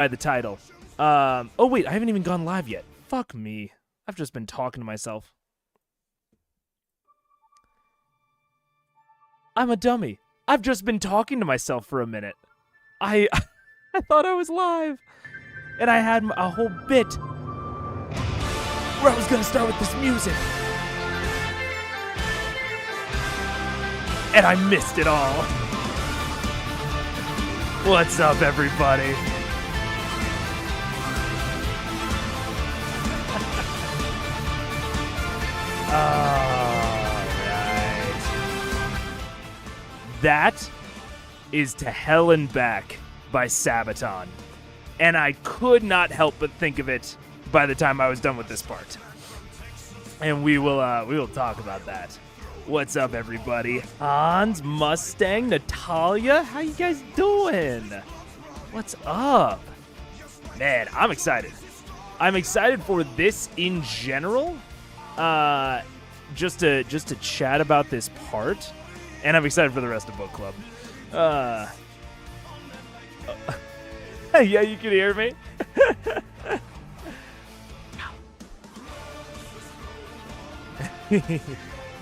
by the title. Oh wait, I haven't even gone live yet. Fuck me. I've just been talking to myself. I'm a dummy. I've just been talking to myself for a minute. I thought I was live. And I had a whole bit where I was gonna start with this music. And I missed it all. What's up, everybody? Alright. That is To Hell and Back by Sabaton. And I could not help but think of it by the time I was done with this part. And we will talk about that. What's up, everybody? Hans, Mustang, Natalia, how you guys doing? What's up? Man, I'm excited. I'm excited for this in general. Just to chat about this part, and I'm excited for the rest of book club. Yeah, you can hear me.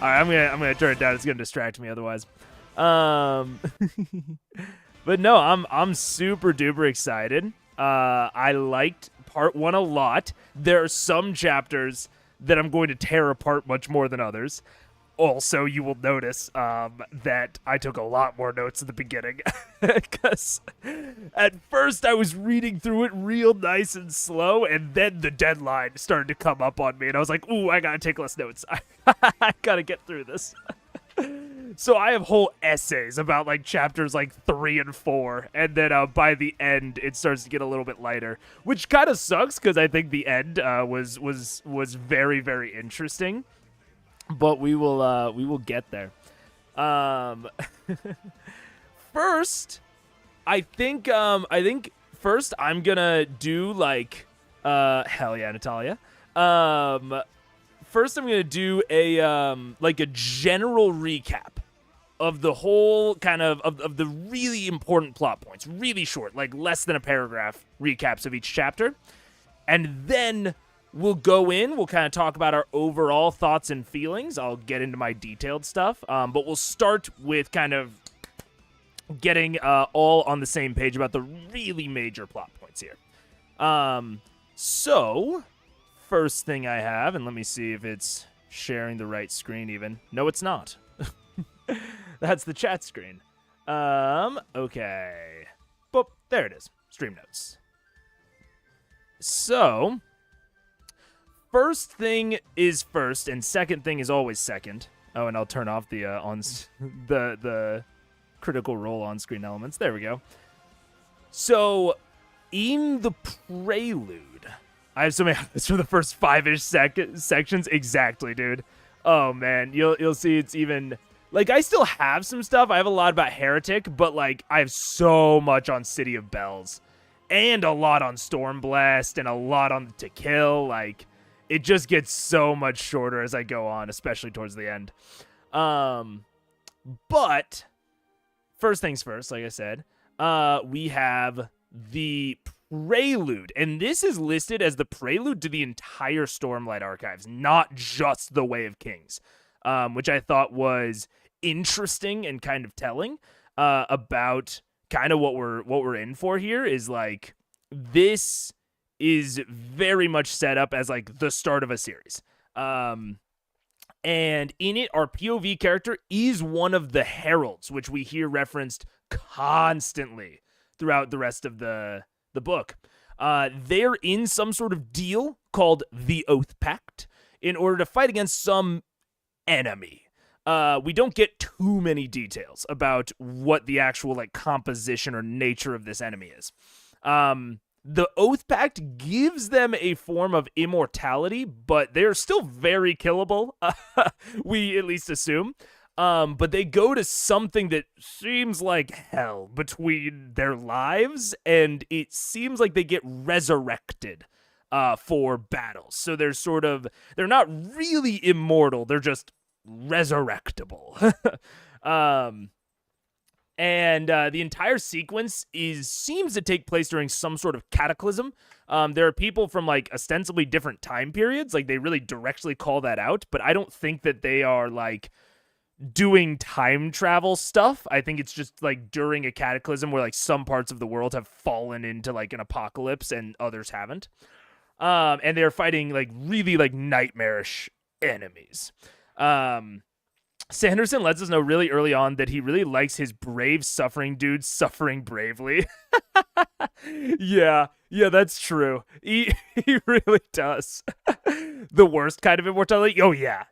All right, I'm gonna turn it down. It's gonna distract me otherwise. But no, I'm super duper excited. I liked part 1 a lot. There are some chapters that I'm going to tear apart much more than others. Also, you will notice that I took a lot more notes at the beginning because at first I was reading through it real nice and slow, and then the deadline started to come up on me, and I was like, ooh, I gotta take less notes. I gotta get through this. So I have whole essays about like chapters like 3 and 4, and then by the end it starts to get a little bit lighter, which kind of sucks because I think the end was very, very interesting. But we will get there. First, I think first I'm gonna do like hell yeah, Natalia. First I'm gonna do a like a general recap of the whole kind of the really important plot points, really short, like less than a paragraph recaps of each chapter, and then we'll go in, we'll kind of talk about our overall thoughts and feelings. I'll get into my detailed stuff, but we'll start with kind of getting all on the same page about the really major plot points here. So, first thing I have, and let me see if it's sharing the right screen even. No, it's not. That's the chat screen. Okay. Boop, there it is. Stream notes. So, first thing is first, and second thing is always second. Oh, and I'll turn off the the critical role on-screen elements. There we go. So, in the prelude, I have so many notes for the first 5-ish sections. Exactly, dude. Oh man, you'll see it's even like I still have some stuff. I have a lot about Heretic, but like I have so much on City of Bells, and a lot on Stormblast, and a lot on To Kill. Like, it just gets so much shorter as I go on, especially towards the end. But first things first, like I said, we have the prelude, and this is listed as the prelude to the entire Stormlight archives, not just the Way of Kings, which I thought was interesting and kind of telling about kind of what we're in for here. Is like, this is very much set up as like the start of a series. And in it, our POV character is one of the heralds, which we hear referenced constantly throughout the rest of the book. They're in some sort of deal called the Oath Pact in order to fight against some enemy. We don't get too many details about what the actual like composition or nature of this enemy is. The Oath Pact gives them a form of immortality, but they're still very killable, we at least assume. But they go to something that seems like hell between their lives, and it seems like they get resurrected for battles. So they're not really immortal, they're just resurrectable. And the entire sequence seems to take place during some sort of cataclysm. There are people from like ostensibly different time periods, like they really directly call that out, but I don't think that they are like doing time travel stuff. I think it's just like during a cataclysm where like some parts of the world have fallen into like an apocalypse and others haven't. And they're fighting like really like nightmarish enemies. Sanderson lets us know really early on that he really likes his brave suffering dudes suffering bravely. Yeah, that's true. He really does. The worst kind of immortality. Oh yeah.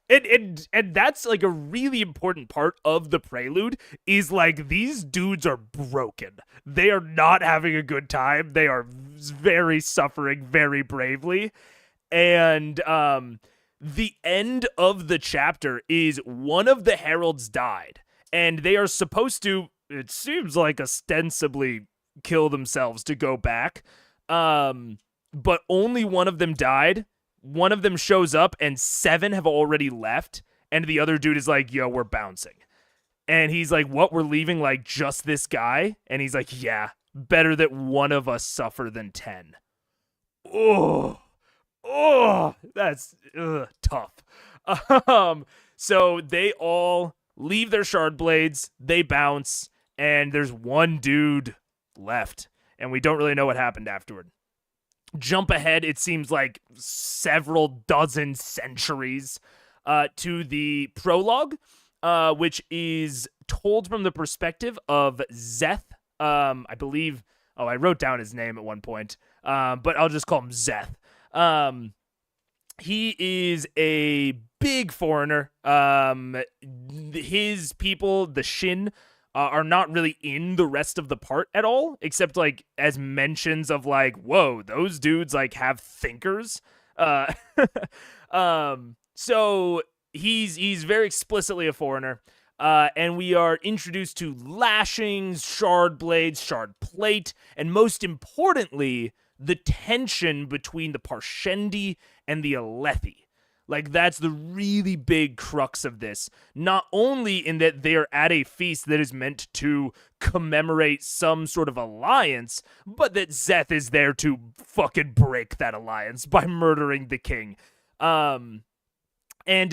And that's like a really important part of the prelude is like these dudes are broken. They are not having a good time. They are very suffering very bravely. And the end of the chapter is one of the heralds died, and they are supposed to, it seems like, ostensibly kill themselves to go back. But only one of them died. One of them shows up, and 7 have already left, and the other dude is like, yo, we're bouncing. And he's like, what, we're leaving like just this guy? And he's like, yeah, better that one of us suffer than 10. Oh, that's tough. So they all leave their shard blades, they bounce, and there's one dude left, and we don't really know what happened afterward. Jump ahead, it seems like several dozen centuries to the prologue, which is told from the perspective of Zeth. I believe, I wrote down his name at one point, but I'll just call him Zeth. He is a big foreigner. His people, the Shin, are not really in the rest of the part at all, except like as mentions of like, whoa, those dudes like have thinkers. So he's very explicitly a foreigner. And we are introduced to lashings, shard blades, shard plate, and most importantly, the tension between the Parshendi and the Alethi. Like, that's the really big crux of this. Not only in that they are at a feast that is meant to commemorate some sort of alliance, but that Zeth is there to fucking break that alliance by murdering the king. And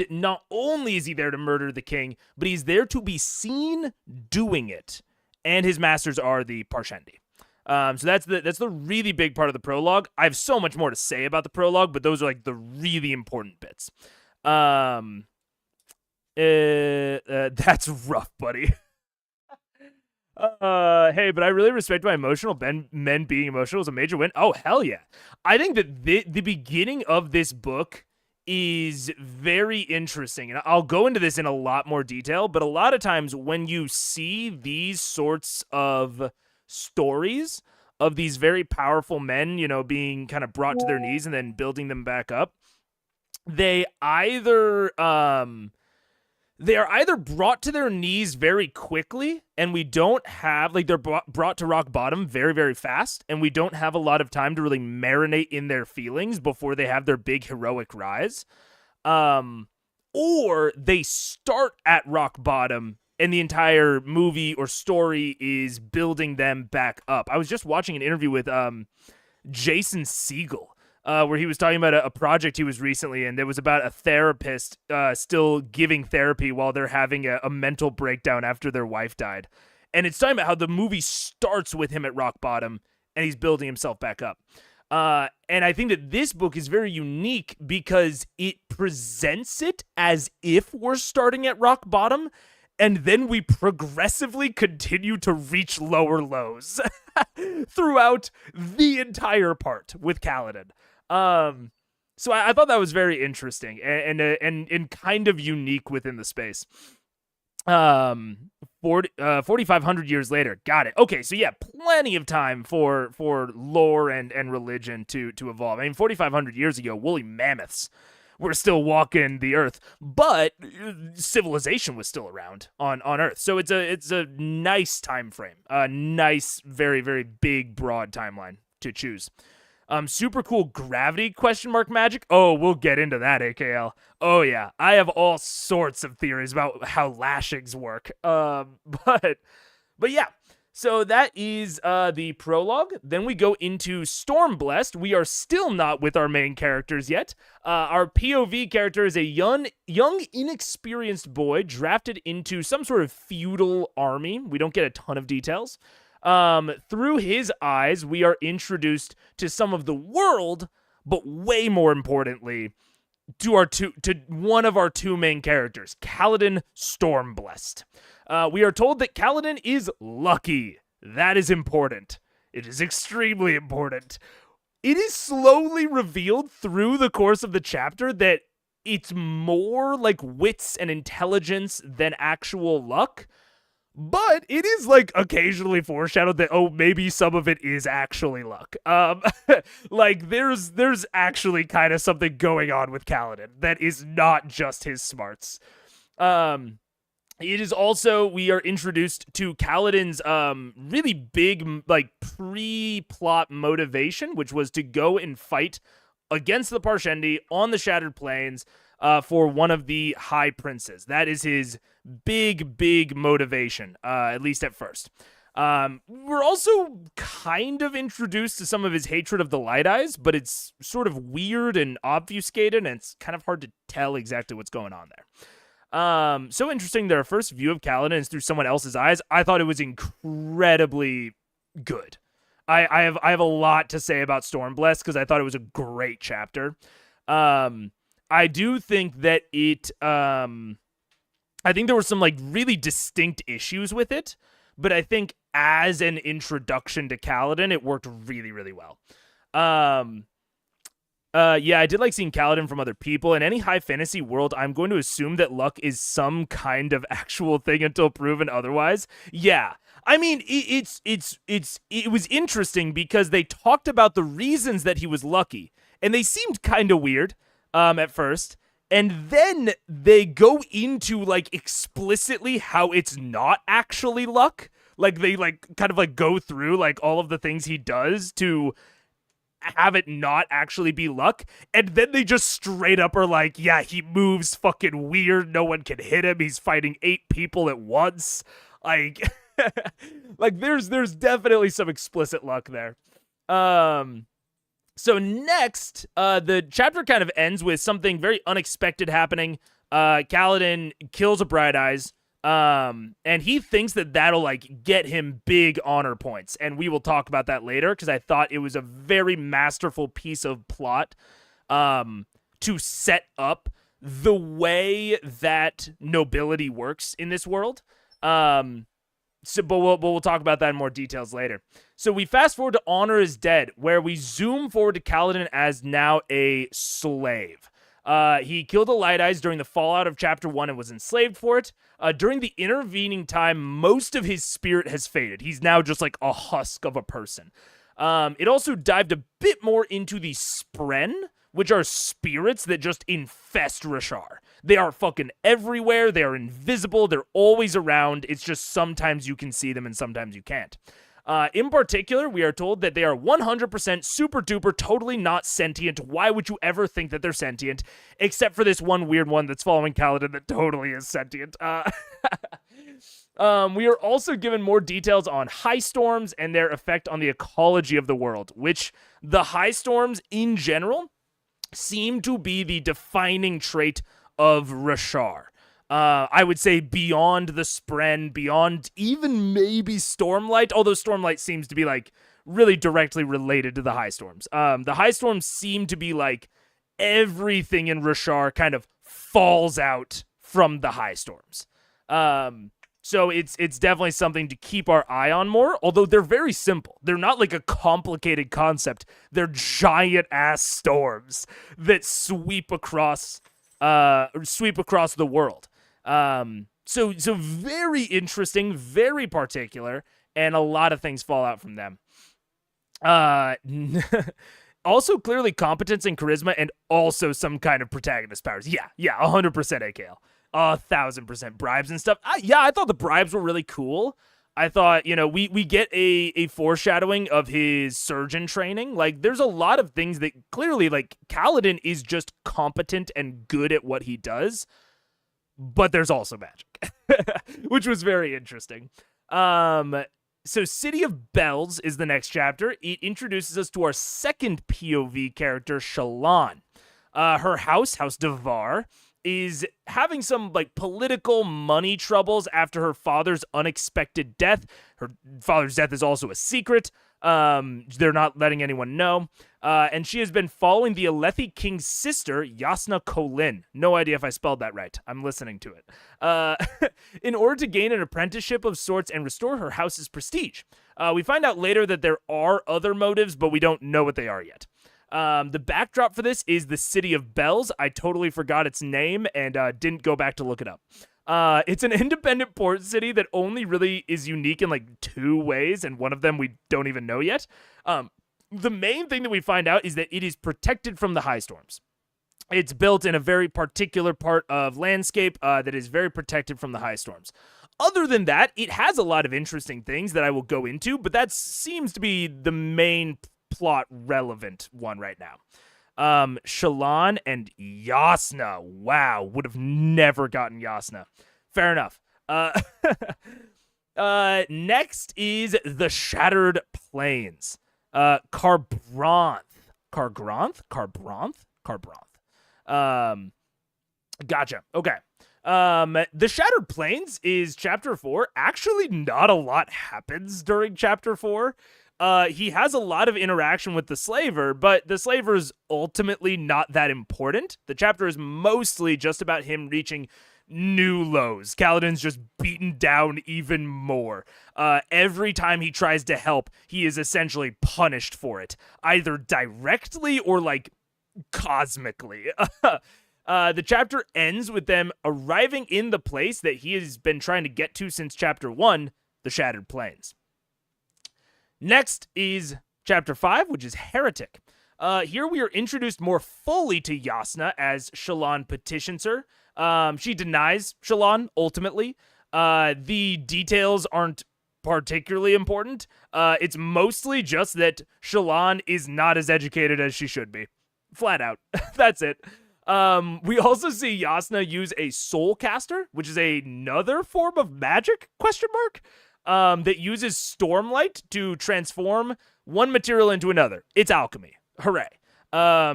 not only is he there to murder the king, but he's there to be seen doing it. And his masters are the Parshendi. So that's the really big part of the prologue. I have so much more to say about the prologue, but those are like the really important bits. That's rough, buddy. Hey, but I really respect my emotional men being emotional is a major win. Oh, hell yeah. I think that the beginning of this book is very interesting, and I'll go into this in a lot more detail, but a lot of times when you see these sorts of stories of these very powerful men, you know, being kind of brought to their knees and then building them back up, they are either brought to their knees very quickly, and we don't have, like, they're brought to rock bottom very, very fast, and we don't have a lot of time to really marinate in their feelings before they have their big heroic rise. Or they start at rock bottom, and the entire movie or story is building them back up. I was just watching an interview with Jason Segel, where he was talking about a project he was recently in that was about a therapist still giving therapy while they're having a mental breakdown after their wife died. And it's talking about how the movie starts with him at rock bottom and he's building himself back up. And I think that this book is very unique because it presents it as if we're starting at rock bottom, and then we progressively continue to reach lower lows throughout the entire part with Kaladin. So I thought that was very interesting and kind of unique within the space. 4,500 years later. Got it. Okay, so yeah, plenty of time for lore and religion to evolve. I mean, 4,500 years ago, woolly mammoths were still walking the earth, but civilization was still around on Earth. So it's a nice time frame, a nice, very, very big, broad timeline to choose. Super cool gravity ? Magic. Oh, we'll get into that, AKL. Oh yeah, I have all sorts of theories about how lashings work. But But yeah, so that is the prologue. Then we go into Stormblessed. We are still not with our main characters yet. Our POV character is a young, inexperienced boy drafted into some sort of feudal army. We don't get a ton of details. Through his eyes, we are introduced to some of the world, but way more importantly, to one of our two main characters, Kaladin Stormblessed. We are told that Kaladin is lucky. That is important. It is extremely important. It is slowly revealed through the course of the chapter that it's more like wits and intelligence than actual luck. But it is like occasionally foreshadowed that, oh, maybe some of it is actually luck. Like there's actually kind of something going on with Kaladin that is not just his smarts. It is also, we are introduced to Kaladin's really big like pre-plot motivation, which was to go and fight against the Parshendi on the Shattered Plains for one of the High Princes. That is his big motivation, at least at first. We're also kind of introduced to some of his hatred of the Light Eyes, but it's sort of weird and obfuscated, and it's kind of hard to tell exactly what's going on there. So interesting that our first view of Kaladin is through someone else's eyes. I thought it was incredibly good. I have a lot to say about Stormblessed because I thought it was a great chapter. I do think that it, I think there were some like really distinct issues with it, but I think as an introduction to Kaladin, it worked really well. Yeah, I did like seeing Kaladin from other people. In any high fantasy world, I'm going to assume that luck is some kind of actual thing until proven otherwise. Yeah. I mean, it was interesting because they talked about the reasons that he was lucky, and they seemed kind of weird at first. And then they go into like explicitly how it's not actually luck. Like they like kind of like go through like all of the things he does to have it not actually be luck, and then they just straight up are like, yeah, he moves fucking weird, no one can hit him, he's fighting 8 people at once. Like like there's definitely some explicit luck there. So next, the chapter kind of ends with something very unexpected happening. Kaladin kills a Bright Eyes, and he thinks that that'll like get him big honor points, and we will talk about that later because I thought it was a very masterful piece of plot to set up the way that nobility works in this world. But we'll talk about that in more details later. So we fast forward to Honor is Dead, where we zoom forward to Kaladin as now a slave. He killed the Light Eyes during the fallout of Chapter 1 and was enslaved for it. During the intervening time, most of his spirit has faded. He's now just like a husk of a person. It also dived a bit more into the Spren, which are spirits that just infest Rashar. They are fucking everywhere. They are invisible. They're always around. It's just sometimes you can see them and sometimes you can't. In particular, we are told that they are 100% super duper totally not sentient. Why would you ever think that they're sentient? Except for this one weird one that's following Kaladin that totally is sentient. We are also given more details on high storms and their effect on the ecology of the world, which the high storms in general seem to be the defining trait of Rashar. I would say beyond the Spren, beyond even maybe Stormlight, although Stormlight seems to be like really directly related to the high storms. The high storms seem to be like everything in Rashar kind of falls out from the high storms. So it's definitely something to keep our eye on more, although they're very simple. They're not like a complicated concept. They're giant ass storms that sweep across the world. So very interesting, very particular, and a lot of things fall out from them. Also clearly competence and charisma, and also some kind of protagonist powers. Yeah, 100% AKL. 1,000% bribes and stuff. I thought the bribes were really cool. I thought, we get a foreshadowing of his surgeon training. Like, there's a lot of things that clearly, like, Kaladin is just competent and good at what he does, but there's also magic, which was very interesting. So City of Bells is the next chapter. It introduces us to our second POV character, Shallan. Her House Devar, is having some like political money troubles after her father's unexpected death. Her father's death is also a secret. They're not letting anyone know. And she has been following the Alethi king's sister, Yasna Kholin. No idea if I spelled that right. I'm listening to it. In order to gain an apprenticeship of sorts and restore her house's prestige. We find out later that there are other motives, but we don't know what they are yet. The backdrop for this is the City of Bells. I totally forgot its name and didn't go back to look it up. It's an independent port city that only really is unique in like two ways, and one of them we don't even know yet. The main thing that we find out is that it is protected from the high storms. It's built in a very particular part of landscape that is very protected from the high storms. Other than that, it has a lot of interesting things that I will go into, but that seems to be the main plot relevant one right now. Shallan and Yasna. Wow, would have never gotten Yasna. Fair enough. Next is the Shattered Plains. Carbronth. Gotcha. Okay. The Shattered Plains is chapter 4. Actually, not a lot happens during chapter 4. He has a lot of interaction with the slaver, but the slaver is ultimately not that important. The chapter is mostly just about him reaching new lows. Kaladin's just beaten down even more. Every time he tries to help, he is essentially punished for it, either directly or like cosmically. The chapter ends with them arriving in the place that he has been trying to get to since chapter 1, the Shattered Plains. Next is chapter 5, which is Heretic. Here we are introduced more fully to Yasna as Shallan petitions her. She denies Shallan, ultimately. The details aren't particularly important. It's mostly just that Shallan is not as educated as she should be. Flat out. That's it. We also see Yasna use a soul caster, which is another form of magic, ? That uses stormlight to transform one material into another. It's alchemy. Hooray.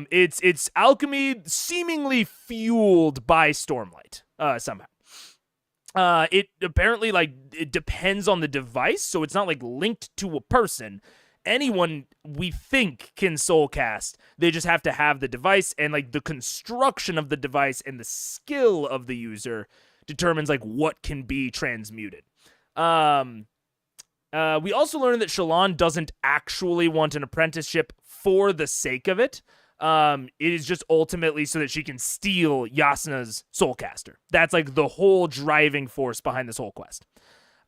It's alchemy seemingly fueled by stormlight, somehow. It apparently, like, it depends on the device, so it's not, like, linked to a person. Anyone, we think, can soul cast. They just have to have the device, and, like, the construction of the device and the skill of the user determines, like, what can be transmuted. We also learned that Shallan doesn't actually want an apprenticeship for the sake of it. It is just ultimately so that she can steal Yasna's soulcaster. That's like the whole driving force behind this whole quest.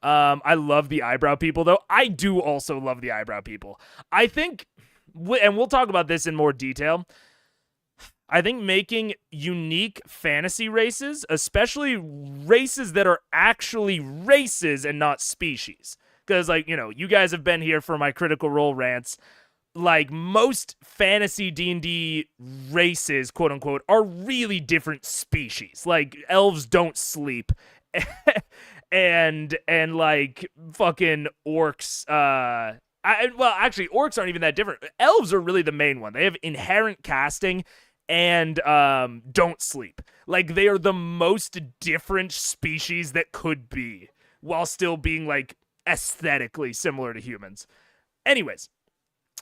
I love the eyebrow people, though. I do also love the eyebrow people. I think, and we'll talk about this in more detail, I think making unique fantasy races, especially races that are actually races and not species. Because, like, you know, you guys have been here for my Critical Role rants. Like, most fantasy D&D races, quote-unquote, are really different species. Like, elves don't sleep. and like, fucking orcs, actually, orcs aren't even that different. Elves are really the main one. They have inherent casting and don't sleep. Like, they are the most different species that could be, while still being, like, aesthetically similar to humans. Anyways,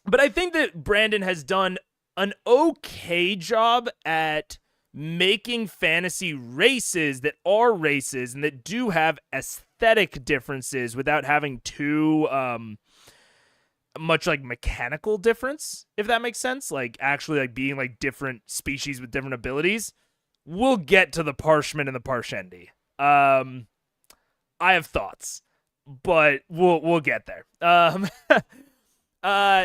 but I think that Brandon has done an okay job at making fantasy races that are races and that do have aesthetic differences without having too much like mechanical difference, if that makes sense. Like actually like being like different species with different abilities. We'll get to the Parshman and the Parshendi. I have thoughts, but we'll get there.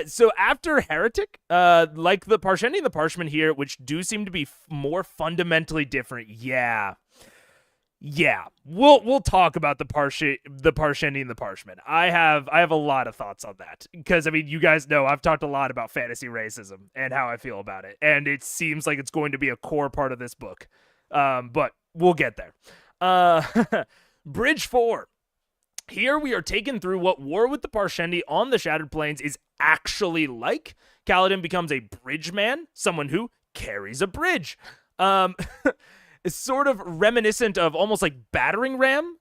So after Heretic, like the Parshendi and the Parshman here, which do seem to be more fundamentally different. Yeah. We'll talk about the Parshendi and the Parshman. I have a lot of thoughts on that because I mean, you guys know I've talked a lot about fantasy racism and how I feel about it, and it seems like it's going to be a core part of this book. But we'll get there. Bridge 4. Here we are taken through what war with the Parshendi on the Shattered Plains is actually like. Kaladin becomes a bridge man, someone who carries a bridge. It's sort of reminiscent of almost like battering ram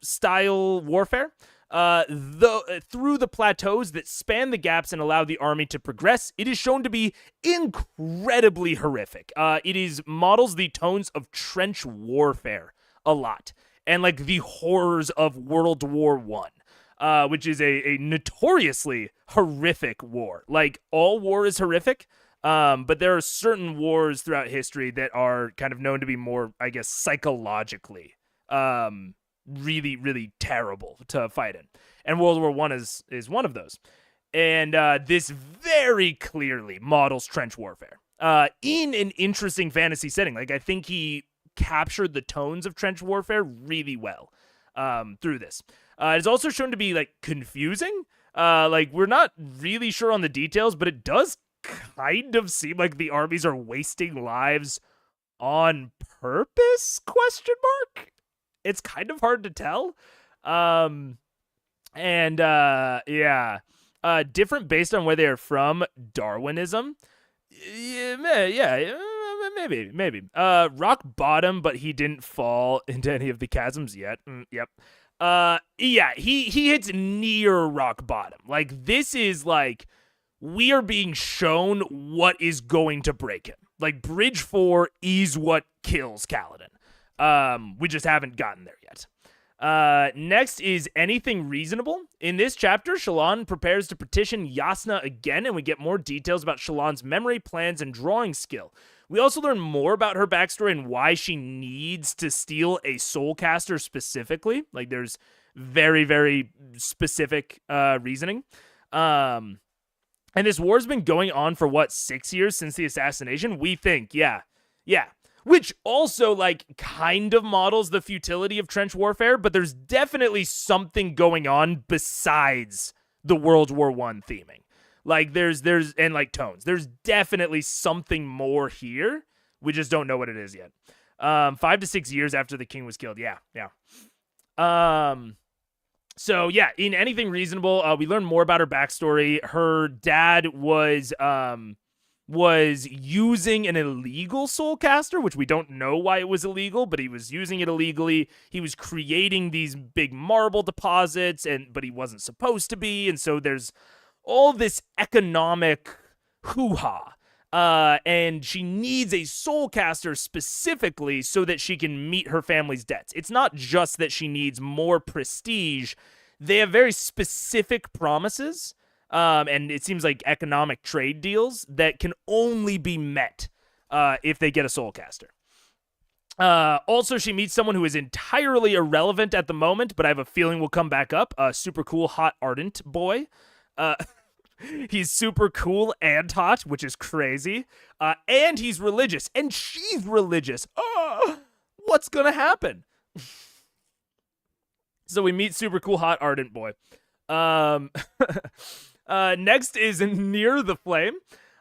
style warfare. Through the plateaus that span the gaps and allow the army to progress, it is shown to be incredibly horrific. It models the tones of trench warfare a lot, and like the horrors of World War I, which is a notoriously horrific war. Like, all war is horrific, but there are certain wars throughout history that are kind of known to be more, I guess, psychologically really, really terrible to fight in. And World War I is one of those. And this very clearly models trench warfare in an interesting fantasy setting. Like, I think he captured the tones of trench warfare really well through this. It's also shown to be like confusing. Like, we're not really sure on the details, but it does kind of seem like the armies are wasting lives on purpose? ? It's kind of hard to tell. Different based on where they are from. Darwinism. Maybe. Rock bottom, but he didn't fall into any of the chasms yet. Yep. He hits near rock bottom. Like, this is like, we are being shown what is going to break him. Like, Bridge 4 is what kills Kaladin. We just haven't gotten there yet. Next is Anything Reasonable. In this chapter, Shallan prepares to petition Yasna again, and we get more details about Shallan's memory, plans, and drawing skill. We also learn more about her backstory and why she needs to steal a soulcaster specifically. Like, there's very, very specific reasoning. And this war's been going on for 6 years since the assassination? We think, yeah. Which also, like, kind of models the futility of trench warfare, but there's definitely something going on besides the World War I theming. Like, there's and like tones. There's definitely something more here. We just don't know what it is yet. 5 to 6 years after the king was killed. Yeah. So yeah, in Anything Reasonable, we learn more about her backstory. Her dad was using an illegal soulcaster, which we don't know why it was illegal, but he was using it illegally. He was creating these big marble deposits, but he wasn't supposed to be, and so there's all this economic hoo-ha. And she needs a soulcaster specifically so that she can meet her family's debts. It's not just that she needs more prestige. They have very specific promises, and it seems like economic trade deals that can only be met if they get a soulcaster. Also, she meets someone who is entirely irrelevant at the moment, but I have a feeling will come back up. A super cool, hot, ardent boy. He's super cool and hot, which is crazy. And he's religious, and she's religious. What's gonna happen? So we meet super cool, hot, ardent boy. Next is Near the Flame.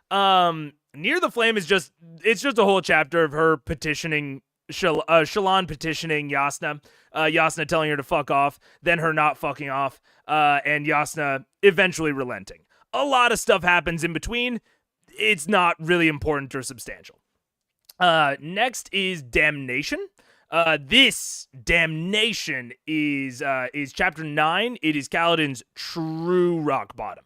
Near the Flame is just a whole chapter of her petitioning, Shallan petitioning Yasna, Yasna telling her to fuck off, then her not fucking off, and Yasna eventually relenting. A lot of stuff happens in between. It's not really important or substantial. Next is Damnation. This Damnation is chapter 9. It is Kaladin's true rock bottom.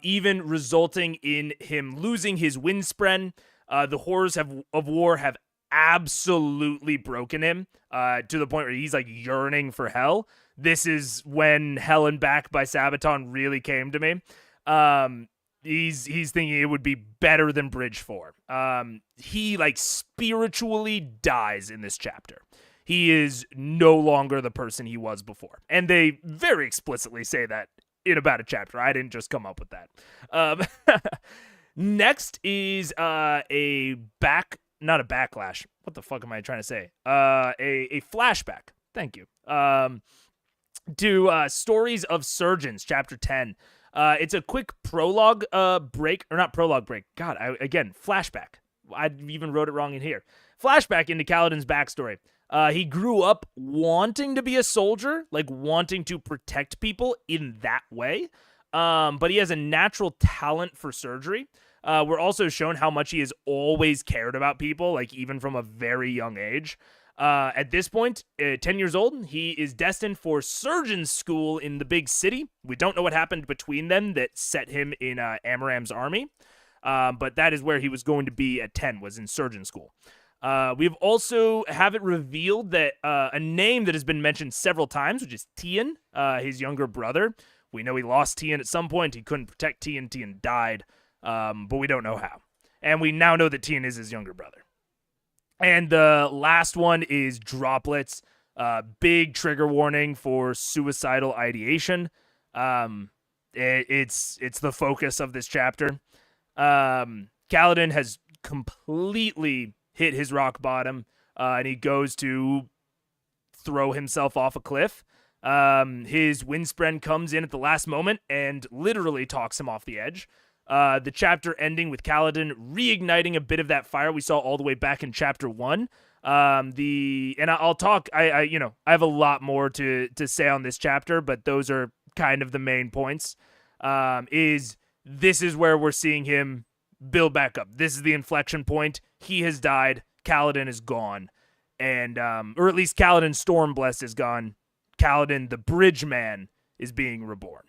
Even resulting in him losing his windspren. The horrors of war have absolutely broken him to the point where he's like yearning for hell. This is when Hell and Back by Sabaton really came to me. He's thinking it would be better than Bridge 4. He like spiritually dies in this chapter. He is no longer the person he was before. And they very explicitly say that in about a chapter. I didn't just come up with that. Next is not a backlash. What the fuck am I trying to say? A flashback. Thank you. To Stories of Surgeons, chapter 10. It's a quick prologue break, or not prologue break. God, flashback. I even wrote it wrong in here. Flashback into Kaladin's backstory. He grew up wanting to be a soldier, like wanting to protect people in that way. But he has a natural talent for surgery. We're also shown how much he has always cared about people, like even from a very young age. At this point, 10 years old, he is destined for surgeon school in the big city. We don't know what happened between them that set him in Amaram's army, but that is where he was going to be at 10, was in surgeon school. We've also have it revealed that a name that has been mentioned several times, which is Tian, his younger brother. We know he lost Tian at some point. He couldn't protect Tian. Tian died, but we don't know how. And we now know that Tian is his younger brother. And the last one is droplets. Big trigger warning for suicidal ideation. It's the focus of this chapter. Kaladin has completely hit his rock bottom, and he goes to throw himself off a cliff. His windspren comes in at the last moment and literally talks him off the edge. The chapter ending with Kaladin reigniting a bit of that fire we saw all the way back in chapter 1. I'll talk. I have a lot more to say on this chapter, but those are kind of the main points. This is where we're seeing him build back up. This is the inflection point. He has died. Kaladin is gone, and or at least Kaladin Stormblessed is gone. Kaladin the Bridge Man is being reborn.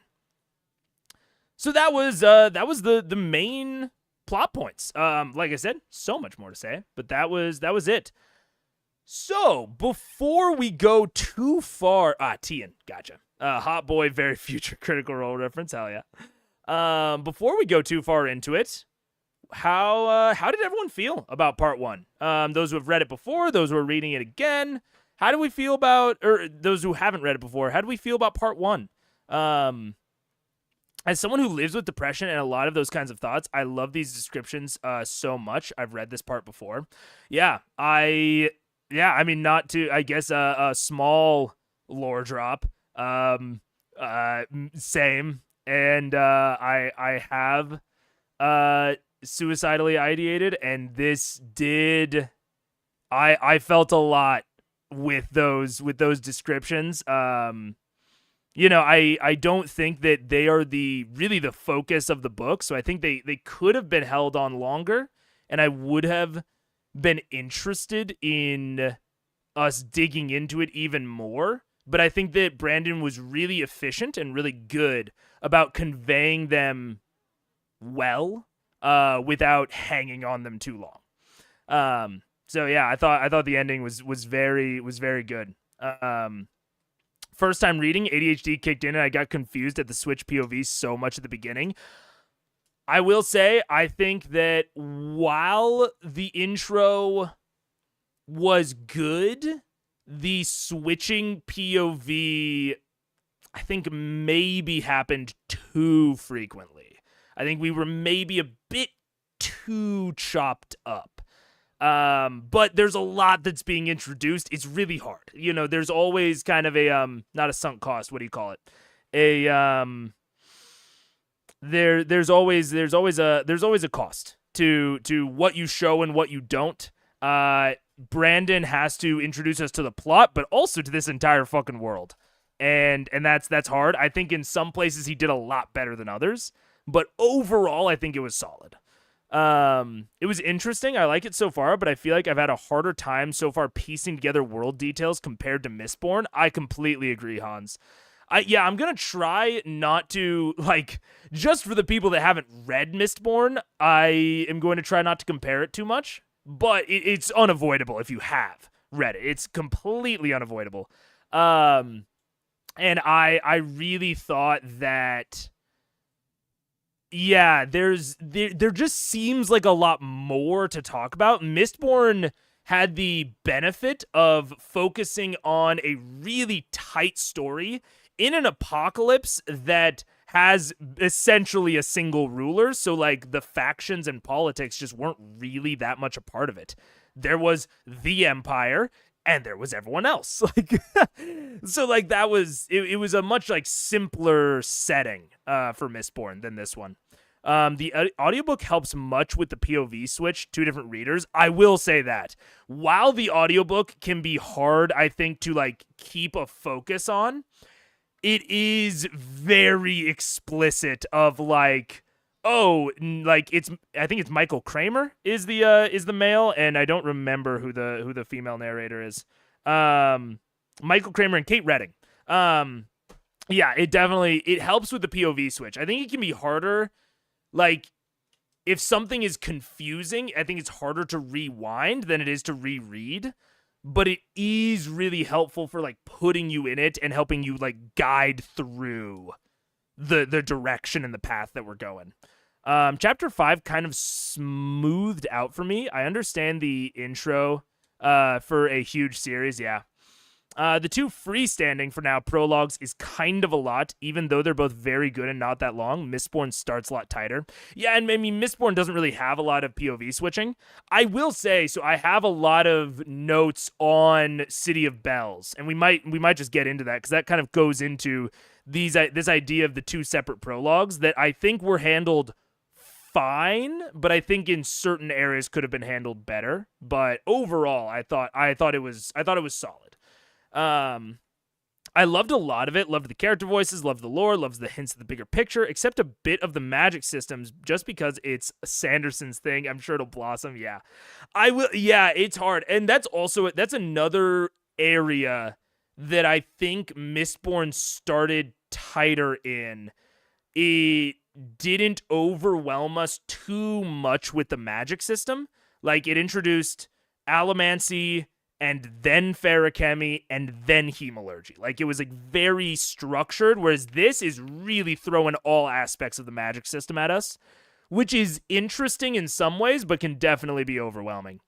So that was the main plot points. Like I said, so much more to say, but that was it. So before we go too far, Tian, gotcha. Hot Boy, very future Critical Role reference, hell yeah. Before we go too far into it, how did everyone feel about part 1? Those who have read it before, those who are reading it again, how do we feel about, or those who haven't read it before, how do we feel about part 1? As someone who lives with depression and a lot of those kinds of thoughts, I love these descriptions so much. I've read this part before. I mean, not to, I guess, a small lore drop. Same. And I have suicidally ideated, and this did, I felt a lot with those descriptions. I don't think that they are really the focus of the book, so I think they could have been held on longer, and I would have been interested in us digging into it even more. But I think that Brandon was really efficient and really good about conveying them well, without hanging on them too long. So yeah, I thought the ending was very good. First time reading, ADHD kicked in and I got confused at the switch POV so much at the beginning. I will say, I think that while the intro was good, the switching POV, I think, maybe happened too frequently. I think we were maybe a bit too chopped up. But there's a lot that's being introduced. It's really hard. There's always kind of a, not a sunk cost. What do you call it? There's always a cost to what you show and what you don't. Brandon has to introduce us to the plot, but also to this entire fucking world. And that's hard. I think in some places he did a lot better than others, but overall I think it was solid. It was interesting. I like it so far, but I feel like I've had a harder time so far piecing together world details compared to Mistborn. I completely agree, Hans. I'm gonna try not to, just for the people that haven't read Mistborn, I am going to try not to compare it too much, but it's unavoidable if you have read it. It's completely unavoidable. And I really thought that, yeah, there just seems like a lot more to talk about. Mistborn had the benefit of focusing on a really tight story in an apocalypse that has essentially a single ruler, so the factions and politics just weren't really that much a part of it. There was the Empire, and there was everyone else. So that was, it was a much simpler setting for Mistborn than this one. The audiobook helps much with the POV switch, 2 different readers. I will say that while the audiobook can be hard, I think, to like keep a focus on, it is very explicit of like, oh, like I think it's Michael Kramer is the male, and I don't remember who the female narrator is. Michael Kramer and Kate Redding. Yeah, it helps with the POV switch. I think it can be harder. Like, if something is confusing, I think it's harder to rewind than it is to reread. But it is really helpful for, like, putting you in it and helping you, like, guide through the direction and the path that we're going. Chapter 5 kind of smoothed out for me. I understand the intro for a huge series, yeah. The 2 freestanding for now prologues is kind of a lot, even though they're both very good and not that long. Mistborn starts a lot tighter. Yeah, and I mean, Mistborn doesn't really have a lot of POV switching. I will say, so I have a lot of notes on City of Bells, and we might just get into that, because that kind of goes into this idea of the 2 separate prologues that I think were handled fine, but I think in certain areas could have been handled better. But overall, I thought it was solid. I loved a lot of it, loved the character voices, loved the lore, loved the hints of the bigger picture, except a bit of the magic systems, just because it's Sanderson's thing. I'm sure it'll blossom. Yeah, it's hard. And that's another area that I think Mistborn started tighter in. It didn't overwhelm us too much with the magic system. Like, it introduced allomancy, and then ferrochemy, and then hemalurgy. Like, it was like very structured, whereas this is really throwing all aspects of the magic system at us, which is interesting in some ways, but can definitely be overwhelming.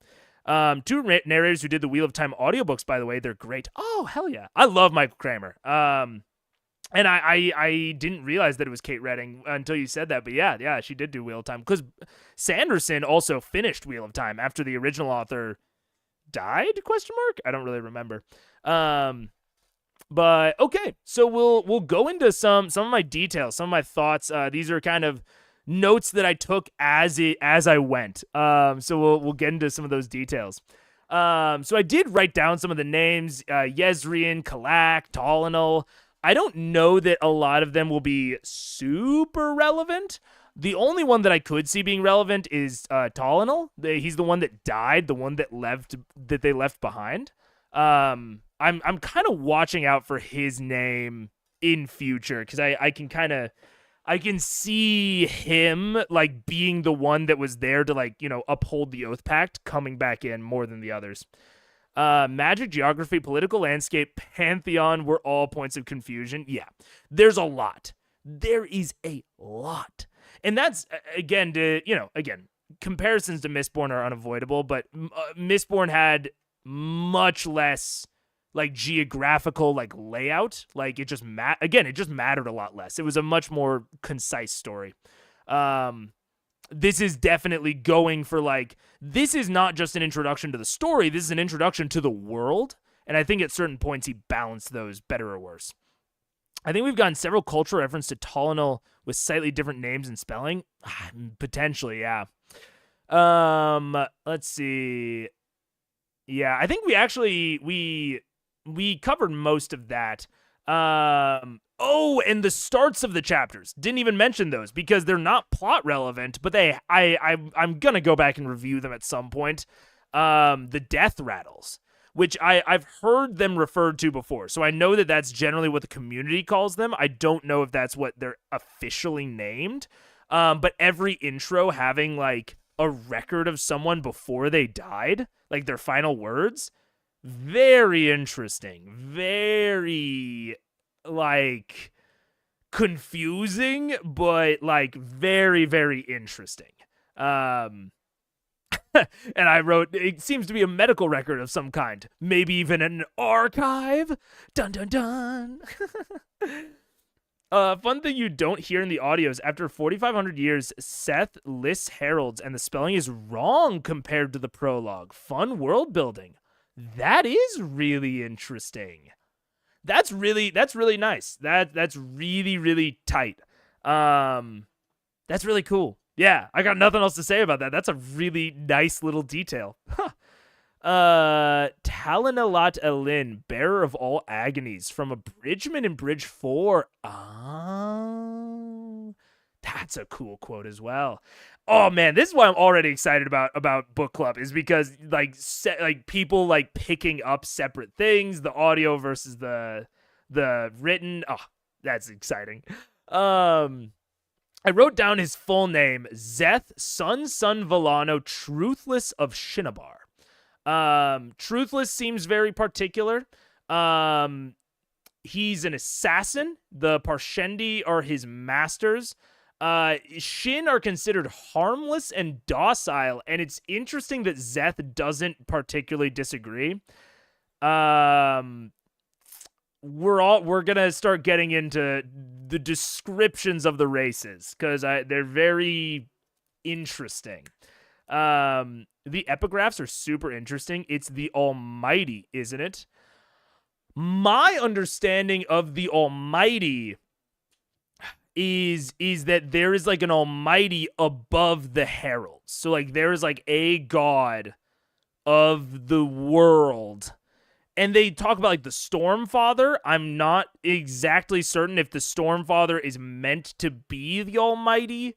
2 narrators who did the Wheel of Time audiobooks, by the way, they're great. Oh, hell yeah. I love Michael Kramer. And I didn't realize that it was Kate Redding until you said that, but yeah, she did do Wheel of Time, because Sanderson also finished Wheel of Time after the original author died? ? I don't really remember. But okay, so we'll go into some of my details, some of my thoughts. These are kind of notes that I took as I went. So we'll get into some of those details. So I did write down some of the names: Yezrian, Kalak, Tolinol. I don't know that a lot of them will be super relevant. The only one that I could see being relevant is Tolinol. He's the one that died, the one that they left behind. I'm kind of watching out for his name in future, because I can see him like being the one that was there to, like, uphold the Oath Pact, coming back in more than the others. Magic, geography, political landscape, pantheon were all points of confusion. Yeah, there's a lot. There is a lot. And that's, again, comparisons to Mistborn are unavoidable, but Mistborn had much less, like, geographical, like, layout. Like, it just mattered a lot less. It was a much more concise story. This is definitely going for, like, this is not just an introduction to the story, this is an introduction to the world, and I think at certain points he balanced those better or worse. I think we've gotten several cultural references to Tolinol with slightly different names and spelling. Potentially, yeah. Let's see. Yeah, I think we covered most of that. Oh, and the starts of the chapters. Didn't even mention those because they're not plot relevant, but I'm gonna go back and review them at some point. The death rattles, which I've heard them referred to before, so I know that that's generally what the community calls them. I don't know if that's what they're officially named, but every intro having, like, a record of someone before they died, like their final words, very interesting, very, like, confusing, but, like, very, very interesting. And I wrote, it seems to be a medical record of some kind. Maybe even an archive? Dun dun dun. Fun thing you don't hear in the audios: after 4,500 years, Seth lists heralds and the spelling is wrong compared to the prologue. Fun world building. That is really interesting. That's really nice. That's really, really tight. That's really cool. Yeah, I got nothing else to say about that. That's a really nice little detail. Huh. Talanalat Elin, bearer of all agonies, from a bridgeman in Bridge 4. Oh, that's a cool quote as well. Oh man, this is why I'm already excited about book club, is because like people like picking up separate things, the audio versus the written. Oh, that's exciting. I wrote down his full name, Zeth Sun Villano, Truthless of Shinabar. Truthless seems very particular. He's an assassin. The Parshendi are his masters. Shin are considered harmless and docile, and it's interesting that Zeth doesn't particularly disagree. We're gonna start getting into the descriptions of the races because they're very interesting. The epigraphs are super interesting. It's the Almighty, isn't it? My understanding of the Almighty is that there is like an Almighty above the heralds. So like there is like a god of the world. And they talk about like the Stormfather. I'm not exactly certain if the Stormfather is meant to be the Almighty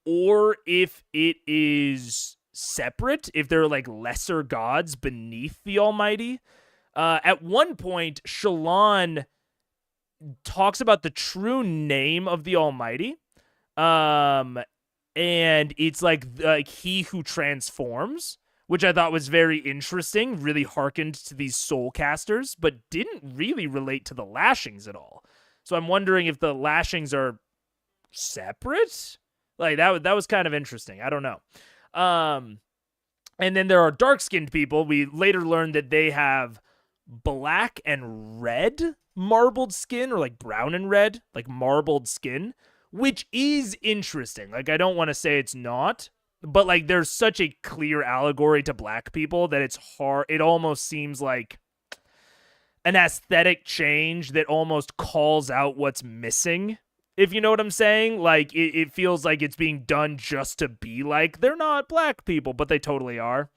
or if it is separate, if there are like lesser gods beneath the Almighty. At one point, Shallan talks about the true name of the Almighty. And it's like he who transforms, which I thought was very interesting, really harkened to these soul casters, but didn't really relate to the lashings at all. So I'm wondering if the lashings are separate? Like that was kind of interesting. I don't know. And then there are dark-skinned people. We later learned that they have black and red marbled skin, or like brown and red, like marbled skin, which is interesting. Like I don't want to say it's not, but like there's such a clear allegory to black people that it's hard. It almost seems like an aesthetic change that almost calls out what's missing, if you know what I'm saying. Like it feels like it's being done just to be like they're not black people, but they totally are.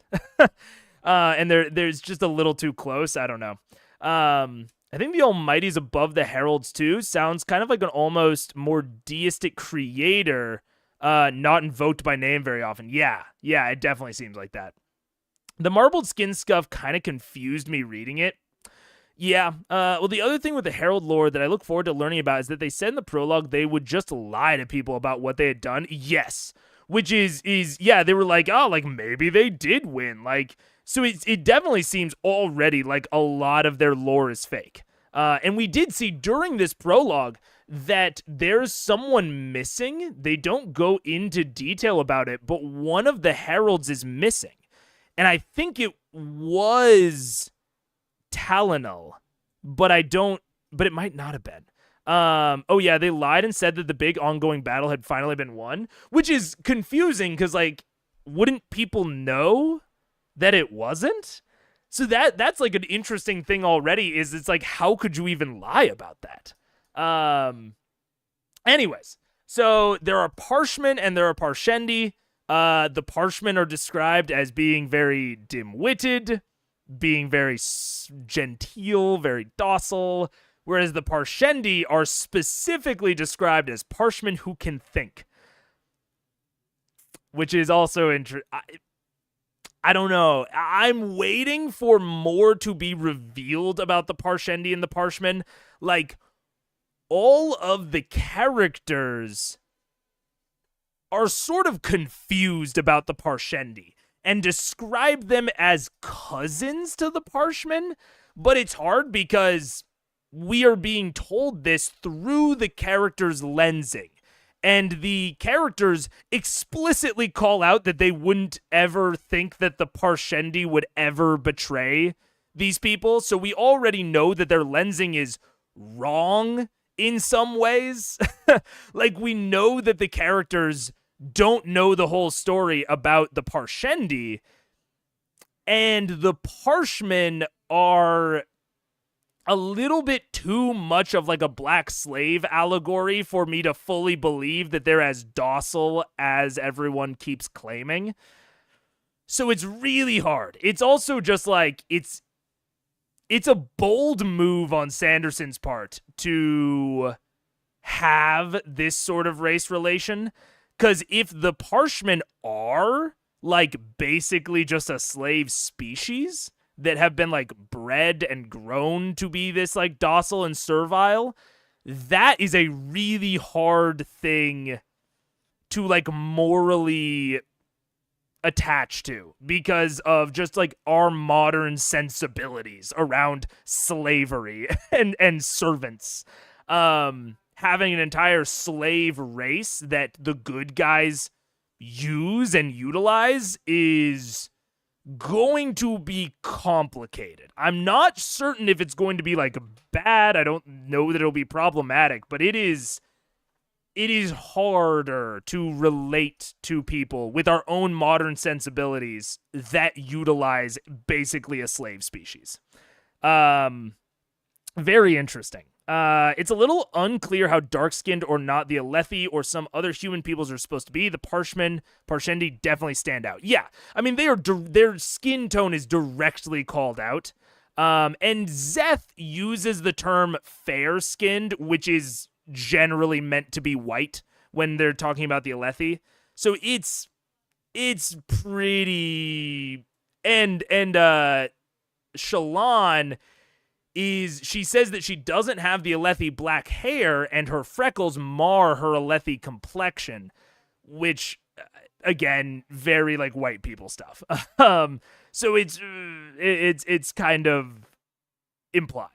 And there's just a little too close. I don't know. I think the Almighty's above the heralds too. Sounds kind of like an almost more deistic creator, not invoked by name very often. Yeah, it definitely seems like that. The marbled skin scuff kind of confused me reading it. Yeah, well, the other thing with the Herald lore that I look forward to learning about is that they said in the prologue they would just lie to people about what they had done. Yes, which is yeah, they were like, oh, like maybe they did win. Like, so it definitely seems already like a lot of their lore is fake. And we did see during this prologue that there's someone missing. They don't go into detail about it, but one of the heralds is missing. And I think it was Talinal, but it might not have been. Oh yeah, they lied and said that the big ongoing battle had finally been won, which is confusing because like, wouldn't people know that it wasn't? So that's like an interesting thing already, is it's like, how could you even lie about that? Anyways, so there are Parshmen and there are Parshendi. The Parshmen are described as being very dim-witted, being very genteel, very docile, whereas the Parshendi are specifically described as Parshmen who can think, which is also interesting. I don't know. I'm waiting for more to be revealed about the Parshendi and the Parshmen. Like, all of the characters are sort of confused about the Parshendi and describe them as cousins to the Parshmen, but it's hard because we are being told this through the characters' lensing. And the characters explicitly call out that they wouldn't ever think that the Parshendi would ever betray these people. So we already know that their lensing is wrong in some ways. Like, we know that the characters don't know the whole story about the Parshendi. And the Parshmen are a little bit too much of like a black slave allegory for me to fully believe that they're as docile as everyone keeps claiming. So it's really hard. It's also just like it's a bold move on Sanderson's part to have this sort of race relation, because if the Parshmen are like basically just a slave species that have been like bred and grown to be this like docile and servile, that is a really hard thing to like morally attach to because of just like our modern sensibilities around slavery and servants. Having an entire slave race that the good guys use and utilize is going to be complicated. I'm not certain if it's going to be like bad. I don't know that it'll be problematic, but it is harder to relate to people with our own modern sensibilities that utilize basically a slave species. Very interesting. It's a little unclear how dark-skinned or not the Alethi or some other human peoples are supposed to be. The Parshendi definitely stand out. Yeah, I mean, their skin tone is directly called out. And Zeth uses the term fair-skinned, which is generally meant to be white when they're talking about the Alethi. So it's pretty... And Shallan she says that she doesn't have the Alethi black hair and her freckles mar her Alethi complexion, which, again, very like white people stuff. So it's kind of implied.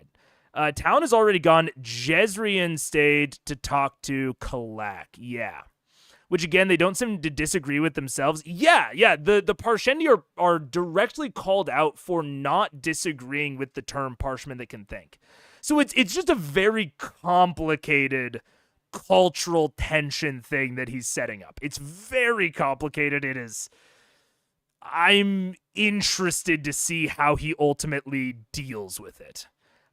Town has already gone. Jezrien stayed to talk to Kalak. Yeah. Which, again, they don't seem to disagree with themselves. Yeah. The Parshendi are directly called out for not disagreeing with the term Parshman that can think. So it's just a very complicated cultural tension thing that he's setting up. It's very complicated. It is... I'm interested to see how he ultimately deals with it.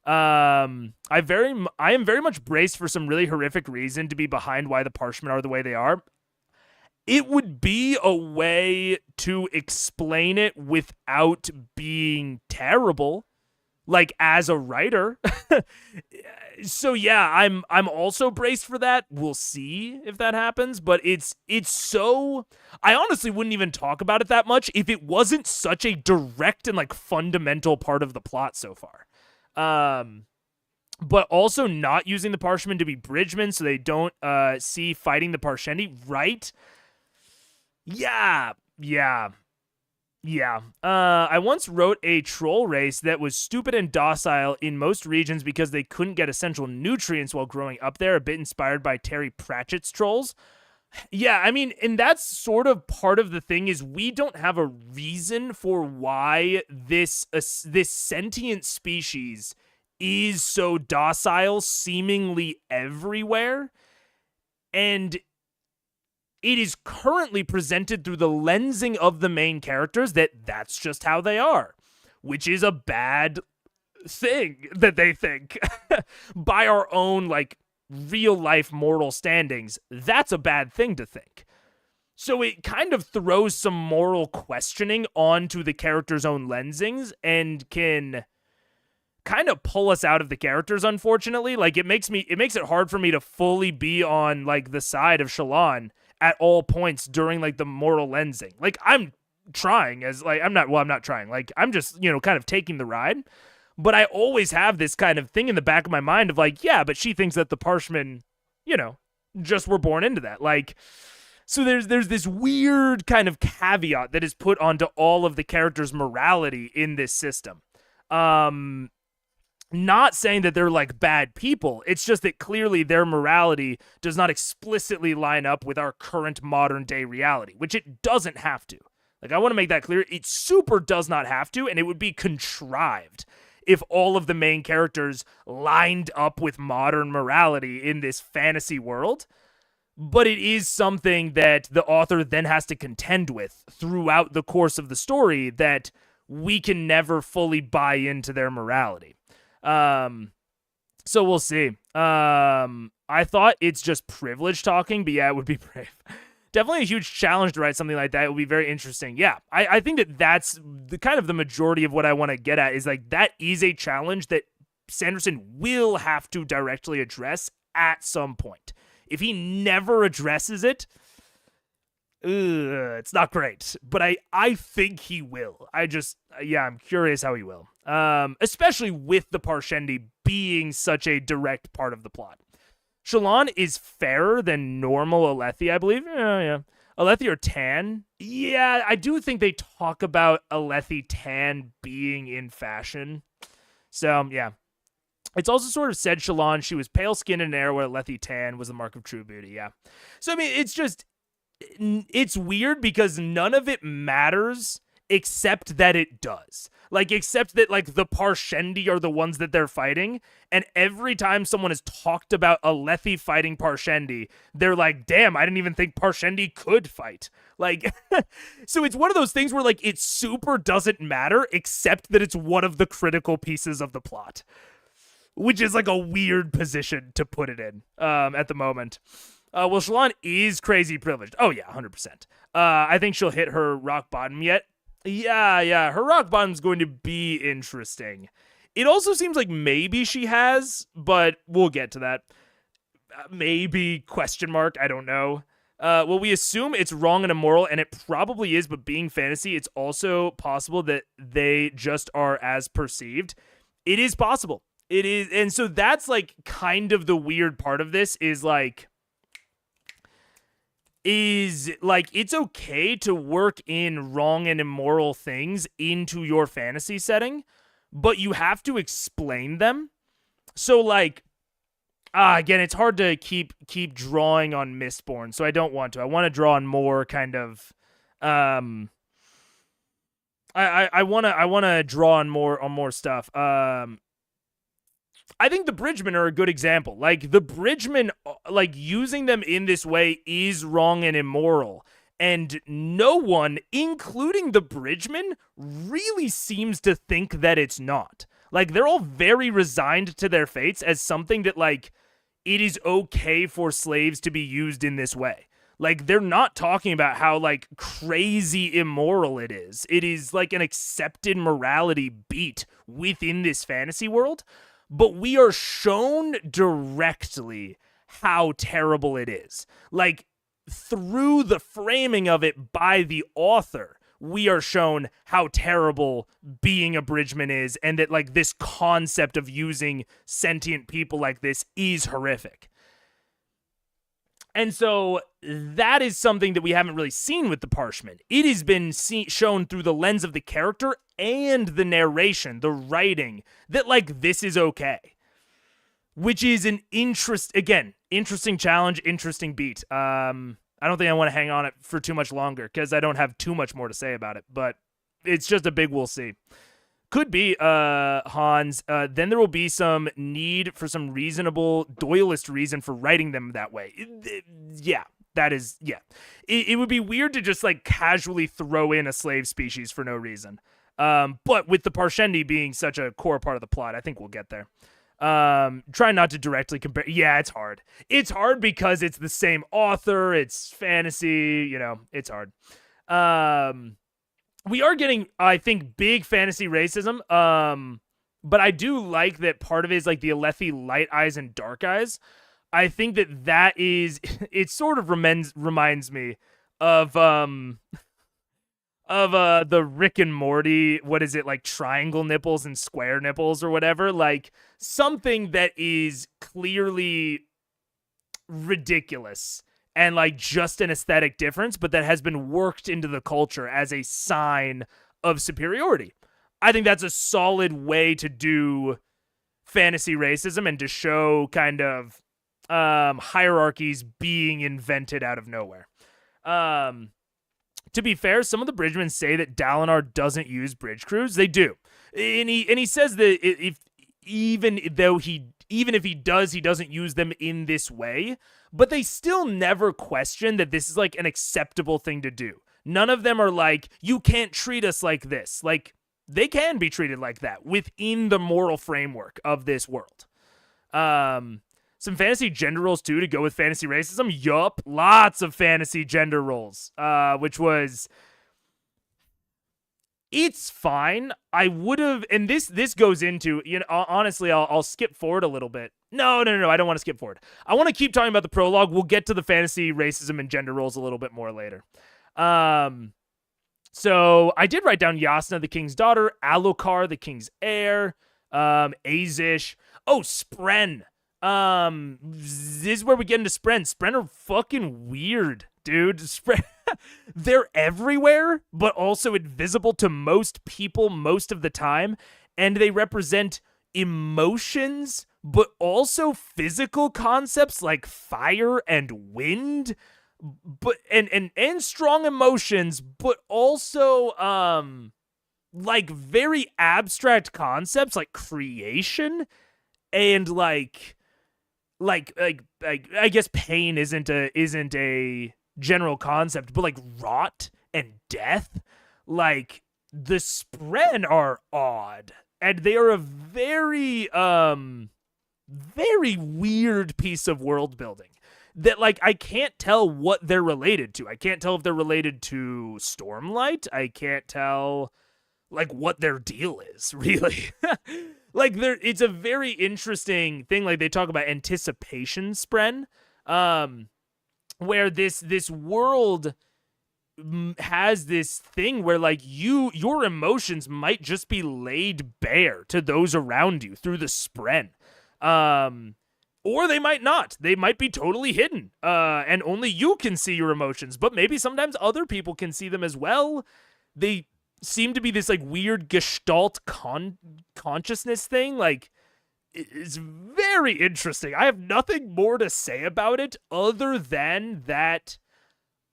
I am very much braced for some really horrific reason to be behind why the Parshmen are the way they are. It would be a way to explain it without being terrible, like as a writer. So yeah, I'm also braced for that. We'll see if that happens, but it's so... I honestly wouldn't even talk about it that much if it wasn't such a direct and like fundamental part of the plot so far. But also not using the Parshmen to be bridgemen so they don't see fighting the Parshendi, right? Yeah. I once wrote a troll race that was stupid and docile in most regions because they couldn't get essential nutrients while growing up there, a bit inspired by Terry Pratchett's trolls. Yeah, I mean, and that's sort of part of the thing is we don't have a reason for why this sentient species is so docile seemingly everywhere. And it is currently presented through the lensing of the main characters that's just how they are, which is a bad thing that they think. By our own, like, real-life moral standings, that's a bad thing to think. So it kind of throws some moral questioning onto the character's own lensings and can kind of pull us out of the characters, unfortunately. Like, it makes it hard for me to fully be on, like, the side of Shallan at all points during like the moral lensing. Like I'm trying I'm not trying. Like I'm just, kind of taking the ride. But I always have this kind of thing in the back of my mind of like, yeah, but she thinks that the Parshmen, just were born into that. Like, so there's this weird kind of caveat that is put onto all of the characters' morality in this system. Not saying that they're like bad people. It's just that clearly their morality does not explicitly line up with our current modern day reality, which it doesn't have to. Like, I want to make that clear. It super does not have to, and it would be contrived if all of the main characters lined up with modern morality in this fantasy world. But it is something that the author then has to contend with throughout the course of the story, that we can never fully buy into their morality. So we'll see. I thought it's just privilege talking, but yeah, it would be brave. Definitely a huge challenge to write something like that. It would be very interesting. Yeah, I think that's the kind of the majority of what I want to get at is like that is a challenge that Sanderson will have to directly address at some point. If he never addresses it, it's not great. But I think he will. I'm curious how he will. Especially with the Parshendi being such a direct part of the plot. Shallan is fairer than normal Alethi, I believe. Yeah. Alethi or Tan? Yeah, I do think they talk about Alethi Tan being in fashion. So, yeah. It's also sort of said Shallan, she was pale-skinned in an era where Alethi Tan was the mark of true beauty, yeah. So, I mean, it's weird because none of it matters except that it does. Like, except that, like, the Parshendi are the ones that they're fighting, and every time someone has talked about Alethi fighting Parshendi, they're like, damn, I didn't even think Parshendi could fight. Like, so it's one of those things where, like, it super doesn't matter, except that it's one of the critical pieces of the plot. Which is, like, a weird position to put it in at the moment. Well, Shallan is crazy privileged. Oh, yeah, 100%. I think she'll hit her rock bottom yet. Yeah, her rock bottom's going to be interesting. It also seems like maybe she has, but we'll get to that. Maybe, question mark, I don't know. Well, we assume it's wrong and immoral, and it probably is, but being fantasy, it's also possible that they just are as perceived. It is possible. It is, and so that's, like, kind of the weird part of this is, like, it's okay to work in wrong and immoral things into your fantasy setting, but you have to explain them. So, like, again, it's hard to keep drawing on Mistborn, so I don't want to. I want to draw on more kind of, I want to draw on more stuff. I think the Bridgemen are a good example. Like, the Bridgemen, like, using them in this way is wrong and immoral. And no one, including the Bridgemen, really seems to think that it's not. Like, they're all very resigned to their fates as something that, like, it is okay for slaves to be used in this way. Like, they're not talking about how, like, crazy immoral it is. It is, like, an accepted morality beat within this fantasy world. But we are shown directly how terrible it is. Like, through the framing of it by the author, we are shown how terrible being a Bridgeman is, and that, like, this concept of using sentient people like this is horrific. And so that is something that we haven't really seen with the Parshmen. It has been shown through the lens of the character and the narration, the writing, that, like, this is okay. Which is an interesting challenge, interesting beat. I don't think I want to hang on it for too much longer because I don't have too much more to say about it, but it's just a big we'll see. Could be, Hans. Then there will be some need for some reasonable Doyleist reason for writing them that way. It would be weird to just, like, casually throw in a slave species for no reason. But with the Parshendi being such a core part of the plot, I think we'll get there. Try not to directly compare. Yeah, it's hard. It's hard because it's the same author. It's fantasy. You know, it's hard. We are getting, I think, big fantasy racism. But I do like that part of it is, like, the Alethi light eyes and dark eyes. I think that is, it sort of reminds me of the Rick and Morty, what is it, like, triangle nipples and square nipples or whatever, like, something that is clearly ridiculous and, like, just an aesthetic difference, but that has been worked into the culture as a sign of superiority. I think that's a solid way to do fantasy racism and to show kind of hierarchies being invented out of nowhere. To be fair, some of the Bridgemen say that Dalinar doesn't use bridge crews. They do. And he says that even if he does, he doesn't use them in this way. But they still never question that this is, like, an acceptable thing to do. None of them are like, you can't treat us like this. Like, they can be treated like that within the moral framework of this world. Some fantasy gender roles too to go with fantasy racism. Yup, lots of fantasy gender roles, which was, it's fine. I would have, and this goes into, honestly, I'll skip forward a little bit. No, I don't want to skip forward. I want to keep talking about the prologue. We'll get to the fantasy racism and gender roles a little bit more later. So I did write down Yasna, the king's daughter, Alucard, the king's heir, Azish. Oh, Spren. This is where we get into Spren. Spren are fucking weird, dude. Spren, they're everywhere, but also invisible to most people most of the time, and they represent emotions, but also physical concepts like fire and wind, but and strong emotions, but also like very abstract concepts like creation and like I guess pain isn't a general concept, but like rot and death. Like the Spren are odd, and they are a very very weird piece of world building that, like, I can't tell what they're related to. I can't tell if they're related to Stormlight. I can't tell like what their deal is, really. Like, it's a very interesting thing. Like, they talk about anticipation Spren, where this world has this thing where, like, your emotions might just be laid bare to those around you through the Spren. Or they might not. They might be totally hidden, and only you can see your emotions, but maybe sometimes other people can see them as well. They seem to be this like weird gestalt consciousness thing. Like, it's very interesting. I have nothing more to say about it other than that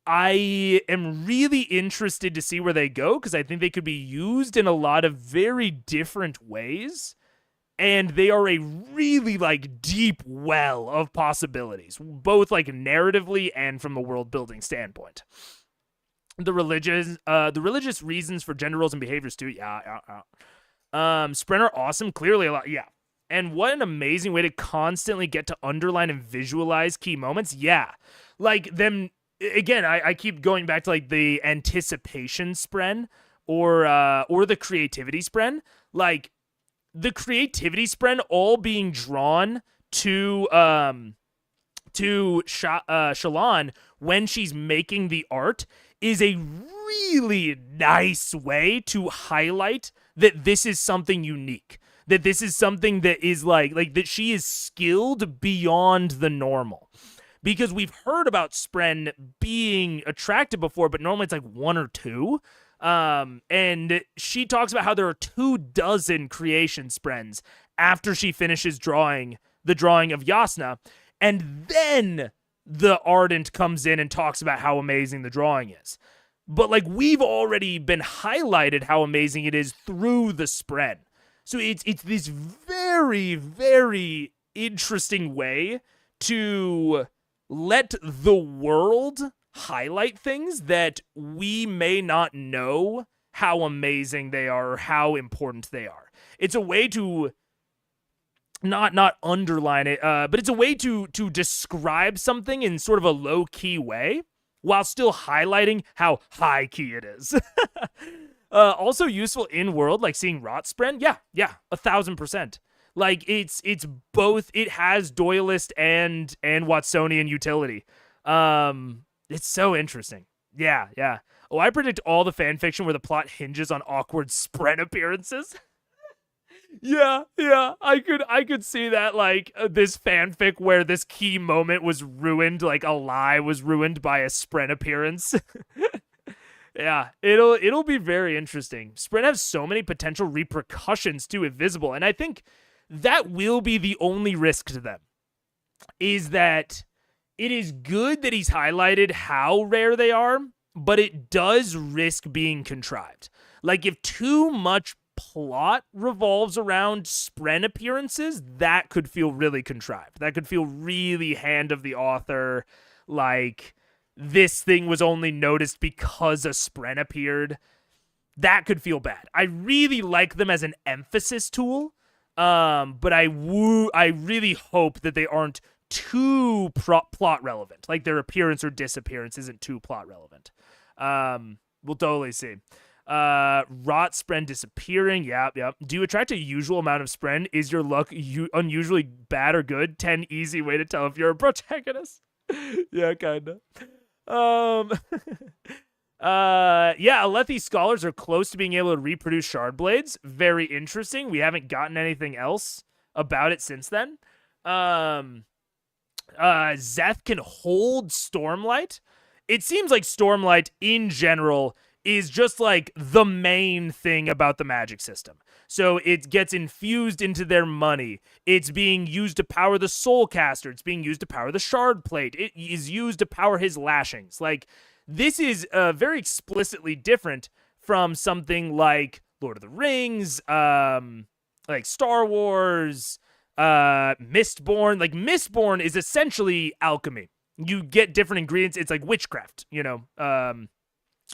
I am really interested to see where they go, because I think they could be used in a lot of very different ways, and they are a really like deep well of possibilities, both like narratively and from a world building standpoint. The religious reasons for gender roles and behaviors too. Spren are awesome. Clearly a lot. Yeah. And what an amazing way to constantly get to underline and visualize key moments. Yeah. Like them, again, I keep going back to like the anticipation Spren or the creativity Spren. Like the creativity Spren all being drawn to Shallan when she's making the art is a really nice way to highlight that this is something unique, that this is something that is like that she is skilled beyond the normal. Because we've heard about Spren being attractive before, but normally it's like one or two. And she talks about how there are 24 creation Sprens after she finishes drawing the drawing of Yasna, and then the Ardent comes in and talks about how amazing the drawing is. But like, we've already been highlighted how amazing it is through the Spren. So it's this very, very interesting way to let the world highlight things that we may not know how amazing they are or how important they are. It's a way to not underline it, but it's a way to describe something in sort of a low-key way while still highlighting how high-key it is. Also useful in world, like seeing Rot Spren. Yeah, 1000%. Like, it's both, it has Doyleist and Watsonian utility. It's so interesting. Yeah. Oh, I predict all the fanfiction where the plot hinges on awkward Spren appearances. Yeah, I could see that, like, this fanfic where this key moment was ruined, like a lie was ruined by a Spren appearance. Yeah, it'll be very interesting. Spren have so many potential repercussions too if visible, and I think that will be the only risk to them, is that it is good that he's highlighted how rare they are, but it does risk being contrived. Like, if too much plot revolves around Spren appearances, that could feel really contrived. That could feel really hand of the author, like this thing was only noticed because a Spren appeared. that could feel bad. I really like them as an emphasis tool, but I really hope that they aren't too plot relevant. Like their appearance or disappearance isn't too plot relevant. We'll totally see. Rot spren disappearing. Yep. Do you attract a usual amount of spren? Is your luck unusually bad or good? 10 easy way to tell if you're a protagonist. Yeah, kinda. Alethi scholars are close to being able to reproduce shard blades. Very interesting. We haven't gotten anything else about it since then. Zeth can hold Stormlight. It seems like Stormlight in general is just like the main thing about the magic system. So it gets infused into their money. It's being used to power the Soulcaster. It's being used to power the Shard Plate. It is used to power his lashings. Like, this is very explicitly different from something like Lord of the Rings, like Star Wars, Mistborn. Like, Mistborn is essentially alchemy. You get different ingredients. It's like witchcraft, you know.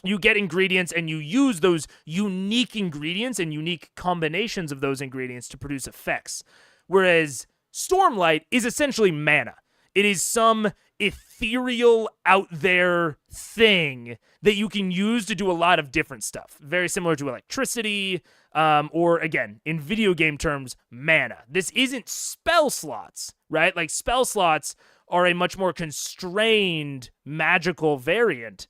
You get ingredients and you use those unique ingredients and unique combinations of those ingredients to produce effects. Whereas Stormlight is essentially mana. It is some ethereal out there thing that you can use to do a lot of different stuff. Very similar to electricity, or again, in video game terms, mana. This isn't spell slots, right? Like, spell slots are a much more constrained magical variant.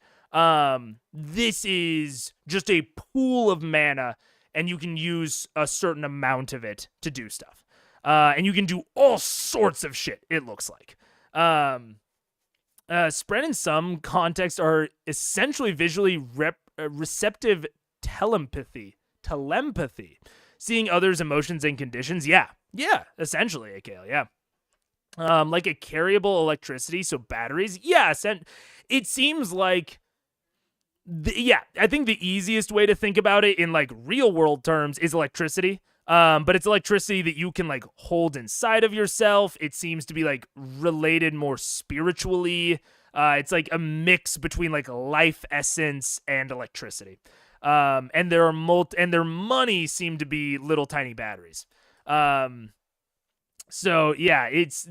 This is just a pool of mana, and you can use a certain amount of it to do stuff. And you can do all sorts of shit, it looks like. Spren in some contexts are essentially visually receptive telepathy. Seeing others' emotions and conditions. Yeah, essentially, Akale, yeah. Like a carryable electricity, so batteries. Yeah, it seems like... I think the easiest way to think about it in like real world terms is electricity. But it's electricity that you can like hold inside of yourself. It seems to be like related more spiritually. It's like a mix between like life essence and electricity. And their money seem to be little tiny batteries. So yeah, it's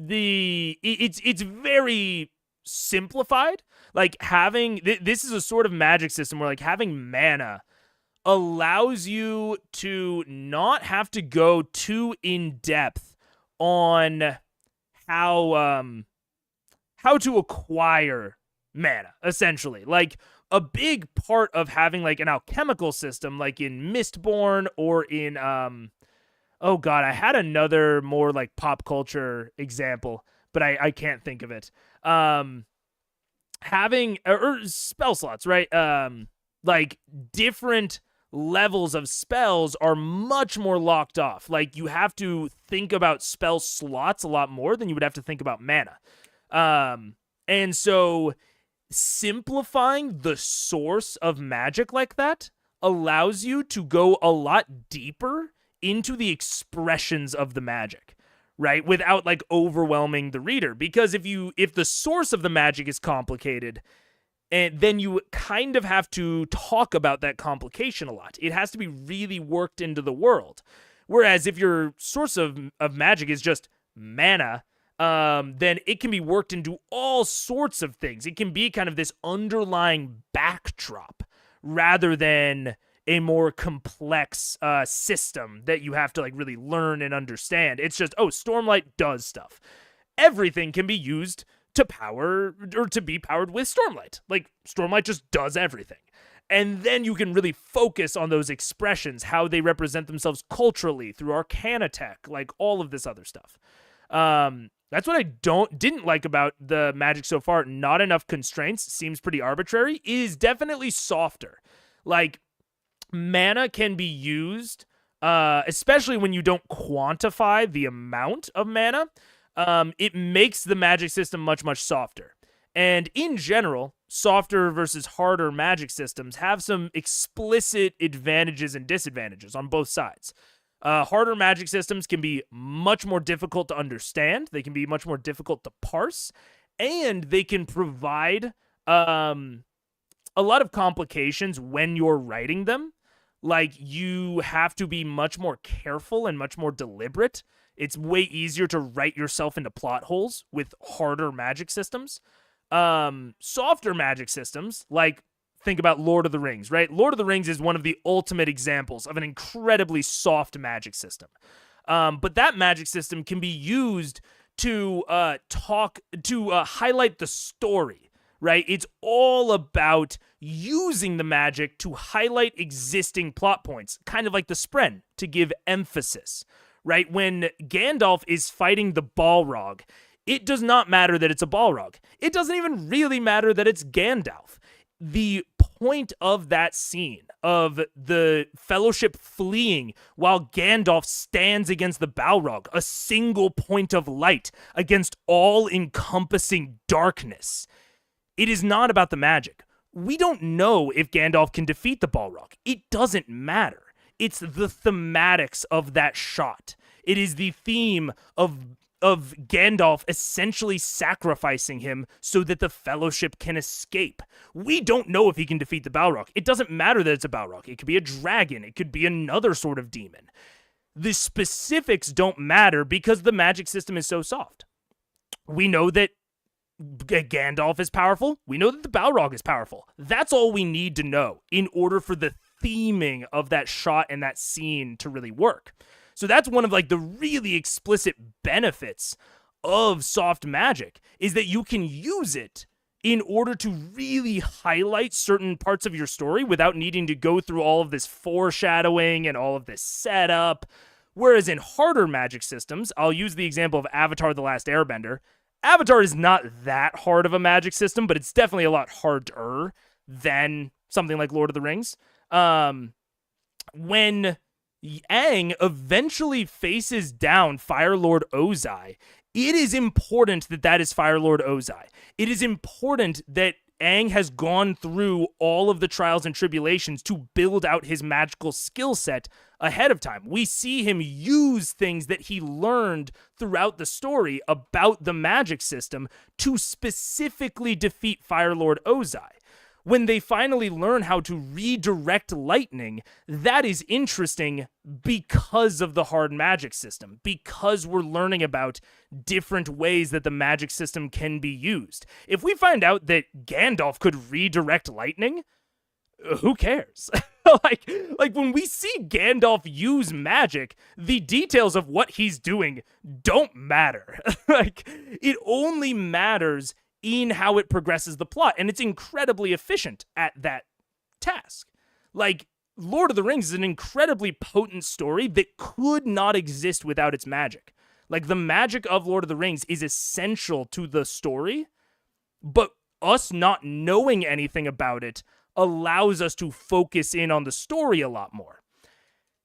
very simplified. Like, having this is a sort of magic system where like having mana allows you to not have to go too in depth on how to acquire mana, essentially. Like, a big part of having like an alchemical system, like in Mistborn or in oh god, I had another more like pop culture example, but I can't think of it. Having or spell slots, right? Like, different levels of spells are much more locked off. Like, you have to think about spell slots a lot more than you would have to think about mana. And so simplifying the source of magic like that allows you to go a lot deeper into the expressions of the magic, right? Without like overwhelming the reader. Because if the source of the magic is complicated, and then you kind of have to talk about that complication a lot. It has to be really worked into the world. Whereas if your source of magic is just mana, then it can be worked into all sorts of things. It can be kind of this underlying backdrop rather than a more complex system that you have to like really learn and understand. It's just, oh, Stormlight does stuff. Everything can be used to power or to be powered with Stormlight. Like, Stormlight just does everything. And then you can really focus on those expressions, how they represent themselves culturally through Arcana tech, like all of this other stuff. That's what I didn't like about the Magic so far. Not enough constraints, seems pretty arbitrary. It is definitely softer. Like, mana can be used, especially when you don't quantify the amount of mana. It makes the magic system much, much softer. And in general, softer versus harder magic systems have some explicit advantages and disadvantages on both sides. Harder magic systems can be much more difficult to understand. They can be much more difficult to parse. And they can provide a lot of complications when you're writing them. Like, you have to be much more careful and much more deliberate. It's way easier to write yourself into plot holes with harder magic systems. Softer magic systems, like, think about Lord of the Rings, right? Lord of the Rings is one of the ultimate examples of an incredibly soft magic system. But that magic system can be used to highlight the story, right? It's all about using the magic to highlight existing plot points, kind of like the Spren, to give emphasis, right? When Gandalf is fighting the Balrog, it does not matter that it's a Balrog. It doesn't even really matter that it's Gandalf. The point of that scene of the Fellowship fleeing while Gandalf stands against the Balrog, a single point of light against all-encompassing darkness. It is not about the magic. We don't know if Gandalf can defeat the Balrog. It doesn't matter. It's the thematics of that shot. It is the theme of Gandalf essentially sacrificing him so that the Fellowship can escape. We don't know if he can defeat the Balrog. It doesn't matter that it's a Balrog. It could be a dragon. It could be another sort of demon. The specifics don't matter because the magic system is so soft. We know that Gandalf is powerful. We know that the Balrog is powerful. That's all we need to know in order for the theming of that shot and that scene to really work. So that's one of like the really explicit benefits of soft magic, is that you can use it in order to really highlight certain parts of your story without needing to go through all of this foreshadowing and all of this setup. Whereas in harder magic systems, I'll use the example of Avatar: The Last Airbender. Avatar is not that hard of a magic system, but it's definitely a lot harder than something like Lord of the Rings. When Aang eventually faces down Fire Lord Ozai, it is important that that is Fire Lord Ozai. It is important that Aang has gone through all of the trials and tribulations to build out his magical skill set ahead of time. We see him use things that he learned throughout the story about the magic system to specifically defeat Fire Lord Ozai. When they finally learn how to redirect lightning, that is interesting because of the hard magic system, because we're learning about different ways that the magic system can be used. If we find out that Gandalf could redirect lightning, who cares? like when we see Gandalf use magic, the details of what he's doing don't matter. Like, it only matters in how it progresses the plot, and it's incredibly efficient at that task. Like, Lord of the Rings is an incredibly potent story that could not exist without its magic. Like, the magic of Lord of the Rings is essential to the story, but us not knowing anything about it allows us to focus in on the story a lot more.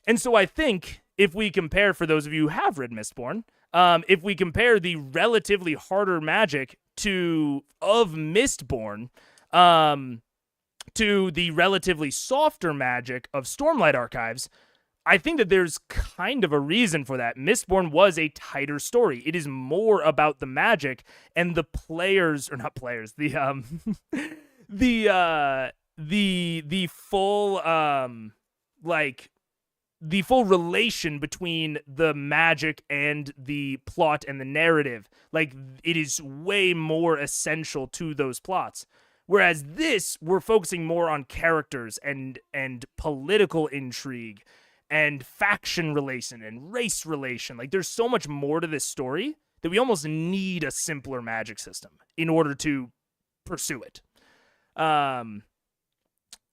And so I think if we compare, for those of you who have read Mistborn, if we compare the relatively harder magic of Mistborn to the relatively softer magic of Stormlight Archives, I think that there's kind of a reason for that. Mistborn was a tighter story. It is more about the magic and the players, or not players, the full relation between the magic and the plot and the narrative. Like, it is way more essential to those plots. Whereas this, we're focusing more on characters and political intrigue and faction relation and race relation. Like, there's so much more to this story that we almost need a simpler magic system in order to pursue it.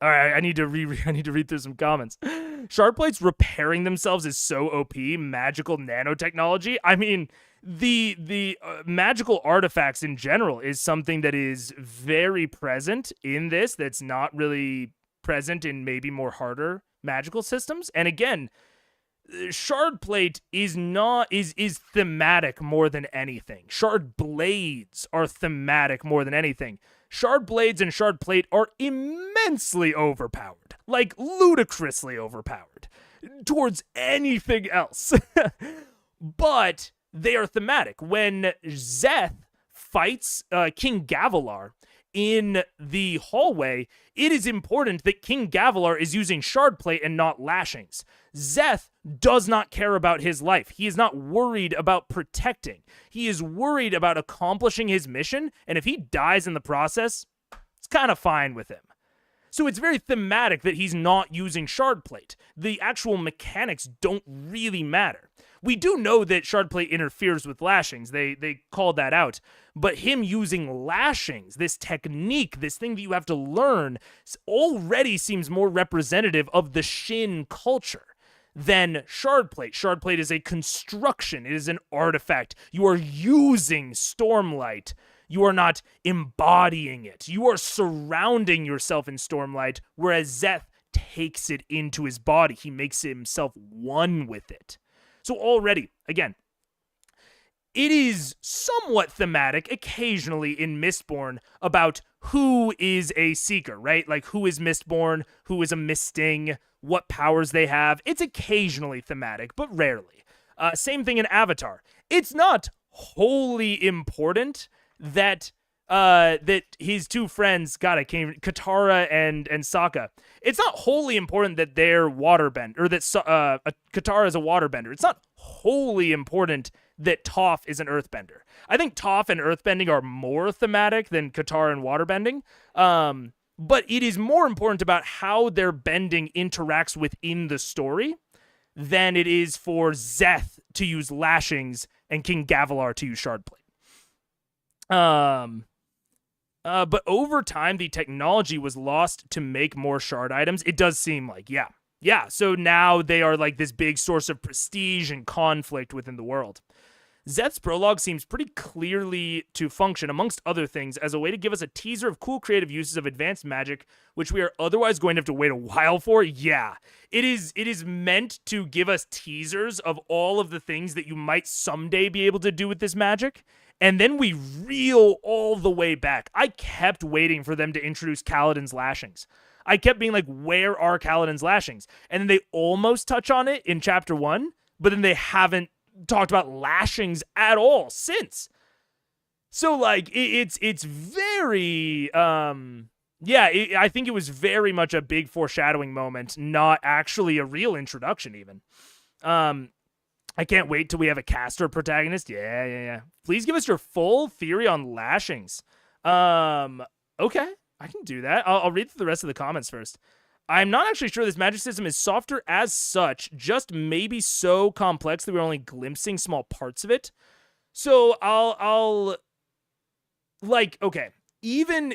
All right, I need to read through some comments. Shardplates repairing themselves is so OP. Magical nanotechnology. I mean, the magical artifacts in general is something that is very present in this. That's not really present in maybe more harder magical systems. And again, Shardplate is thematic more than anything. Shard blades are thematic more than anything. Shard blades and shard plate are immensely overpowered, like ludicrously overpowered towards anything else. But they are thematic. When Szeth fights King Gavilar, in the hallway, it is important that King Gavilar is using shard plate and not lashings. Szeth does not care about his life. He is not worried about protecting. He is worried about accomplishing his mission, and if he dies in the process, it's kind of fine with him. So it's very thematic that he's not using shard plate. The actual mechanics don't really matter. We do know that shard plate interferes with lashings. They called that out. But him using lashings, this technique, this thing that you have to learn, already seems more representative of the Shin culture than shard plate. Shard plate is a construction. It is an artifact. You are using Stormlight. You are not embodying it. You are surrounding yourself in Stormlight, whereas Szeth takes it into his body. He makes himself one with it. So already, again, it is somewhat thematic occasionally in Mistborn about who is a seeker, right? Like who is Mistborn, who is a Misting, what powers they have. It's occasionally thematic, but rarely. Same thing in Avatar. It's not wholly important that his two friends, Katara and Sokka. It's not wholly important that they're waterbend, or that Katara is a waterbender. It's not wholly important that Toph is an earthbender. I think Toph and earthbending are more thematic than Katara and waterbending. But it is more important about how their bending interacts within the story than it is for Szeth to use lashings and King Gavilar to use shardplate. But over time, the technology was lost to make more shard items. It does seem like, yeah. So now they are like this big source of prestige and conflict within the world. Szeth's prologue seems pretty clearly to function, amongst other things, as a way to give us a teaser of cool creative uses of advanced magic, which we are otherwise going to have to wait a while for. Yeah, it is meant to give us teasers of all of the things that you might someday be able to do with this magic. And then we reel all the way back. I kept waiting for them to introduce Kaladin's lashings. I kept being like, where are Kaladin's lashings? And then they almost touch on it in chapter 1, but then they haven't talked about lashings at all since. So like it's very I think it was very much a big foreshadowing moment, not actually a real introduction even. I can't wait till we have a caster protagonist. Yeah. Please give us your full theory on lashings. Okay, I can do that. I'll read through the rest of the comments first. I'm not actually sure this magic system is softer as such, just maybe so complex that we're only glimpsing small parts of it. So I'll like, okay, even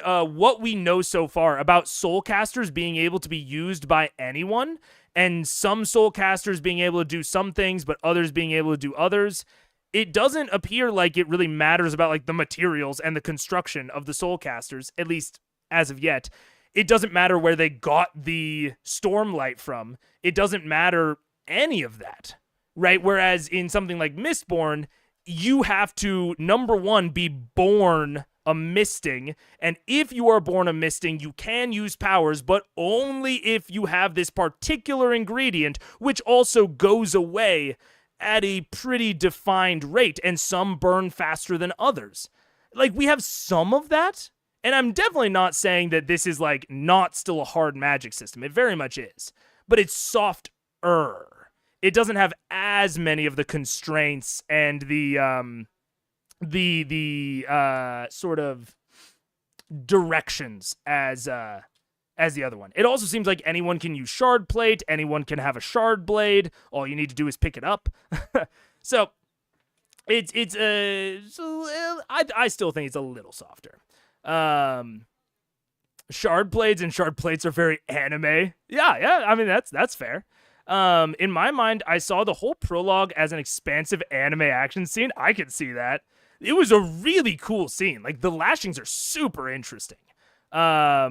what we know so far about soulcasters being able to be used by anyone, and some soulcasters being able to do some things, but others being able to do others, it doesn't appear like it really matters about like the materials and the construction of the soulcasters, at least as of yet. It doesn't matter where they got the Stormlight from. It doesn't matter any of that, right? Whereas in something like Mistborn, you have to, number one, be born a Misting, and if you are born a Misting, you can use powers, but only if you have this particular ingredient, which also goes away at a pretty defined rate, and some burn faster than others. Like, we have some of that. And I'm definitely not saying that this is, like, not still a hard magic system. It very much is. But it's softer. It doesn't have as many of the constraints and the sort of directions as the other one. It also seems like anyone can use shard plate. Anyone can have a shard blade. All you need to do is pick it up. So, I still think it's a little softer. Shard blades and shard plates are very anime. Yeah, I mean that's fair. In my mind, I saw the whole prologue as an expansive anime action scene. I could see that. It was a really cool scene. Like, the lashings are super interesting. I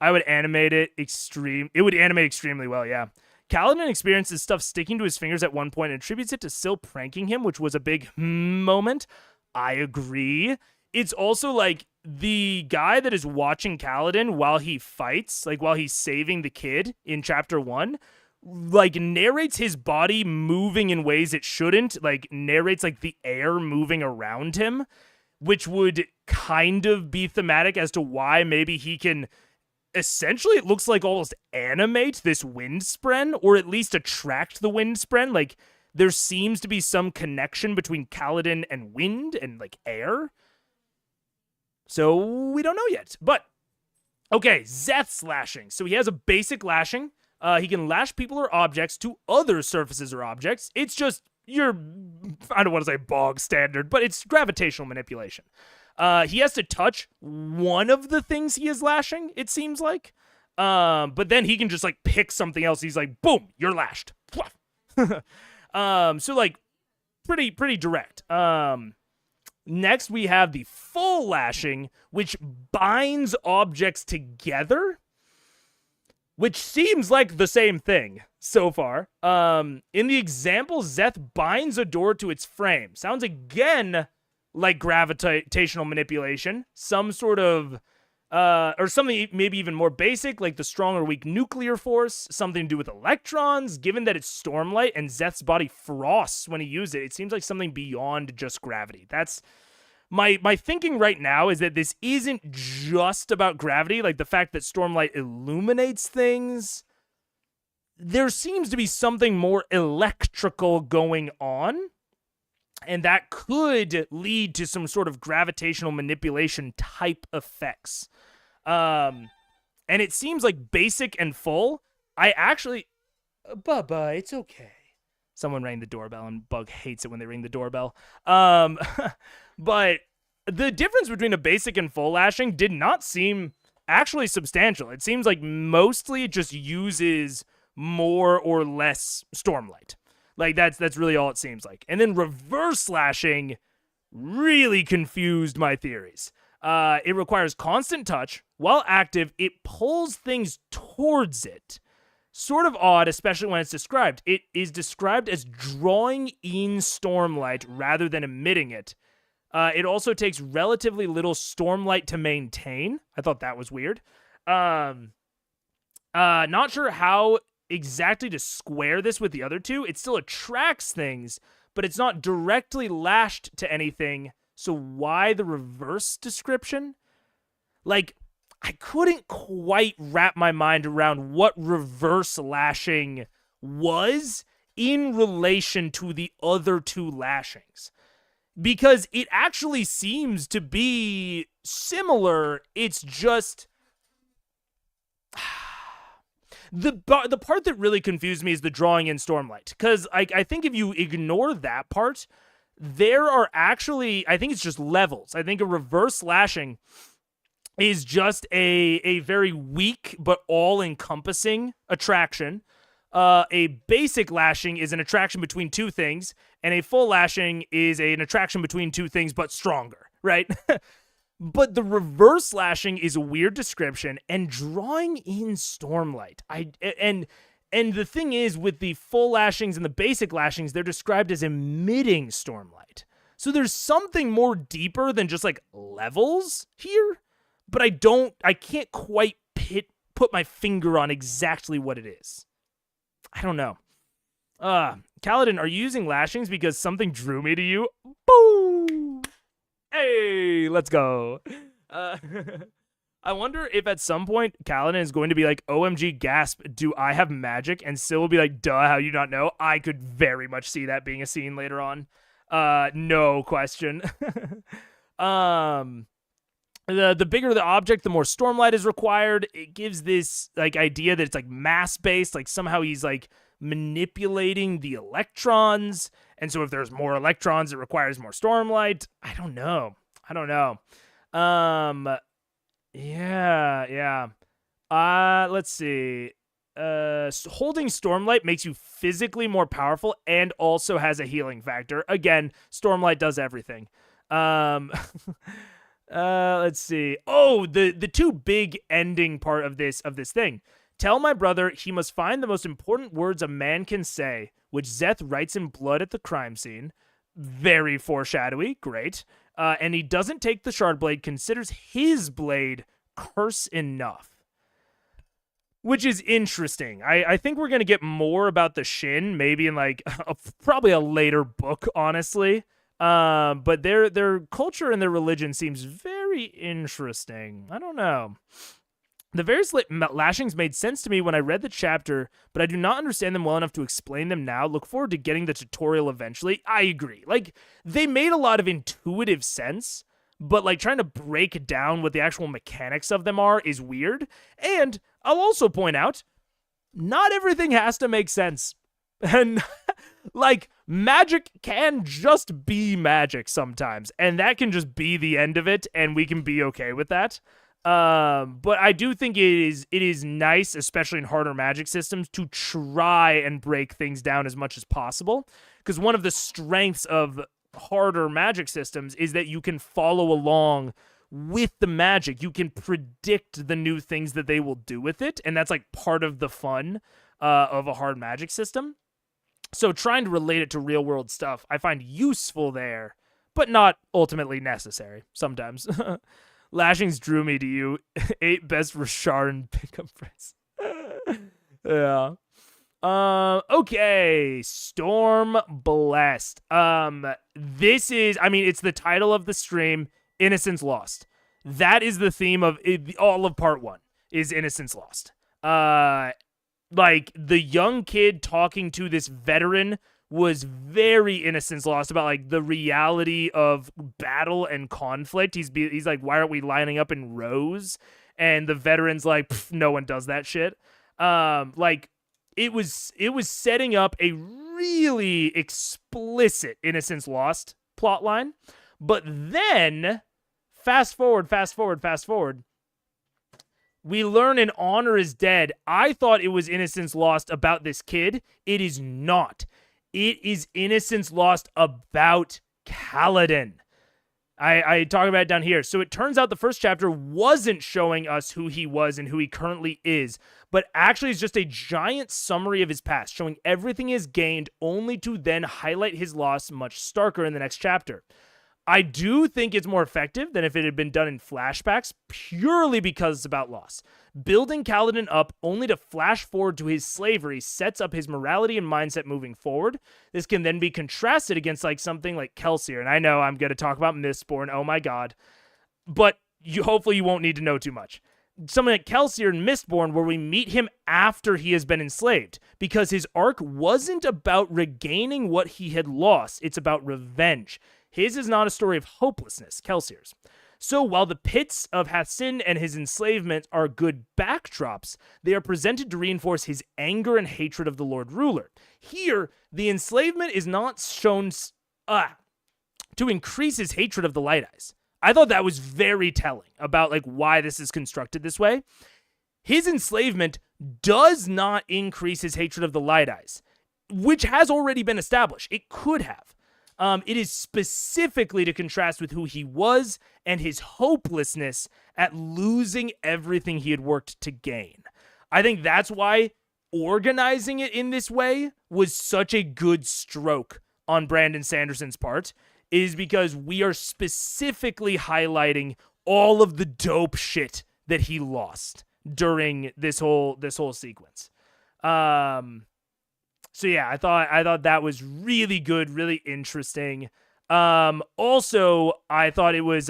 would animate it It would animate extremely well, yeah. Kaladin experiences stuff sticking to his fingers at one point and attributes it to Syl pranking him, which was a big moment. I agree. It's also like the guy that is watching Kaladin while he fights, like while he's saving the kid in chapter 1, like narrates his body moving in ways it shouldn't, like narrates like the air moving around him, which would kind of be thematic as to why maybe he can essentially, it looks like, almost animate this wind spren, or at least attract the wind spren. Like, there seems to be some connection between Kaladin and wind and, like, air. So we don't know yet. But, okay, Szeth's lashing. So he has a basic lashing. He can lash people or objects to other surfaces or objects. It's just your, I don't want to say bog standard, but it's gravitational manipulation. He has to touch one of the things he is lashing, it seems like. But then he can just, like, pick something else. He's like, boom, you're lashed. So, like, pretty direct. Next, we have the full lashing, which binds objects together, which seems like the same thing so far. In the example, Szeth binds a door to its frame. Sounds again like gravitational manipulation, some sort of, or something maybe even more basic, like the strong or weak nuclear force, something to do with electrons. Given that it's stormlight and Szeth's body frosts when he uses it, it seems like something beyond just gravity. That's my thinking right now, is that this isn't just about gravity, like the fact that stormlight illuminates things. There seems to be something more electrical going on, and that could lead to some sort of gravitational manipulation type effects. And it seems like basic and full. I actually, Bubba, it's okay. Someone rang the doorbell, and Bug hates it when they ring the doorbell. But the difference between a basic and full lashing did not seem actually substantial. It seems like mostly it just uses more or less stormlight. Like, that's really all it seems like. And then reverse lashing really confused my theories. It requires constant touch. While active, it pulls things towards it. Sort of odd, especially when it's described. It is described as drawing in stormlight rather than emitting it. It also takes relatively little stormlight to maintain. I thought that was weird. Not sure how exactly to square this with the other two. It still attracts things, but it's not directly lashed to anything. So why the reverse description? Like, I couldn't quite wrap my mind around what reverse lashing was in relation to the other two lashings, because it actually seems to be similar. It's just the part that really confused me is the drawing in stormlight, because I think if you ignore that part, there are actually, I think it's just levels. I think a reverse lashing is just a very weak but all-encompassing attraction. A basic lashing is an attraction between two things, and a full lashing is an attraction between two things but stronger, right? But the reverse lashing is a weird description, and drawing in stormlight. And the thing is, with the full lashings and the basic lashings, they're described as emitting stormlight. So there's something more deeper than just, like, levels here, but I can't quite put my finger on exactly what it is. I don't know. Kaladin, are you using lashings because something drew me to you? Boo! Hey, let's go. I wonder if at some point Kaladin is going to be like, OMG, gasp, do I have magic? And Syl will be like, duh, how you not know? I could very much see that being a scene later on. No question. The bigger the object, the more stormlight is required. It gives this, like, idea that it's, like, mass-based, like somehow he's, like, manipulating the electrons, and so if there's more electrons, it requires more stormlight. I don't know. Yeah. Let's see. Holding stormlight makes you physically more powerful and also has a healing factor. Again, stormlight does everything. Let's see. Oh, the two big ending part of this thing. Tell my brother he must find the most important words a man can say, which Szeth writes in blood at the crime scene. Very foreshadowy. Great. And he doesn't take the shard blade, considers his blade curse enough. Which is interesting. I think we're going to get more about the Shin, maybe in, like, probably a later book, honestly. But their culture and their religion seems very interesting. I don't know. The various lashings made sense to me when I read the chapter, but I do not understand them well enough to explain them now. Look forward to getting the tutorial eventually. I agree. Like, they made a lot of intuitive sense, but like trying to break down what the actual mechanics of them are is weird. And I'll also point out, not everything has to make sense. And like, magic can just be magic sometimes, and that can just be the end of it, and we can be okay with that. But I do think it is nice, especially in harder magic systems, to try and break things down as much as possible. Because one of the strengths of harder magic systems is that you can follow along with the magic. You can predict the new things that they will do with it, and that's like part of the fun of a hard magic system. So trying to relate it to real world stuff, I find useful there, but not ultimately necessary sometimes. Lashings drew me to you. 8 best Rasharan pickup friends. Yeah. Okay. Storm Blessed. This is, I mean, it's the title of the stream, Innocence Lost. That is the theme of all of part 1 is Innocence Lost. Like, the young kid talking to this veteran was very Innocence Lost about, like, the reality of battle and conflict. He's like, why aren't we lining up in rows? And the veteran's like, no one does that shit. Like, it was setting up a really explicit Innocence Lost plotline. But then, fast forward, we learn an honor is dead. I thought it was Innocence Lost about this kid. It is not. It is Innocence Lost about Kaladin. I talk about it down here. So it turns out the first chapter wasn't showing us who he was and who he currently is, but actually is just a giant summary of his past, showing everything he has gained only to then highlight his loss much starker in the next chapter. I do think it's more effective than if it had been done in flashbacks, purely because it's about loss. Building Kaladin up only to flash forward to his slavery sets up his morality and mindset moving forward. This can then be contrasted against like something like Kelsier, and I know I'm going to talk about Mistborn, oh my god, but hopefully you won't need to know too much. Something like Kelsier in Mistborn, where we meet him after he has been enslaved, because his arc wasn't about regaining what he had lost, it's about revenge. His is not a story of hopelessness, Kelsier's. So while the pits of Hassin and his enslavement are good backdrops, they are presented to reinforce his anger and hatred of the Lord Ruler. Here, the enslavement is not shown to increase his hatred of the Light Eyes. I thought that was very telling about like why this is constructed this way. His enslavement does not increase his hatred of the Light Eyes, which has already been established. It could have. It is specifically to contrast with who he was and his hopelessness at losing everything he had worked to gain. I think that's why organizing it in this way was such a good stroke on Brandon Sanderson's part, is because we are specifically highlighting all of the dope shit that he lost during this whole sequence. So yeah, I thought that was really good, really interesting. Also, I thought it was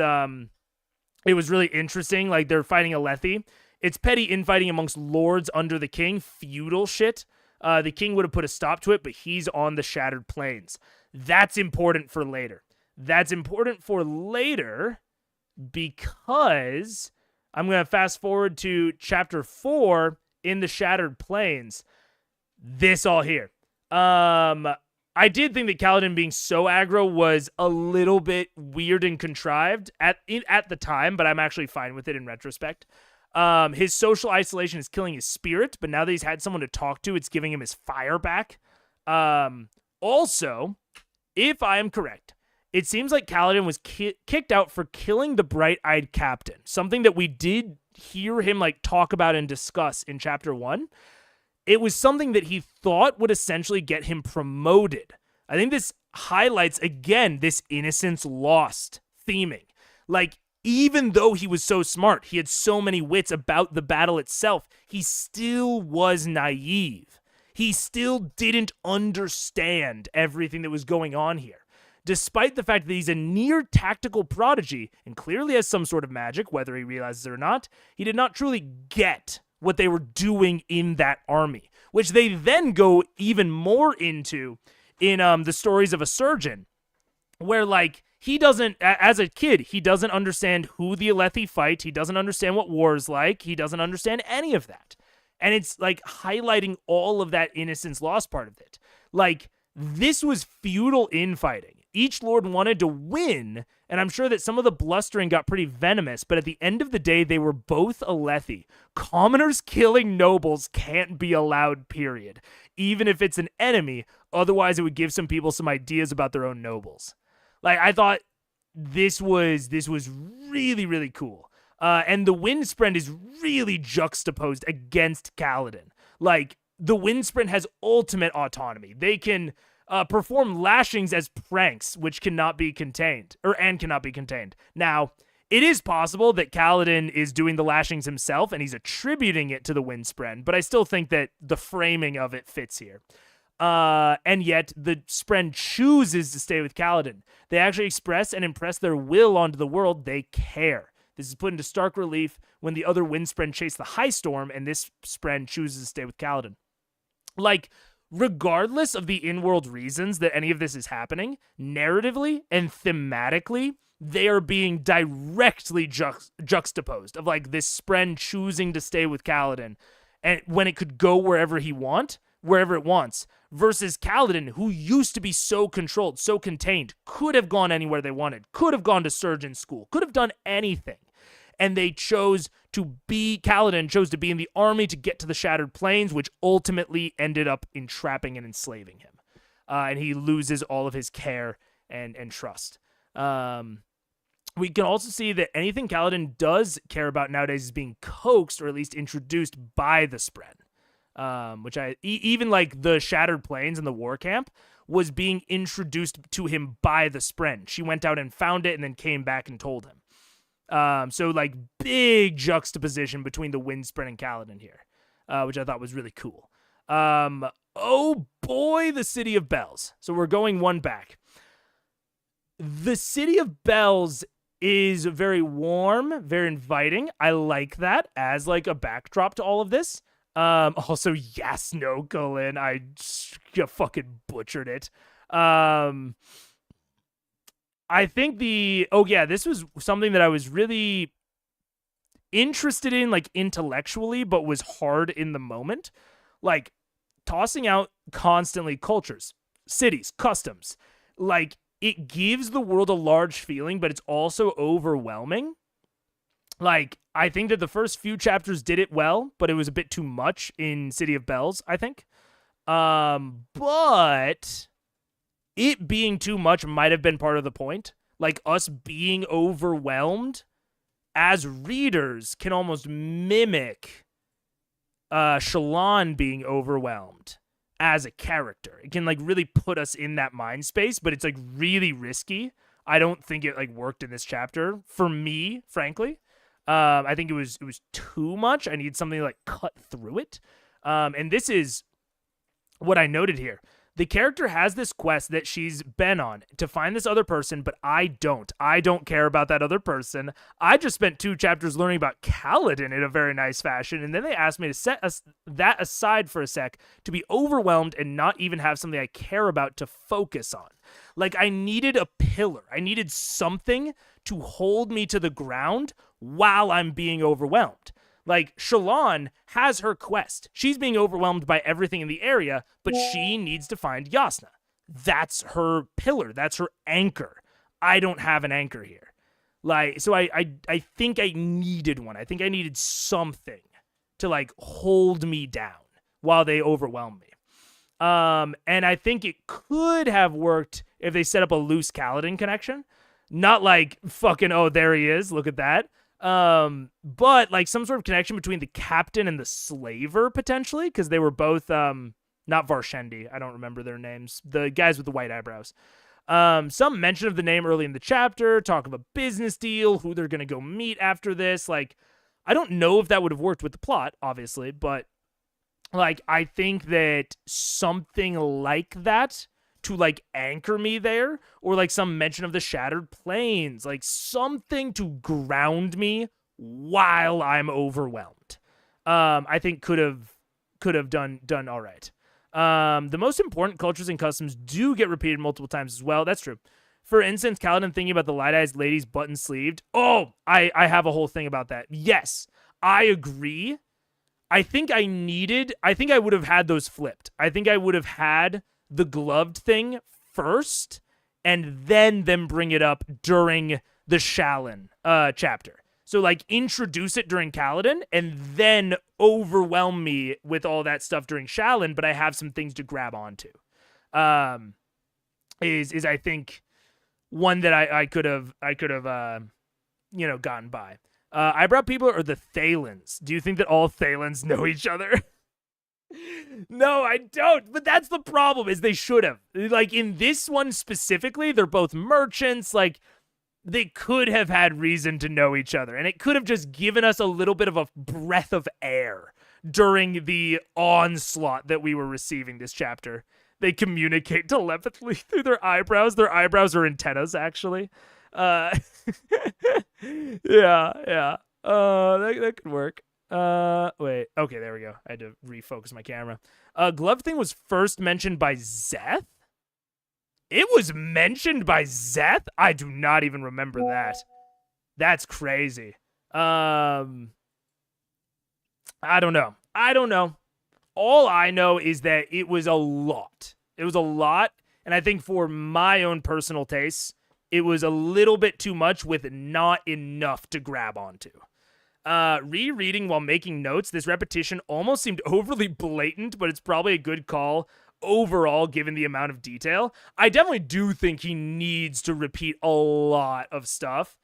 really interesting. Like, they're fighting Alethi. It's petty infighting amongst lords under the king, feudal shit. The king would have put a stop to it, but he's on the Shattered Plains. That's important for later. Because I'm going to fast forward to chapter 4 in the Shattered Plains. This all here. I did think that Kaladin being so aggro was a little bit weird and contrived at the time, but I'm actually fine with it in retrospect. His social isolation is killing his spirit, but now that he's had someone to talk to, it's giving him his fire back. Also, if I am correct, it seems like Kaladin was kicked out for killing the bright-eyed captain, something that we did hear him like talk about and discuss in chapter 1. It was something that he thought would essentially get him promoted. I think this highlights, again, this Innocence Lost theming. Like, even though he was so smart, he had so many wits about the battle itself, he still was naive. He still didn't understand everything that was going on here. despite the fact that he's a near tactical prodigy and clearly has some sort of magic, whether he realizes it or not, he did not truly get what they were doing in that army, which they then go even more into in the stories of a surgeon, where like he doesn't, as a kid, he doesn't understand who the Alethi fight. He doesn't understand what war is like. He doesn't understand any of that. And it's like highlighting all of that Innocence Lost part of it. Like, this was feudal infighting. Each lord wanted to win, and I'm sure that some of the blustering got pretty venomous, but at the end of the day, they were both Alethi. Commoners killing nobles can't be allowed, period. Even if it's an enemy, otherwise it would give some people some ideas about their own nobles. Like, I thought this was really, really cool. And the Windsprint is really juxtaposed against Kaladin. Like, the Windsprint has ultimate autonomy. They can perform lashings as pranks, which cannot be contained. Now, it is possible that Kaladin is doing the lashings himself and he's attributing it to the Windsprint, but I still think that the framing of it fits here. And yet the Spren chooses to stay with Kaladin. They actually express and impress their will onto the world. They care. This is put into stark relief when the other Windspren chase the High Storm, and this Spren chooses to stay with Kaladin. Like, regardless of the in-world reasons that any of this is happening, narratively and thematically, they are being directly juxtaposed of like this Spren choosing to stay with Kaladin, and when it could go wherever it wants, versus Kaladin, who used to be so controlled, so contained, could have gone anywhere they wanted, could have gone to surgeon school, could have done anything. And Kaladin chose to be in the army to get to the Shattered Plains, which ultimately ended up entrapping and enslaving him. And he loses all of his care and trust. We can also see that anything Kaladin does care about nowadays is being coaxed or at least introduced by the Spren. Which even like the Shattered Plains and the war camp was being introduced to him by the Spren. She went out and found it and then came back and told him. So like big juxtaposition between the Windspren and Kaladin here, which I thought was really cool. Oh boy, the City of Bells. So we're going one back. The City of Bells is very warm, very inviting. I like that as like a backdrop to all of this. Also, yes, no, Colin. I fucking butchered it. I think this was something that I was really interested in, like intellectually, but was hard in the moment. Like tossing out constantly cultures, cities, customs. Like it gives the world a large feeling, but it's also overwhelming. Like, I think that the first few chapters did it well, but it was a bit too much in City of Bells, I think. But it being too much might have been part of the point. Like, us being overwhelmed as readers can almost mimic Shallan being overwhelmed as a character. It can, like, really put us in that mind space, but it's, like, really risky. I don't think it, like, worked in this chapter. For me, frankly. I think it was too much. I need something to like cut through it. And this is what I noted here. The character has this quest that she's been on to find this other person, but I don't. I don't care about that other person. I just spent 2 chapters learning about Kaladin in a very nice fashion, and then they asked me to set that aside for a sec to be overwhelmed and not even have something I care about to focus on. Like, I needed a pillar. I needed something to hold me to the ground while I'm being overwhelmed. Like, Shallan has her quest. She's being overwhelmed by everything in the area, but she needs to find Yasna. That's her pillar. That's her anchor. I don't have an anchor here. Like, so I think I needed one. I think I needed something to, like, hold me down while they overwhelm me. And I think it could have worked if they set up a loose Kaladin connection. Not like, fucking, oh, there he is, look at that. But like some sort of connection between the captain and the slaver, potentially, because they were both, not Varshendi, I don't remember their names, the guys with the white eyebrows. Some mention of the name early in the chapter, talk of a business deal, who they're gonna go meet after this. Like, I don't know if that would have worked with the plot, obviously, but like, I think that something like that to like anchor me there, or like some mention of the shattered plains, like something to ground me while I'm overwhelmed. I think could have done all right. The most important cultures and customs do get repeated multiple times as well. That's true. For instance, Kaladin thinking about the light-eyed ladies button-sleeved. Oh, I have a whole thing about that. Yes, I agree. I think I would have had those flipped. I think I would have had the gloved thing first and then them bring it up during the Shallan chapter. So, like, introduce it during Kaladin and then overwhelm me with all that stuff during Shallan, but I have some things to grab onto. Is I think one that I could have gotten by. Eyebrow people are the Thalens. Do you think that all Thalens know each other? No, I don't. But that's the problem, is they should have. Like, in this one specifically, they're both merchants. Like, they could have had reason to know each other. And it could have just given us a little bit of a breath of air during the onslaught that we were receiving this chapter. They communicate telepathically through their eyebrows. Their eyebrows are antennas, actually. Yeah. That could work. Wait. Okay, there we go. I had to refocus my camera. Glove thing was first mentioned by Zeth? It was mentioned by Zeth? I do not even remember that. That's crazy. I don't know. All I know is that it was a lot. It was a lot, and I think for my own personal tastes, it was a little bit too much with not enough to grab onto. Rereading while making notes, this repetition almost seemed overly blatant, but it's probably a good call overall given the amount of detail. I definitely do think he needs to repeat a lot of stuff.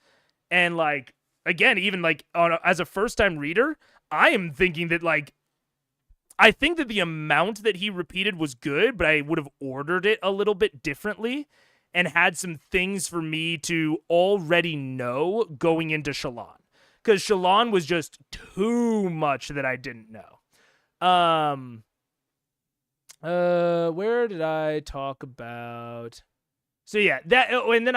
And, like, again, even, like, as a first-time reader, I am thinking that, like, I think that the amount that he repeated was good, but I would have ordered it a little bit differently and had some things for me to already know going into Shallan. Because Shallan was just too much that I didn't know. Where did I talk about? So yeah, and then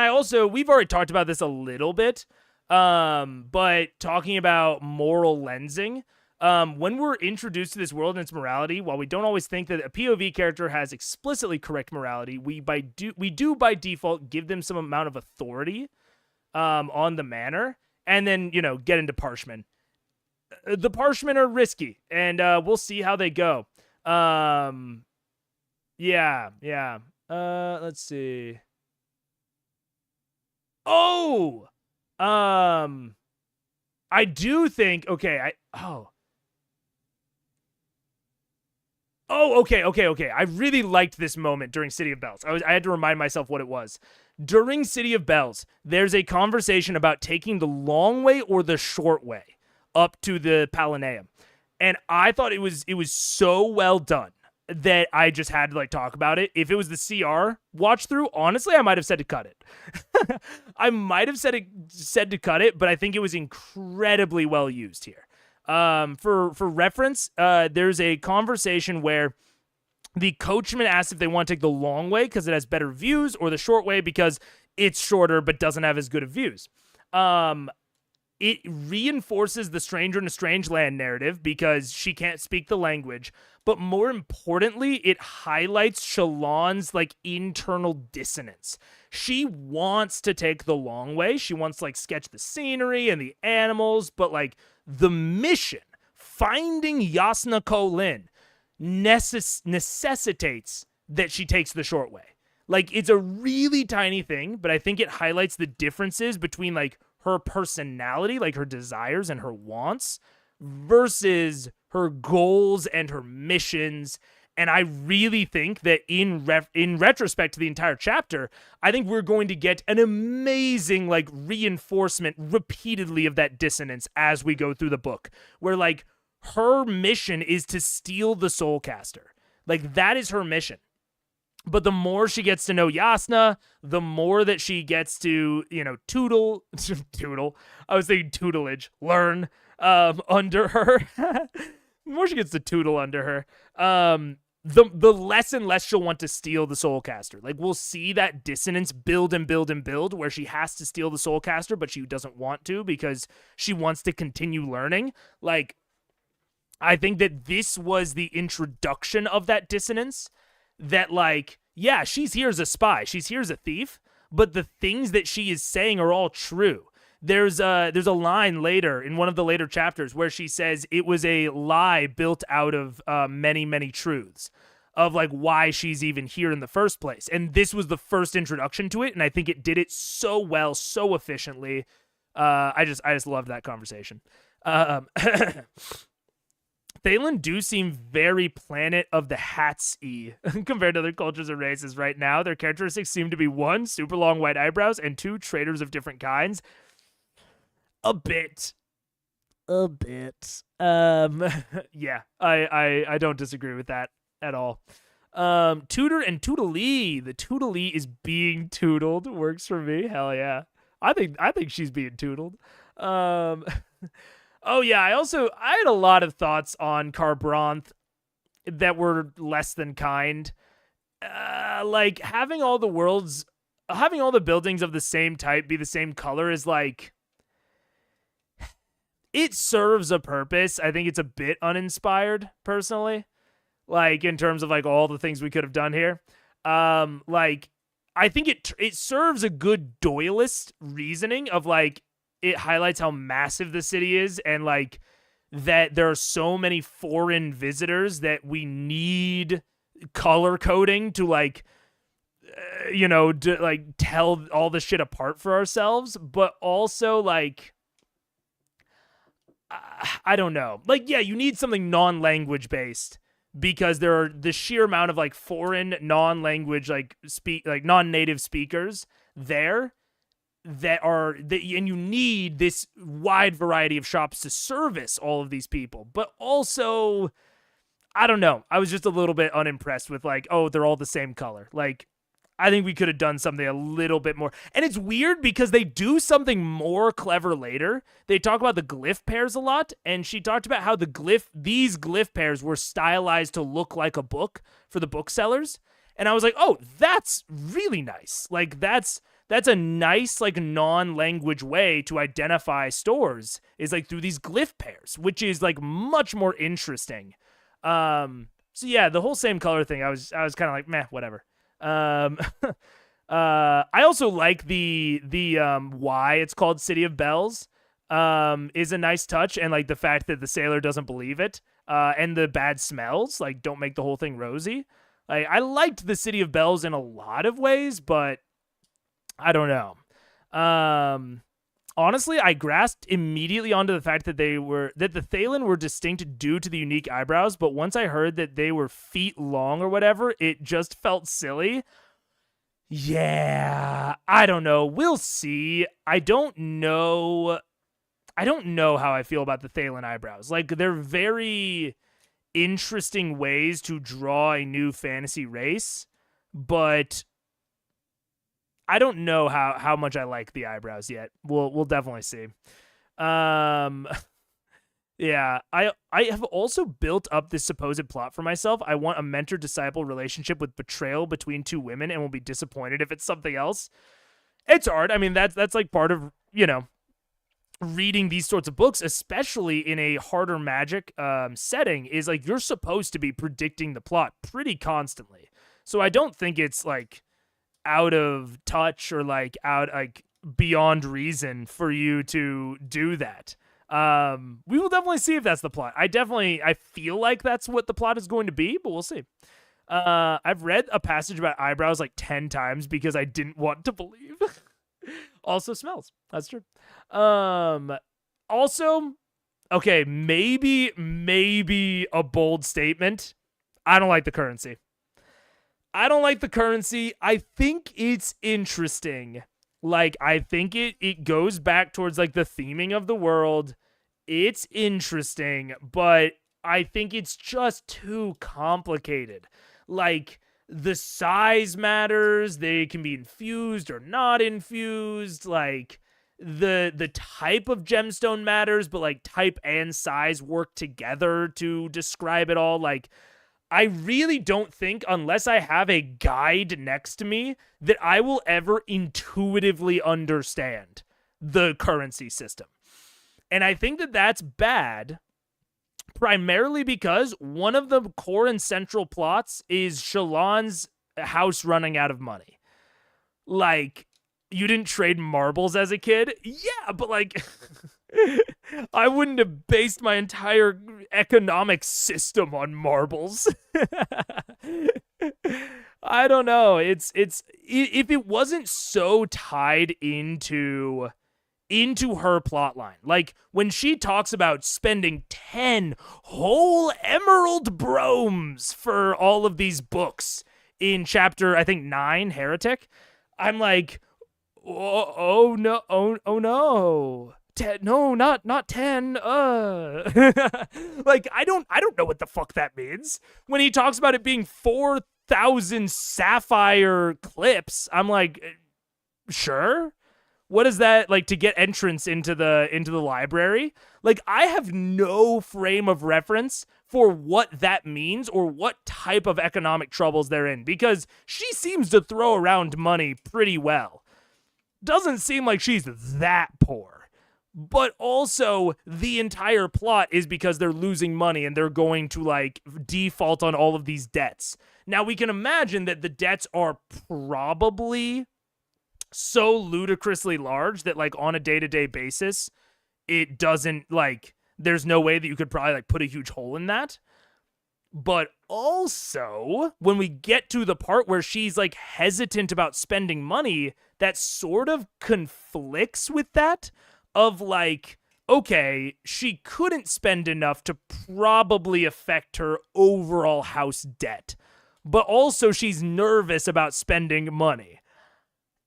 we've already talked about this a little bit, but talking about moral lensing. When we're introduced to this world and its morality, while we don't always think that a POV character has explicitly correct morality, we do by default give them some amount of authority on the manor, and then, get into Parshmen. The Parshmen are risky, and we'll see how they go. Yeah. Let's see. Oh! I do think, okay, okay. I really liked this moment during City of Bells. I had to remind myself what it was. During City of Bells, there's a conversation about taking the long way or the short way up to the Palanaeum. And I thought it was so well done that I just had to, like, talk about it. If it was the CR watch through, honestly, I might have said to cut it. I might have said to cut it, but I think it was incredibly well used here. For reference, there's a conversation where the coachman asks if they want to take the long way because it has better views, or the short way because it's shorter but doesn't have as good of views. It reinforces the stranger in a strange land narrative because she can't speak the language, but more importantly, it highlights Shallan's, like, internal dissonance. She wants to take the long way. She wants to, like, sketch the scenery and the animals, but, like, the mission, finding Yasna Kholin, necessitates that she takes the short way. Like, it's a really tiny thing, but I think it highlights the differences between, like, her personality, like her desires and her wants, versus her goals and her missions. And I really think that in retrospect to the entire chapter, I think we're going to get an amazing, like, reinforcement repeatedly of that dissonance as we go through the book, where, like, her mission is to steal the Soulcaster. Like, that is her mission. But the more she gets to know Yasna, the more that she gets to, tootle, I was thinking tutelage, learn, under her. The more she gets to tootle under her, the less and less she'll want to steal the Soulcaster. Like, we'll see that dissonance build and build and build where she has to steal the Soulcaster, but she doesn't want to because she wants to continue learning. Like, I think that this was the introduction of that dissonance that, like, yeah, she's here as a spy. She's here as a thief, but the things that she is saying are all true. There's a line later in one of the later chapters where she says it was a lie built out of many, many truths of like why she's even here in the first place. And this was the first introduction to it, and I think it did it so well, so efficiently. I just loved that conversation. Thalen do seem very Planet of the Hats-y compared to other cultures or races right now. Their characteristics seem to be 1, super long white eyebrows, and 2, traitors of different kinds. A bit. Yeah, I don't disagree with that at all. Tutor and Tootlee. The Tootlee is being tootled. Works for me. Hell yeah. I think she's being tootled. Oh yeah, I had a lot of thoughts on Carbronth that were less than kind. Like having all the buildings of the same type be the same color is like, it serves a purpose. I think it's a bit uninspired, personally. Like, in terms of, like, all the things we could have done here. Like, I think it serves a good Doyleist reasoning of, like, it highlights how massive the city is and, like, that there are so many foreign visitors that we need color coding to, like, tell all this shit apart for ourselves. But also, like, I don't know. Like, yeah, you need something non-language based because there are the sheer amount of like foreign non-language like non-native speakers there and you need this wide variety of shops to service all of these people. But also, I don't know. I was just a little bit unimpressed with like, oh, they're all the same color. Like, I think we could have done something a little bit more. And it's weird because they do something more clever later. They talk about the glyph pairs a lot, and she talked about how these glyph pairs were stylized to look like a book for the booksellers. And I was like, oh, that's really nice. Like, that's a nice, like, non-language way to identify stores is, like, through these glyph pairs, which is, like, much more interesting. So, yeah, the whole same color thing, I was kind of like, meh, whatever. I also like the why it's called City of Bells is a nice touch, and like the fact that the sailor doesn't believe it, and the bad smells like don't make the whole thing rosy. Like, I liked the City of Bells in a lot of ways, but I don't know. Honestly, I grasped immediately onto the fact that the Thalen were distinct due to the unique eyebrows, but once I heard that they were feet long or whatever, it just felt silly. Yeah, I don't know. We'll see. I don't know how I feel about the Thalen eyebrows. Like, they're very interesting ways to draw a new fantasy race, but I don't know how much I like the eyebrows yet. We'll definitely see. Yeah, I have also built up this supposed plot for myself. I want a mentor-disciple relationship with betrayal between two women and will be disappointed if it's something else. It's hard. I mean, that's like part of, reading these sorts of books, especially in a harder magic setting, is like you're supposed to be predicting the plot pretty constantly. So I don't think it's like out of touch or like beyond reason for you to do that. We will definitely see if that's the plot. I feel like that's what the plot is going to be, but we'll see. I've read a passage about eyebrows like 10 times because I didn't want to believe. Also smells. That's true. Also, okay, maybe a bold statement. I don't like the currency. I think it's interesting. Like, I think it goes back towards, like, the theming of the world. It's interesting, but I think it's just too complicated. Like, the size matters. They can be infused or not infused. Like, the type of gemstone matters, but, like, type and size work together to describe it all. Like, I really don't think, unless I have a guide next to me, that I will ever intuitively understand the currency system. And I think that that's bad, primarily because one of the core and central plots is Shallan's house running out of money. Like, you didn't trade marbles as a kid? Yeah, but like, I wouldn't have based my entire economic system on marbles. I don't know. It's if it wasn't so tied into her plot line. Like when she talks about spending 10 whole emerald bromes for all of these books in chapter, I think 9, Heretic, I'm like, oh no, oh no. No, not 10. Like I don't know what the fuck that means. When he talks about it being 4,000 sapphire clips, I'm like, sure. What is that, like, to get entrance into the library? Like, I have no frame of reference for what that means or what type of economic troubles they're in, because she seems to throw around money pretty well. Doesn't seem like she's that poor. But also, the entire plot is because they're losing money and they're going to, like, default on all of these debts. Now, we can imagine that the debts are probably so ludicrously large that, like, on a day-to-day basis, it doesn't, like, there's no way that you could probably, like, put a huge hole in that. But also, when we get to the part where she's, like, hesitant about spending money, that sort of conflicts with that. Of like, okay, she couldn't spend enough to probably affect her overall house debt. But also she's nervous about spending money.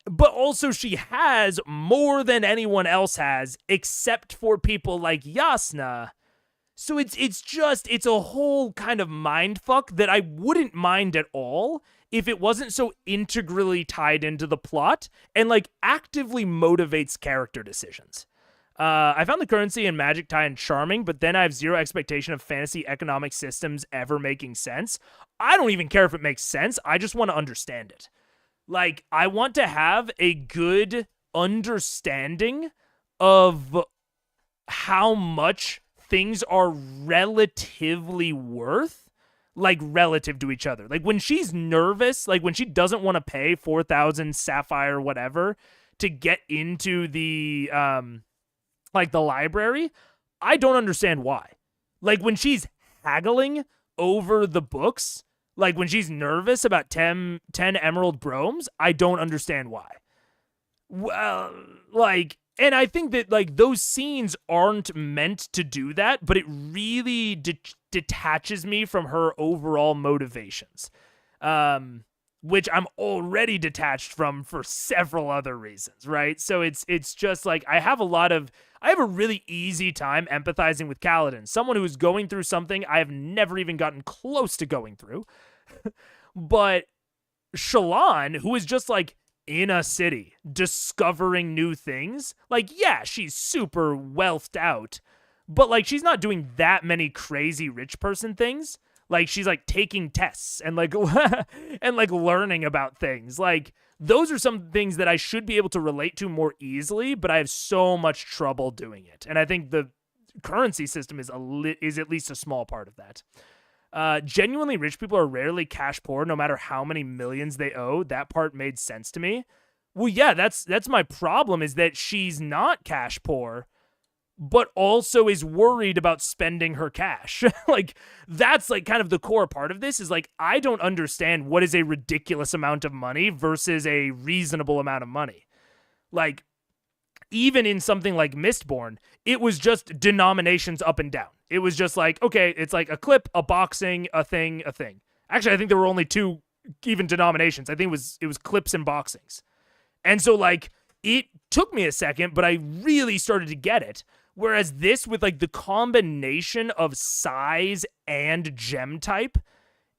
But also she has more than anyone else has, except for people like Yasna. So it's a whole kind of mindfuck that I wouldn't mind at all if it wasn't so integrally tied into the plot and like actively motivates character decisions. I found the currency and magic tie-in charming, but then I have zero expectation of fantasy economic systems ever making sense. I don't even care if it makes sense. I just want to understand it. Like, I want to have a good understanding of how much things are relatively worth, like, relative to each other. Like, when she's nervous, like, when she doesn't want to pay 4,000 sapphire whatever to get into the, like, the library, I don't understand why. Like, when she's haggling over the books, like, when she's nervous about 10 emerald bromes, I don't understand why. Well, like, and I think that, like, those scenes aren't meant to do that, but it really detaches me from her overall motivations. Which I'm already detached from for several other reasons, right? So it's just like I have a really easy time empathizing with Kaladin, someone who is going through something I have never even gotten close to going through. But Shallan, who is just like in a city discovering new things, like, yeah, she's super wealthed out, but like she's not doing that many crazy rich person things. Like, she's, like, taking tests and, like, and, like, learning about things. Like, those are some things that I should be able to relate to more easily, but I have so much trouble doing it. And I think the currency system is at least a small part of that. Genuinely rich people are rarely cash poor, no matter how many millions they owe. That part made sense to me. Well, yeah, that's my problem, is that she's not cash poor, but also is worried about spending her cash. Like, that's, like, kind of the core part of this, is, like, I don't understand what is a ridiculous amount of money versus a reasonable amount of money. Like, even in something like Mistborn, it was just denominations up and down. It was just like, okay, it's like a clip, a boxing, a thing. Actually, I think there were only 2 even denominations. I think it was clips and boxings. And so, like, it took me a second, but I really started to get it. Whereas this, with, like, the combination of size and gem type,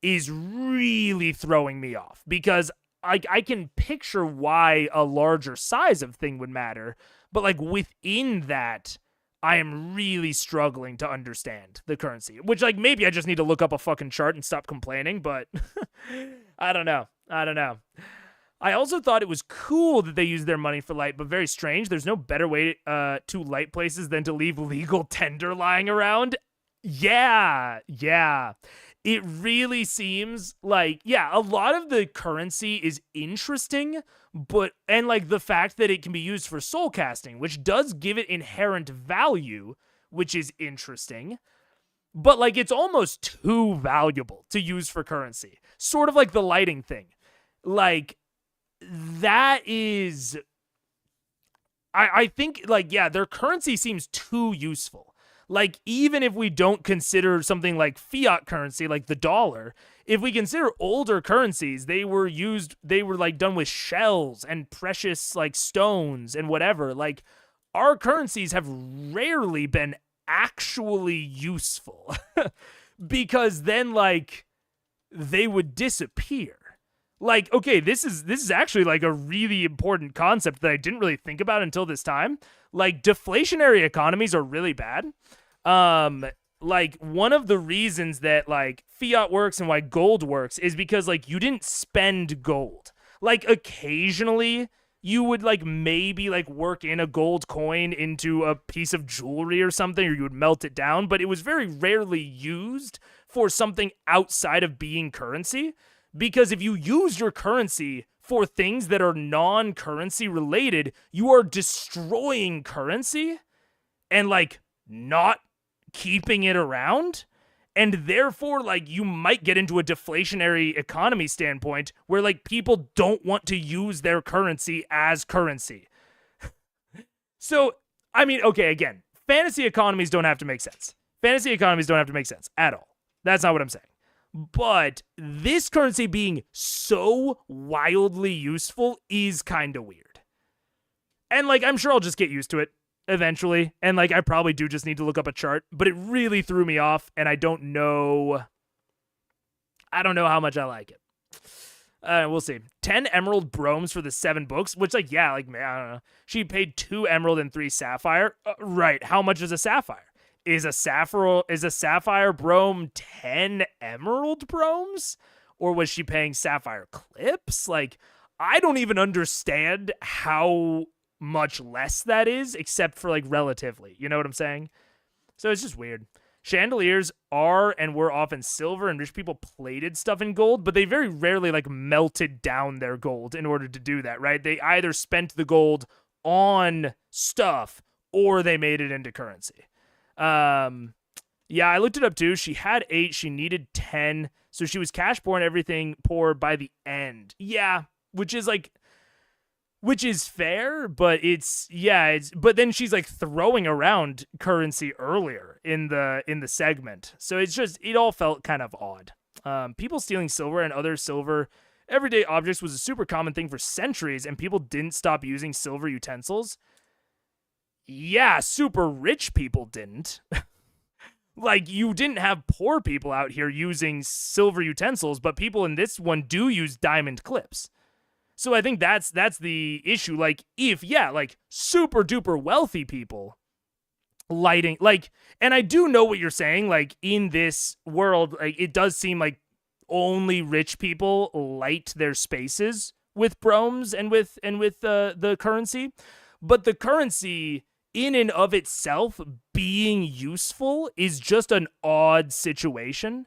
is really throwing me off. Because I can picture why a larger size of thing would matter. But, like, within that, I am really struggling to understand the currency, which, like, maybe I just need to look up a fucking chart and stop complaining, but I don't know. I don't know. I also thought it was cool that they used their money for light, but very strange. There's no better way to light places than to leave legal tender lying around. Yeah. It really seems like, yeah, a lot of the currency is interesting, and like the fact that it can be used for soul casting, which does give it inherent value, which is interesting. But like it's almost too valuable to use for currency. Sort of like the lighting thing. Like that is, I think, like, yeah, their currency seems too useful. Like, even if we don't consider something like fiat currency, like the dollar, if we consider older currencies, they were like done with shells and precious like stones and whatever. Like, our currencies have rarely been actually useful because then like they would disappear. Like, okay, this is actually like a really important concept that I didn't really think about until this time. Like, deflationary economies are really bad. Like, one of the reasons that like fiat works and why gold works is because like you didn't spend gold. Like, occasionally you would like maybe like work in a gold coin into a piece of jewelry or something, or you would melt it down, but it was very rarely used for something outside of being currency. Because if you use your currency for things that are non-currency related, you are destroying currency and like not keeping it around. And therefore, like, you might get into a deflationary economy standpoint where like people don't want to use their currency as currency. So, I mean, okay, again, fantasy economies don't have to make sense. Fantasy economies don't have to make sense at all. That's not what I'm saying. But this currency being so wildly useful is kind of weird. And like, I'm sure I'll just get used to it eventually. And like, I probably do just need to look up a chart, but it really threw me off. And I don't know how much I like it. We'll see. 10 emerald bromes for the 7 books, which like, yeah, like, man, I don't know. She paid 2 emerald and 3 sapphire. Right. How much is a sapphire? Is a sapphire brome 10 emerald bromes? Or was she paying sapphire clips? Like, I don't even understand how much less that is, except for like relatively. You know what I'm saying? So it's just weird. Chandeliers are and were often silver, and rich people plated stuff in gold, but they very rarely like melted down their gold in order to do that, right? They either spent the gold on stuff or they made it into currency. Yeah, I looked it up too. She had 8, she needed 10, so she was cash poor and everything poor by the end. Yeah, which is fair, but but then she's like throwing around currency earlier in the segment. So it all felt kind of odd. People stealing silver and other silver everyday objects was a super common thing for centuries, and people didn't stop using silver utensils. Yeah, super rich people didn't. Like, you didn't have poor people out here using silver utensils, but people in this one do use diamond clips. So I think that's the issue. Like, if, yeah, like, super duper wealthy people lighting, like, and I do know what you're saying, like, in this world, like, it does seem like only rich people light their spaces with bromes and with the currency. But the currency in and of itself being useful is just an odd situation.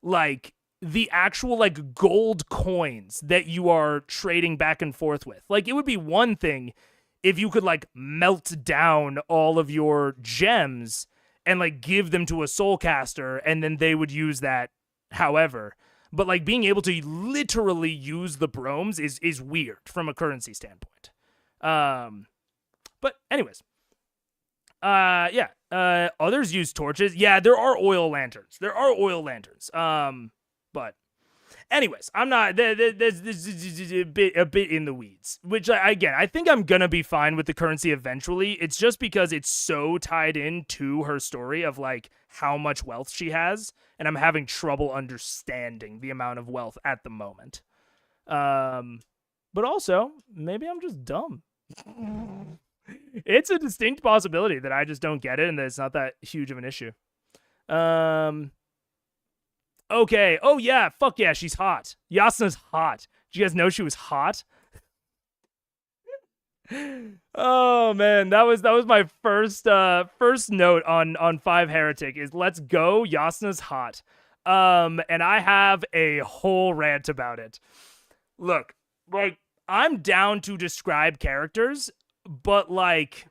Like, the actual like gold coins that you are trading back and forth with. Like, it would be one thing if you could like melt down all of your gems and like give them to a soul caster and then they would use that however. But like being able to literally use the bromes is weird from a currency standpoint. But anyways. Others use torches. Yeah, there are oil lanterns. But anyways, I'm not, there's a bit in the weeds, which I think I'm gonna be fine with the currency eventually. It's just because it's so tied into her story of like how much wealth she has, and I'm having trouble understanding the amount of wealth at the moment. But also, maybe I'm just dumb. It's a distinct possibility that I just don't get it and that it's not that huge of an issue. Okay. Oh yeah, fuck yeah, she's hot. Yasna's hot. Did you guys know she was hot? Oh man, that was my first note on 5 Heretic is let's go, Yasna's hot. And I have a whole rant about it. Look, like I'm down to describe characters, but like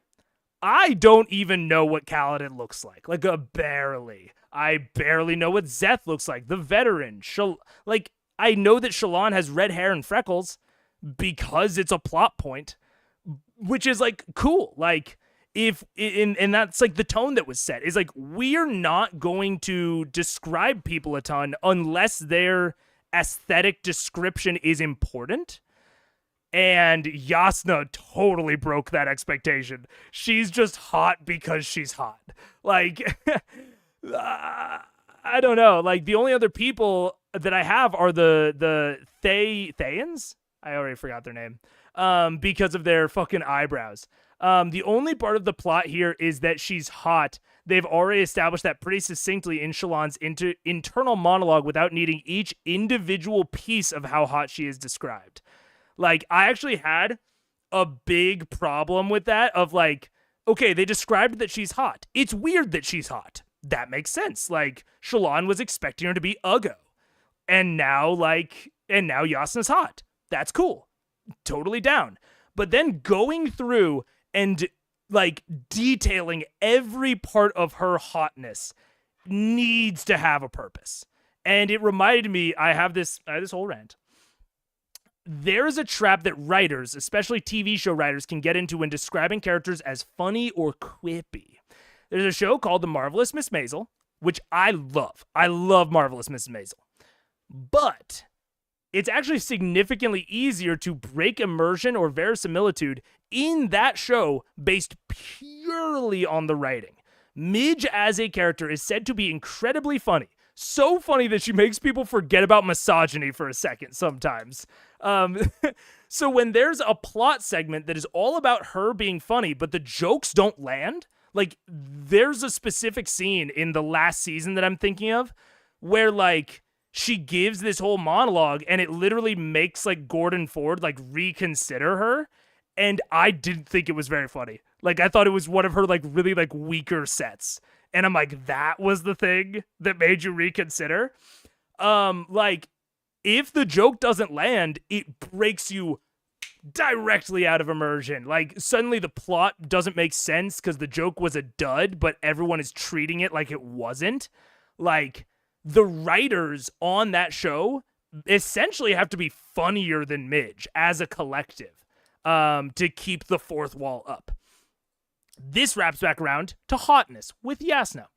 I don't even know what Kaladin looks like. Like barely. I barely know what Zeth looks like, the veteran. Like I know that Shallan has red hair and freckles because it's a plot point, which is like cool. Like and that's like the tone that was set is like we're not going to describe people a ton unless their aesthetic description is important. And Yasna totally broke that expectation. She's just hot because she's hot. Like I don't know. Like the only other people that I have are the Thayans. I already forgot their name. Because of their fucking eyebrows. The only part of the plot here is that she's hot. They've already established that pretty succinctly in Shallan's internal monologue without needing each individual piece of how hot she is described. Like, I actually had a big problem with that of like, okay, they described that she's hot. It's weird that she's hot. That makes sense. Like, Shallan was expecting her to be Uggo. And now Yasna's hot. That's cool. Totally down. But then going through and like detailing every part of her hotness needs to have a purpose. And it reminded me, I have this whole rant. There is a trap that writers, especially TV show writers, can get into when describing characters as funny or quippy. There's a show called The Marvelous Miss Maisel, which I love. I love Marvelous Mrs. Maisel. But it's actually significantly easier to break immersion or verisimilitude in that show based purely on the writing. Midge as a character is said to be incredibly funny. So funny that she makes people forget about misogyny for a second sometimes. So when there's a plot segment that is all about her being funny, but the jokes don't land, like there's a specific scene in the last season that I'm thinking of where like she gives this whole monologue and it literally makes like Gordon Ford like reconsider her. And I didn't think it was very funny. Like I thought it was one of her like really like weaker sets. And I'm like, that was the thing that made you reconsider. Like if the joke doesn't land, it breaks you directly out of immersion. Like suddenly the plot doesn't make sense because the joke was a dud, but everyone is treating it like it wasn't. Like the writers on that show essentially have to be funnier than Midge as a collective to keep the fourth wall up. This wraps back around to hotness with Yasna.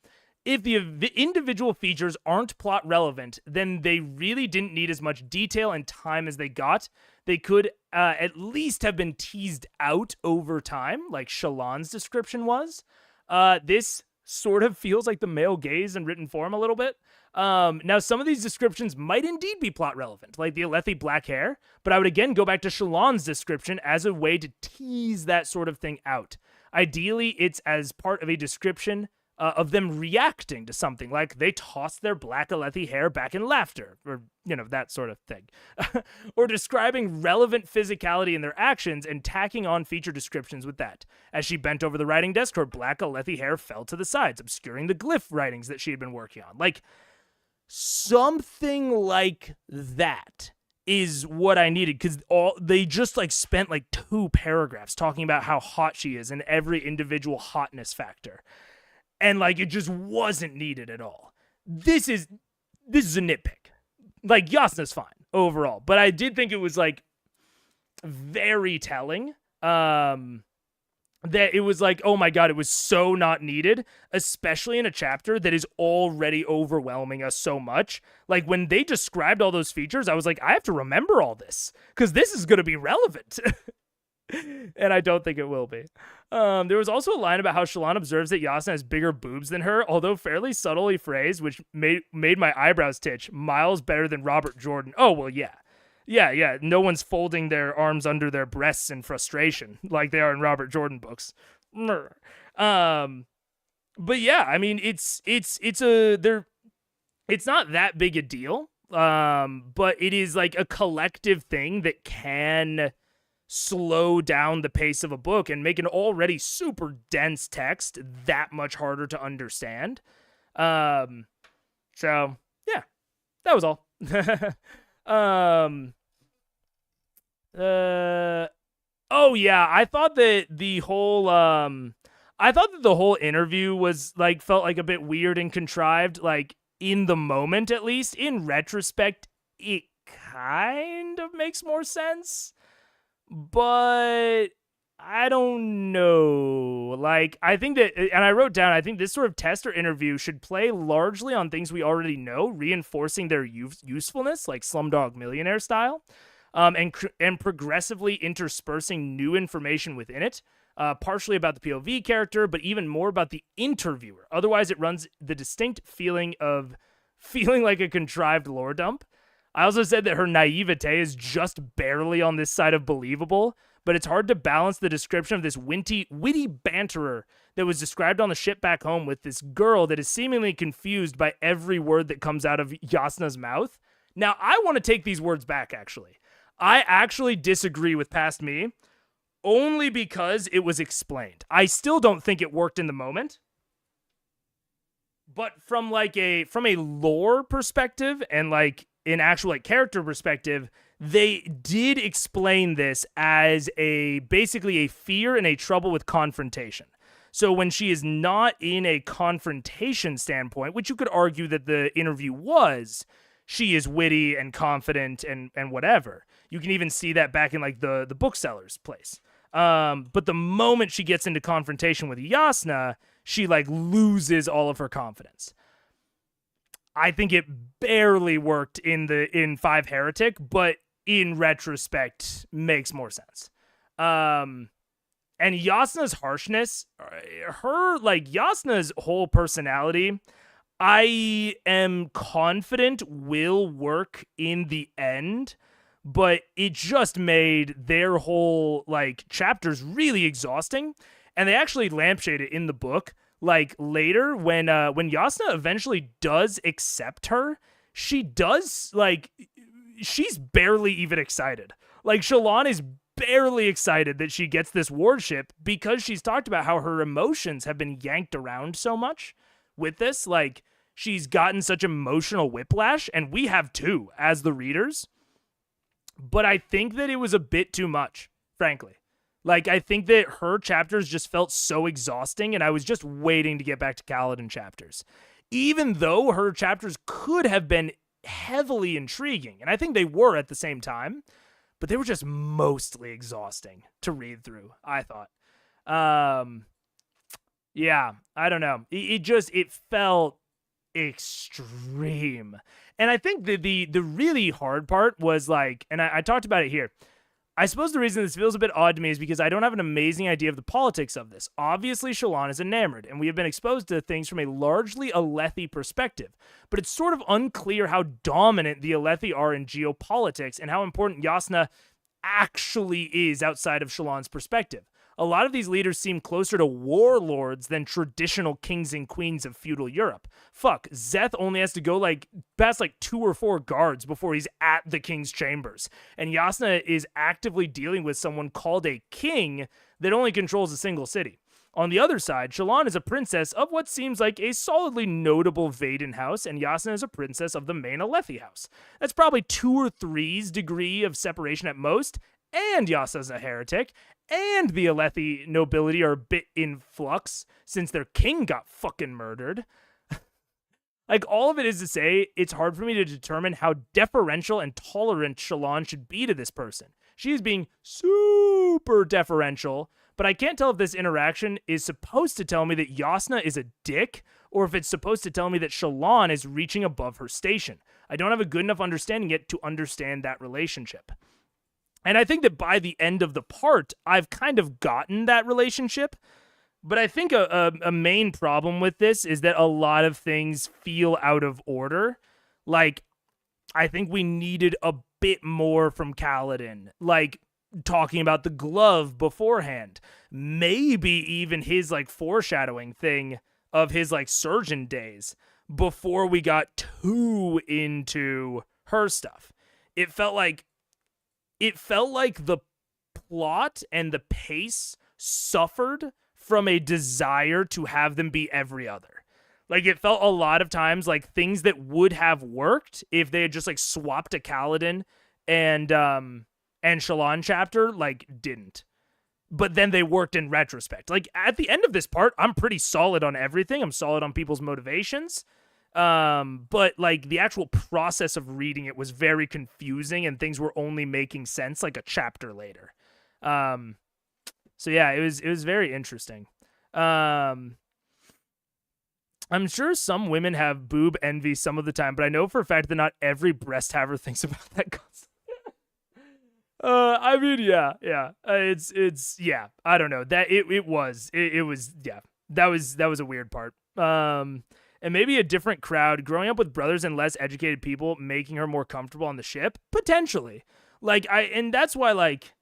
If the individual features aren't plot relevant, then they really didn't need as much detail and time as they got. They could at least have been teased out over time, like Shallan's description was. This sort of feels like the male gaze in written form a little bit. Now, some of these descriptions might indeed be plot relevant, like the Alethi black hair, but I would again go back to Shallan's description as a way to tease that sort of thing out. Ideally, it's as part of a description of them reacting to something, like they tossed their black Alethi hair back in laughter, or, you know, that sort of thing. Or describing relevant physicality in their actions and tacking on feature descriptions with that. As she bent over the writing desk, her black Alethi hair fell to the sides, obscuring the glyph writings that she had been working on. Like, something like that is what I needed, because they just like spent like 2 paragraphs talking about how hot she is and every individual hotness factor. And like it just wasn't needed at all. This is a nitpick. Like Yasna's fine overall, but I did think it was like very telling that it was like, oh my god, it was so not needed, especially in a chapter that is already overwhelming us so much. Like when they described all those features, I was like, I have to remember all this because this is going to be relevant. And I don't think it will be. There was also a line about how Shallan observes that Yasna has bigger boobs than her, although fairly subtly phrased, which made my eyebrows titch. Miles better than Robert Jordan. Oh, well, yeah. Yeah. No one's folding their arms under their breasts in frustration like they are in Robert Jordan books. Um, but yeah, I mean, it's not that big a deal. But it is like a collective thing that can slow down the pace of a book and make an already super dense text that much harder to understand. Um, so yeah, that was all. um, oh yeah, I thought that the whole interview was like felt like a bit weird and contrived, like in the moment at least. In retrospect, it kind of makes more sense, but I don't know. Like, I think that, and I wrote down, I think this sort of test or interview should play largely on things we already know, reinforcing their usefulness, like Slumdog Millionaire style, and progressively interspersing new information within it, partially about the POV character, but even more about the interviewer. Otherwise, it runs the distinct feeling of feeling like a contrived lore dump. I also said that her naivete is just barely on this side of believable, but it's hard to balance the description of this witty banterer that was described on the ship back home with this girl that is seemingly confused by every word that comes out of Yasna's mouth. Now, I want to take these words back, actually. I actually disagree with Past Me, only because it was explained. I still don't think it worked in the moment. But from a lore perspective and like an actual like character perspective, they did explain this as basically a fear and a trouble with confrontation. So when she is not in a confrontation standpoint, which you could argue that the interview was, she is witty and confident and whatever. You can even see that back in like the bookseller's place. But the moment she gets into confrontation with Yasna, she like loses all of her confidence. I think it barely worked in Five Heretic, but in retrospect makes more sense. And Yasna's harshness, Yasna's whole personality, I am confident will work in the end, but it just made their whole like chapters really exhausting. And they actually lampshade it in the book. Like later, when Yasna eventually does accept her, she's barely even excited. Like Shallan is barely excited that she gets this wardship because she's talked about how her emotions have been yanked around so much with this. Like she's gotten such emotional whiplash, and we have too as the readers. But I think that it was a bit too much, frankly. Like, I think that her chapters just felt so exhausting, and I was just waiting to get back to Kaladin chapters. Even though her chapters could have been heavily intriguing, and I think they were at the same time, but they were just mostly exhausting to read through, I thought. Yeah, I don't know. It felt extreme. And I think the really hard part was like, and I talked about it here, I suppose the reason this feels a bit odd to me is because I don't have an amazing idea of the politics of this. Obviously, Shallan is enamored, and we have been exposed to things from a largely Alethi perspective, but it's sort of unclear how dominant the Alethi are in geopolitics and how important Yasna actually is outside of Shallan's perspective. A lot of these leaders seem closer to warlords than traditional kings and queens of feudal Europe. Fuck, Szeth only has to go past 2 or 4 guards before he's at the king's chambers. And Yasna is actively dealing with someone called a king that only controls a single city. On the other side, Shallan is a princess of what seems like a solidly notable Vaden house, and Yasna is a princess of the main Alethi house. That's probably 2 or 3's degree of separation at most, and Yasna's a heretic, and the Alethi nobility are a bit in flux since their king got fucking murdered. All of it is to say, it's hard for me to determine how deferential and tolerant Shallan should be to this person. She is being super deferential, but I can't tell if this interaction is supposed to tell me that Yasna is a dick, or if it's supposed to tell me that Shallan is reaching above her station. I don't have a good enough understanding yet to understand that relationship. And I think that by the end of the part, I've kind of gotten that relationship. But I think a main problem with this is that a lot of things feel out of order. I think we needed a bit more from Kaladin, like talking about the glove beforehand, maybe even his like foreshadowing thing of his like surgeon days before we got too into her stuff. It felt like the plot and the pace suffered from a desire to have them be every other. Like, it felt a lot of times like things that would have worked if they had just like swapped a Kaladin and Shallan chapter, like, didn't. But then they worked in retrospect. Like, at the end of this part, I'm pretty solid on everything. I'm solid on people's motivations. But like the actual process of reading it was very confusing, and things were only making sense like a chapter later. So yeah, it was very interesting. I'm sure some women have boob envy some of the time, but I know for a fact that not every breast haver thinks about that concept. I mean, yeah. It's yeah. I don't know that it was yeah. That was a weird part. And maybe a different crowd growing up with brothers and less educated people making her more comfortable on the ship, potentially. Like and that's why, like,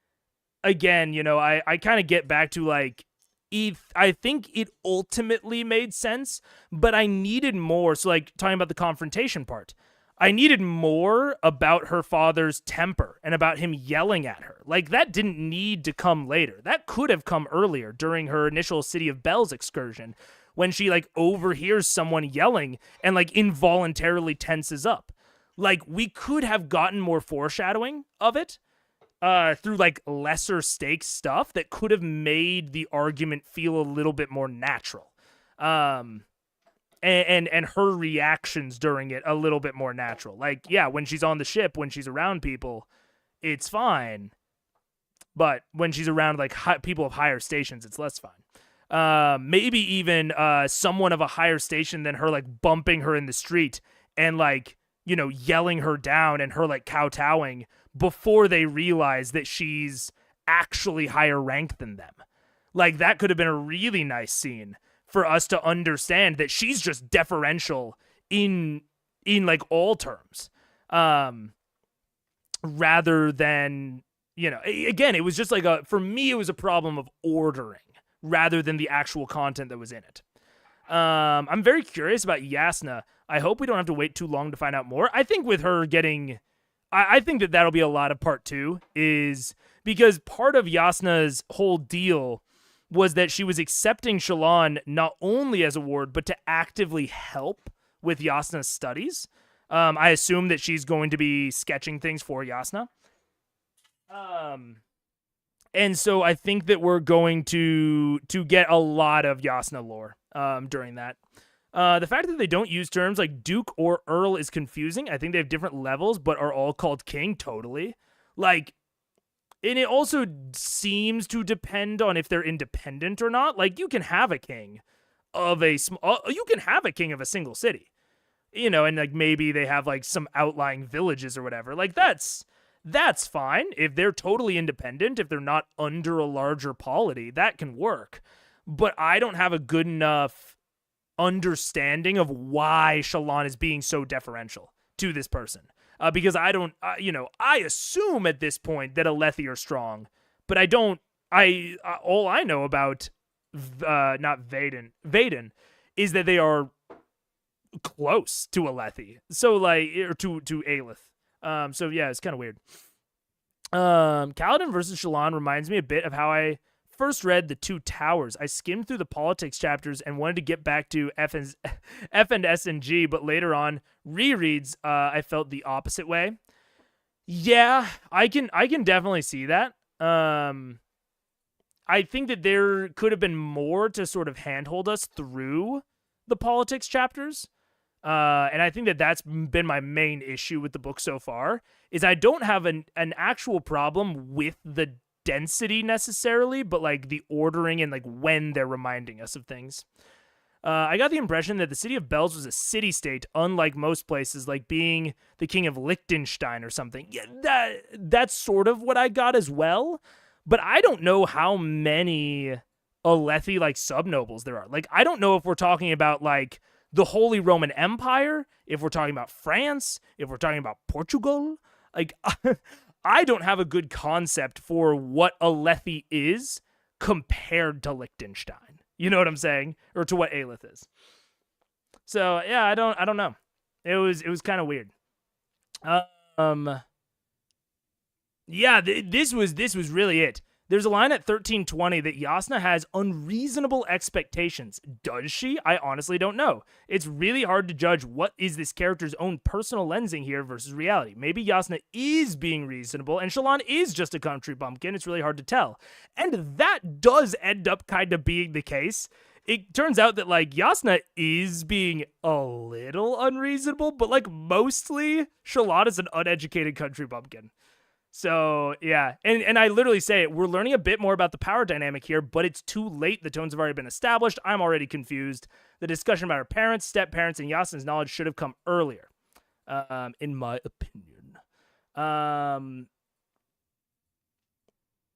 again, you know, I kind of get back to like, I think it ultimately made sense, but I needed more. So like talking about the confrontation part, I needed more about her father's temper and about him yelling at her. Like, that didn't need to come later. That could have come earlier during her initial City of Bells excursion, when she like overhears someone yelling and like involuntarily tenses up. Like, we could have gotten more foreshadowing of it through like lesser stakes stuff that could have made the argument feel a little bit more natural. And her reactions during it a little bit more natural. Like, yeah, when she's on the ship, when she's around people, it's fine. But when she's around like people of higher stations, it's less fine. Maybe even someone of a higher station than her, like bumping her in the street and like, you know, yelling her down and her like kowtowing before they realize that she's actually higher ranked than them. Like, that could have been a really nice scene for us to understand that she's just deferential in like all terms. Rather than, you know, again, it was just like for me, it was a problem of ordering rather than the actual content that was in it. I'm very curious about Yasna. I hope we don't have to wait too long to find out more. I think with her getting, I think that that'll be a lot of part 2, is because part of Yasna's whole deal was that she was accepting Shallan not only as a ward, but to actively help with Yasna's studies. I assume that she's going to be sketching things for Yasna. And so I think that we're going to get a lot of Yasna lore during that. The fact that they don't use terms like Duke or Earl is confusing. I think they have different levels, but are all called King, totally. Like, and it also seems to depend on if they're independent or not. Like, you can have a king of a single city, you know, and like maybe they have like some outlying villages or whatever. Like, that's fine if they're totally independent. If they're not under a larger polity, that can work. But I don't have a good enough understanding of why Shallan is being so deferential to this person. Because I don't, I assume at this point that Alethi are strong, but I don't, all I know about, not Vaden, is that they are close to Alethi. So like, or to Aelith. So yeah, it's kind of weird. Kaladin versus Shallan reminds me a bit of how I first read The Two Towers. I skimmed through the politics chapters and wanted to get back to F and S and G, but later on rereads, I felt the opposite way. Yeah, I can definitely see that. I think that there could have been more to sort of handhold us through the politics chapters. And I think that that's been my main issue with the book so far, is I don't have an actual problem with the density necessarily, but like the ordering and like when they're reminding us of things. I got the impression that the City of Bells was a city-state, unlike most places, like being the king of Liechtenstein or something. Yeah, that's sort of what I got as well, but I don't know how many Alethi like subnobles there are. Like, I don't know if we're talking about like the Holy Roman Empire, if we're talking about France, if we're talking about Portugal. Like, I don't have a good concept for what Alethi is compared to Liechtenstein. You know what I'm saying? Or to what Aelith is. So yeah, I don't know. It was kind of weird. Yeah, this was really it. There's a line at 1320 that Yasna has unreasonable expectations. Does she? I honestly don't know. It's really hard to judge what is this character's own personal lensing here versus reality. Maybe Yasna is being reasonable and Shallan is just a country bumpkin. It's really hard to tell. And that does end up kind of being the case. It turns out that, like, Yasna is being a little unreasonable, but, like, mostly Shallan is an uneducated country bumpkin. So, yeah, and I literally say it, we're learning a bit more about the power dynamic here, but it's too late. The tones have already been established. I'm already confused. The discussion about her parents, step-parents, and Yasna's knowledge should have come earlier, in my opinion.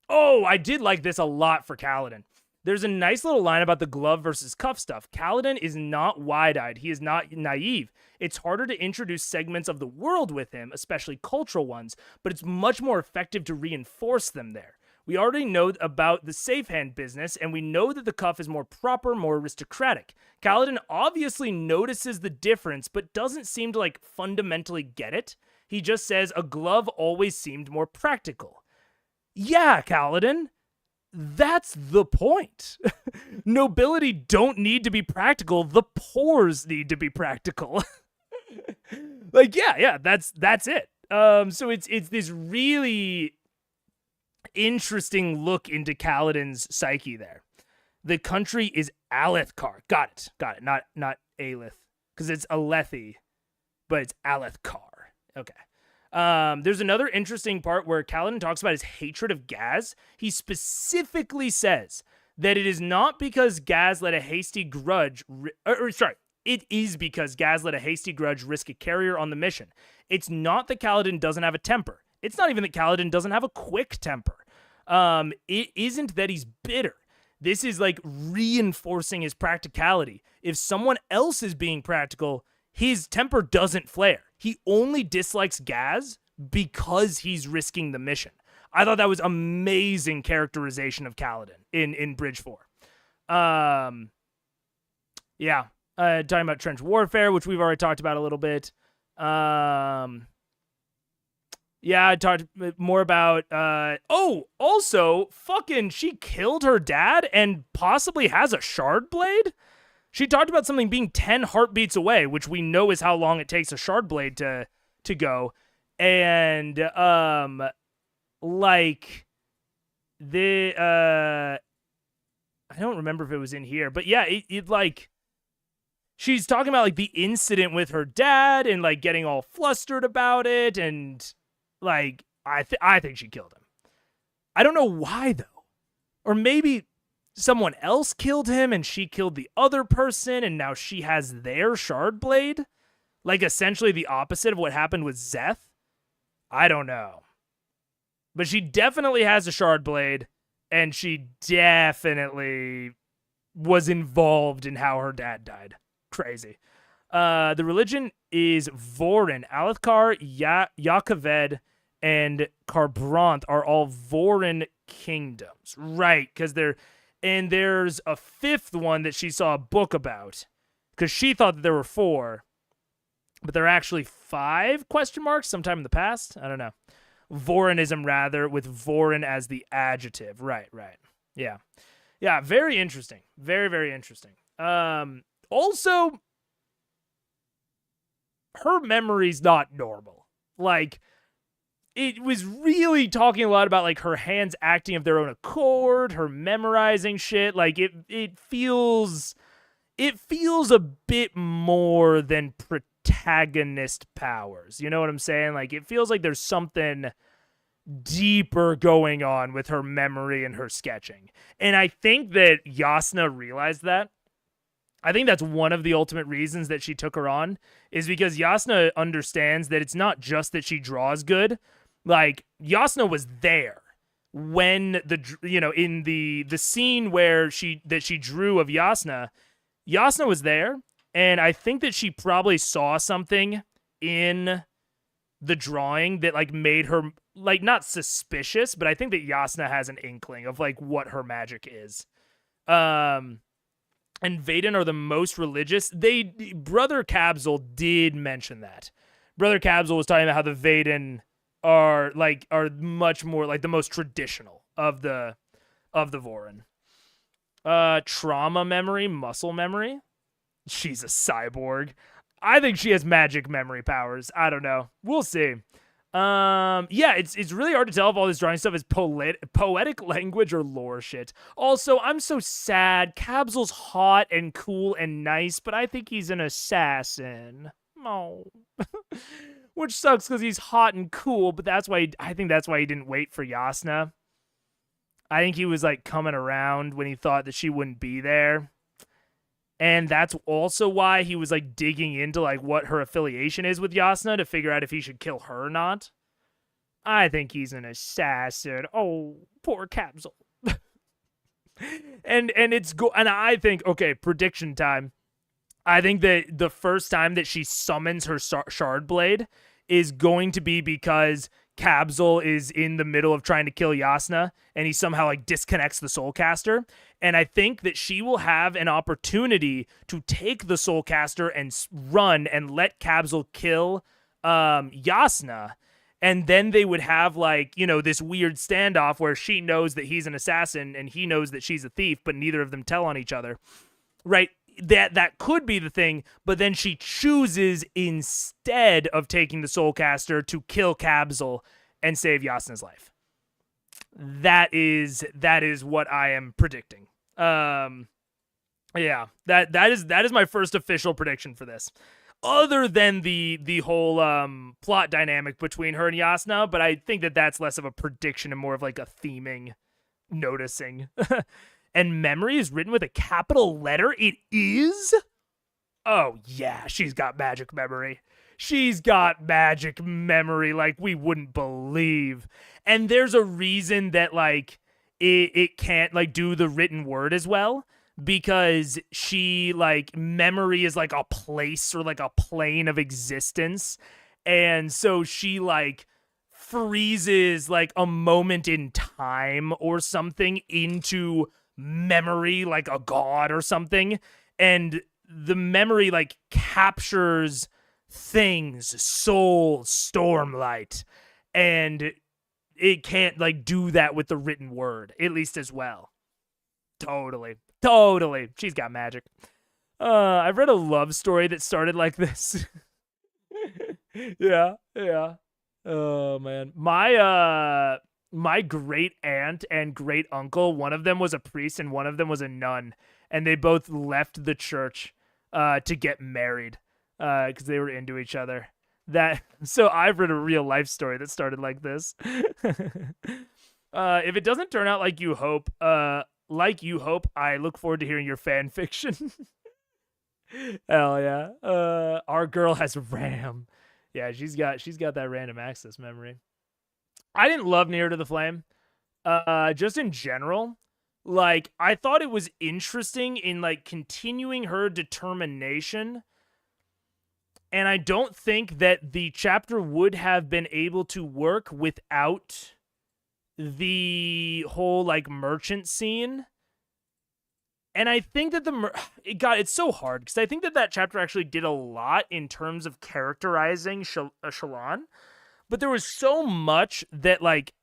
Oh, I did like this a lot for Kaladin. There's a nice little line about the glove versus cuff stuff. Kaladin is not wide-eyed. He is not naive. It's harder to introduce segments of the world with him, especially cultural ones, but it's much more effective to reinforce them there. We already know about the safe hand business, and we know that the cuff is more proper, more aristocratic. Kaladin obviously notices the difference, but doesn't seem to, like, fundamentally get it. He just says, a glove always seemed more practical. Yeah, Kaladin. That's the point. Nobility don't need to be practical. The pores need to be practical. Like, yeah, that's it. So it's this really interesting look into Kaladin's psyche there. The country is Alethkar. Got it. Not Aelith, because it's Alethi, but it's Alethkar. Okay. There's another interesting part where Kaladin talks about his hatred of Gaz. He specifically says that it is not because Gaz let a hasty grudge, it is because Gaz let a hasty grudge risk a carrier on the mission. It's not that Kaladin doesn't have a temper. It's not even that Kaladin doesn't have a quick temper. It isn't that he's bitter. This is like reinforcing his practicality. If someone else is being practical, his temper doesn't flare. He only dislikes Gaz because he's risking the mission. I thought that was amazing characterization of Kaladin in Bridge 4. Yeah. Talking about trench warfare, which we've already talked about a little bit. Yeah, I talked more about, also, fucking, she killed her dad and possibly has a shard blade? She talked about something being 10 heartbeats away, which we know is how long it takes a shard blade to go. And, like, I don't remember if it was in here, but yeah, it like, she's talking about, like, the incident with her dad and, like, getting all flustered about it, and, like, I think she killed him. I don't know why, though. Or maybe someone else killed him and she killed the other person and now she has their shard blade? Like, essentially the opposite of what happened with Szeth? I don't know. But she definitely has a shard blade, and she definitely was involved in how her dad died. Crazy. The religion is Vorin. Alethkar, Yakaved, and Kharbranth are all Vorin kingdoms. Right, because they're... And there's a fifth one that she saw a book about, because she thought that there were 4, but there are actually 5 question marks sometime in the past. I don't know. Vorinism, rather, with Vorin as the adjective. Right. Yeah. Yeah, very interesting. Very, very interesting. Also, her memory's not normal. Like, it was really talking a lot about, like, her hands acting of their own accord, her memorizing shit. Like, it feels a bit more than protagonist powers. You know what I'm saying? Like, it feels like there's something deeper going on with her memory and her sketching. And I think that Yasna realized that. I think that's one of the ultimate reasons that she took her on, is because Yasna understands that it's not just that she draws good. Like, Yasna was there when in the scene where she drew of Yasna was there, and I think that she probably saw something in the drawing that like made her like not suspicious, but I think that Yasna has an inkling of like what her magic is. And Vaden are the most religious. Brother Kabzel did mention that. Brother Kabzel was talking about how the Vaden are much more like the most traditional of the Vorin. Trauma memory, muscle memory. She's a cyborg. I think she has magic memory powers. I don't know. We'll see. Yeah, it's really hard to tell if all this drawing stuff is poetic language or lore shit. Also, I'm so sad. Kabzel's hot and cool and nice, but I think he's an assassin. Oh. Which sucks because he's hot and cool, but I think that's why he didn't wait for Yasna. I think he was like coming around when he thought that she wouldn't be there. And that's also why he was like digging into like what her affiliation is with Yasna to figure out if he should kill her or not. I think he's an assassin. Oh, poor Kabzel. and I think, okay, prediction time. I think that the first time that she summons her shard blade is going to be because Kabzel is in the middle of trying to kill Yasna, and he somehow like disconnects the soulcaster. And I think that she will have an opportunity to take the soulcaster and run and let Kabzel kill Yasna. And then they would have like, you know, this weird standoff where she knows that he's an assassin and he knows that she's a thief, but neither of them tell on each other. Right? That could be the thing, but then she chooses instead of taking the soulcaster to kill Kabzel and save Yasna's life. That is what I am predicting. Yeah, that is my first official prediction for this. Other than the whole plot dynamic between her and Yasna, but I think that that's less of a prediction and more of like a theming, noticing. And memory is written with a capital letter? It is? Oh, yeah, she's got magic memory. She's got magic memory like we wouldn't believe. And there's a reason that, like, it can't, like, do the written word as well. Because she, like, memory is, like, a place or, like, a plane of existence. And so she, like, freezes, like, a moment in time or something into memory, like a god or something, and the memory like captures things, soul, stormlight, and it can't like do that with the written word, at least as well. Totally she's got magic. I've read a love story that started like this. yeah Oh man, my great aunt and great uncle, one of them was a priest and one of them was a nun, and they both left the church to get married because they were into each other. So I've read a real life story that started like this. If it doesn't turn out like you hope, I look forward to hearing your fan fiction. Hell yeah. Our girl has RAM. Yeah, she's got that random access memory. I didn't love Nearer to the Flame. Just in general, like, I thought it was interesting in, like, continuing her determination. And I don't think that the chapter would have been able to work without the whole, like, merchant scene. And I think that it's so hard, because I think that chapter actually did a lot in terms of characterizing Shallan. But there was so much that, like,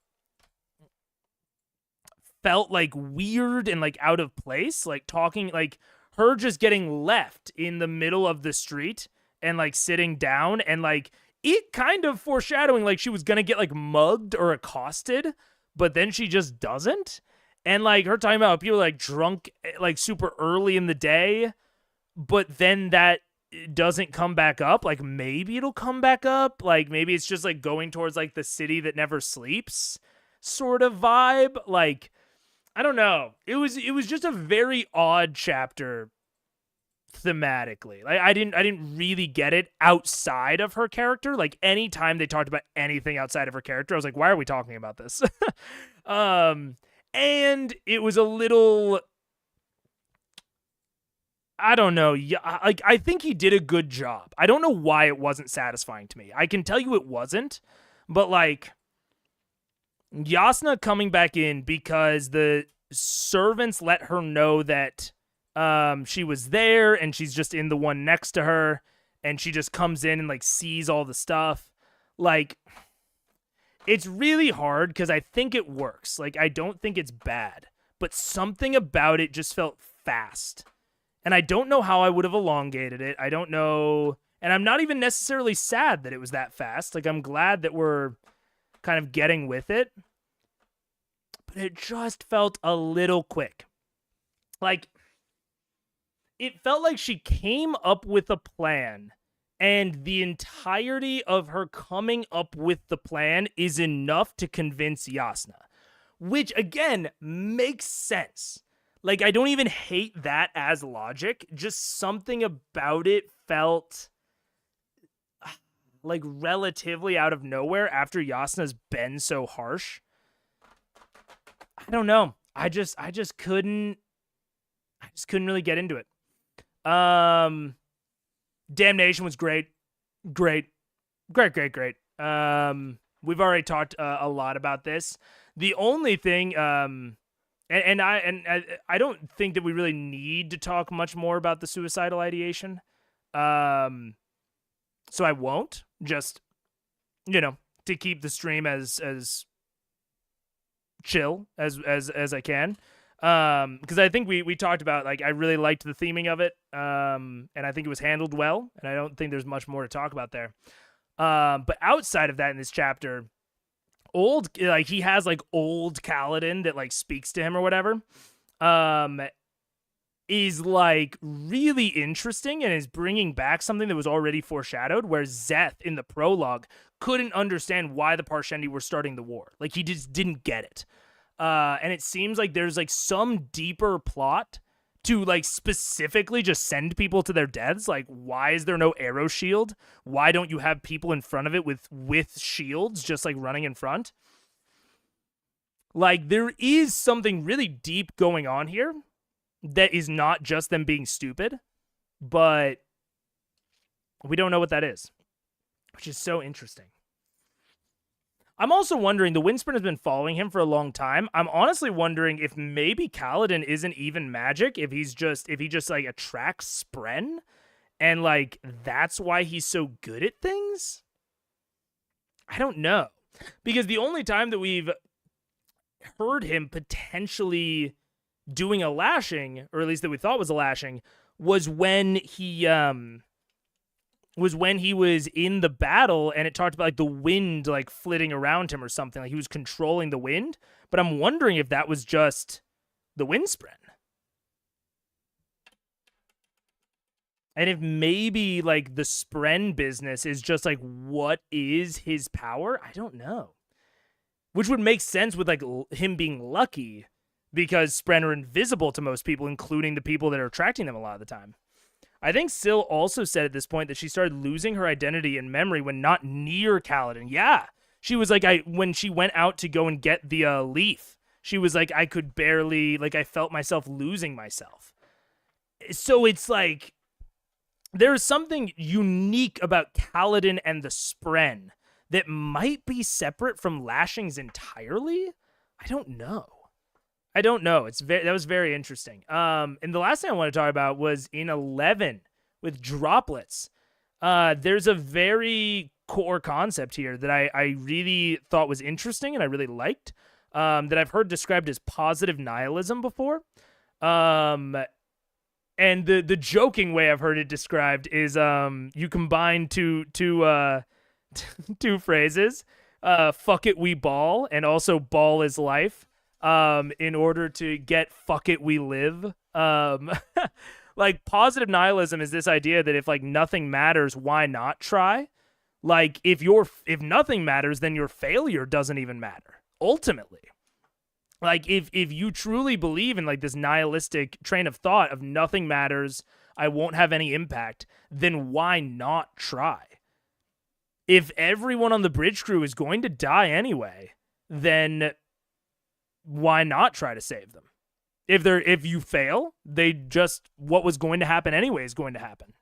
felt, like, weird and, like, out of place. Like, talking, like, her just getting left in the middle of the street and, like, sitting down. And, like, it kind of foreshadowing, like, she was gonna get, like, mugged or accosted. But then she just doesn't. And, like, her talking about people, like, drunk, like, super early in the day. But then that doesn't come back up. Like, maybe it'll come back up. Like, maybe it's just like going towards like the city that never sleeps sort of vibe. Like, I don't know. It was just a very odd chapter thematically. Like, I didn't really get it outside of her character. Like, anytime they talked about anything outside of her character, I was like, why are we talking about this? And it was a little, I don't know. Yeah, like I think he did a good job. I don't know why it wasn't satisfying to me. I can tell you it wasn't, but like Yasna coming back in because the servants let her know that she was there and she's just in the one next to her, and she just comes in and like sees all the stuff. Like, it's really hard because I think it works. Like, I don't think it's bad, but something about it just felt fast. And I don't know how I would have elongated it. I don't know. And I'm not even necessarily sad that it was that fast. Like, I'm glad that we're kind of getting with it. But it just felt a little quick. Like, it felt like she came up with a plan, and the entirety of her coming up with the plan is enough to convince Yasna. Which, again, makes sense. Like, I don't even hate that as logic. Just something about it felt like relatively out of nowhere after Yasna's been so harsh. I don't know. I just couldn't really get into it. Damnation was great. Great. We've already talked a lot about this. The only thing, and I don't think that we really need to talk much more about the suicidal ideation. So I won't, just, to keep the stream as chill as I can. Because I think we talked about, like, I really liked the theming of it. And I think it was handled well, and I don't think there's much more to talk about there. But outside of that, in this chapter, he has like old Kaladin that like speaks to him or whatever, is like really interesting and is bringing back something that was already foreshadowed, where Zeth in the prologue couldn't understand why the Parshendi were starting the war. Like, he just didn't get it. And it seems like there's like some deeper plot to like specifically just send people to their deaths. Like, why is there no arrow shield? Why don't you have people in front of it with shields just like running in front? Like, there is something really deep going on here that is not just them being stupid, but we don't know what that is, which is so interesting. I'm also wondering, the Windsprint has been following him for a long time. I'm honestly wondering if maybe Kaladin isn't even magic, if he just like attracts Spren, and like that's why he's so good at things. I don't know, because the only time that we've heard him potentially doing a lashing, or at least that we thought was a lashing, was when he was in the battle, and it talked about like the wind like flitting around him or something, like he was controlling the wind. But I'm wondering if that was just the Windspren, and if maybe like the Spren business is just like what is his power. I don't know, which would make sense with like him being lucky, because Spren are invisible to most people, including the people that are attracting them a lot of the time. I think Syl also said at this point that she started losing her identity and memory when not near Kaladin. Yeah, she was like, when she went out to go and get the leaf, she was like, I could barely, like, I felt myself losing myself. So it's like, there's something unique about Kaladin and the Spren that might be separate from lashings entirely. I don't know. That was very interesting. And the last thing I want to talk about was in 11 with droplets. There's a very core concept here that I really thought was interesting and I really liked, that I've heard described as positive nihilism before. And the joking way I've heard it described is you combine two phrases, fuck it, we ball, and also ball is life. In order to get fuck it, we live. Like, positive nihilism is this idea that if like nothing matters, why not try? Like, if nothing matters, then your failure doesn't even matter, ultimately. Like, if you truly believe in like this nihilistic train of thought of nothing matters, I won't have any impact, then why not try? If everyone on the bridge crew is going to die anyway, then why not try to save them? If you fail, what was going to happen anyway is going to happen.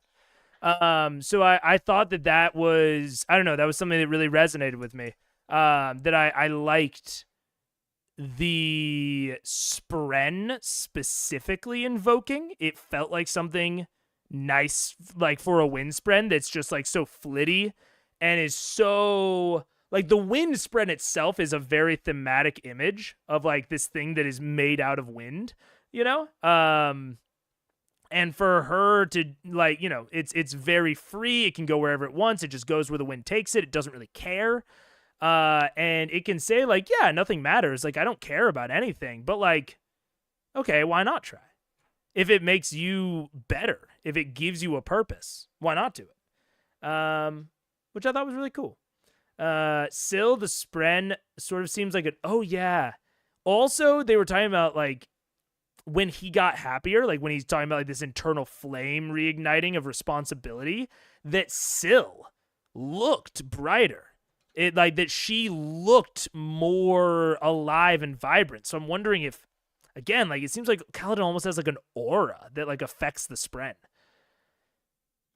So I thought that was, I don't know, that was something that really resonated with me. That I liked the spren specifically invoking. It felt like something nice, like for a wind spren that's just like so flitty and is so like the wind spren itself is a very thematic image of like this thing that is made out of wind, you know? And for her to like, you know, it's very free. It can go wherever it wants. It just goes where the wind takes it. It doesn't really care. And it can say like, yeah, nothing matters. Like, I don't care about anything, but like, okay, why not try? If it makes you better, if it gives you a purpose, why not do it? Which I thought was really cool. Syl, the spren, sort of seems like oh yeah. Also, they were talking about like when he got happier, like when he's talking about like this internal flame reigniting of responsibility, that Syl looked brighter. It like that she looked more alive and vibrant. So I'm wondering if, again, like it seems like Kaladin almost has like an aura that like affects the spren,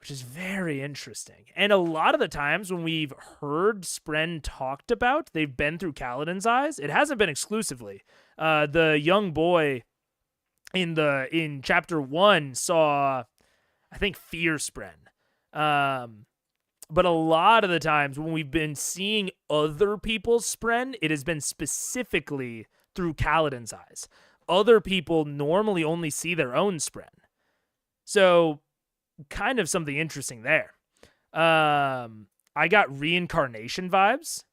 which is very interesting. And a lot of the times when we've heard spren talked about, they've been through Kaladin's eyes. It hasn't been exclusively. The young boy in chapter 1 saw, I think, fear spren. But a lot of the times when we've been seeing other people's spren, it has been specifically through Kaladin's eyes. Other people normally only see their own spren. So kind of something interesting there. I got reincarnation vibes.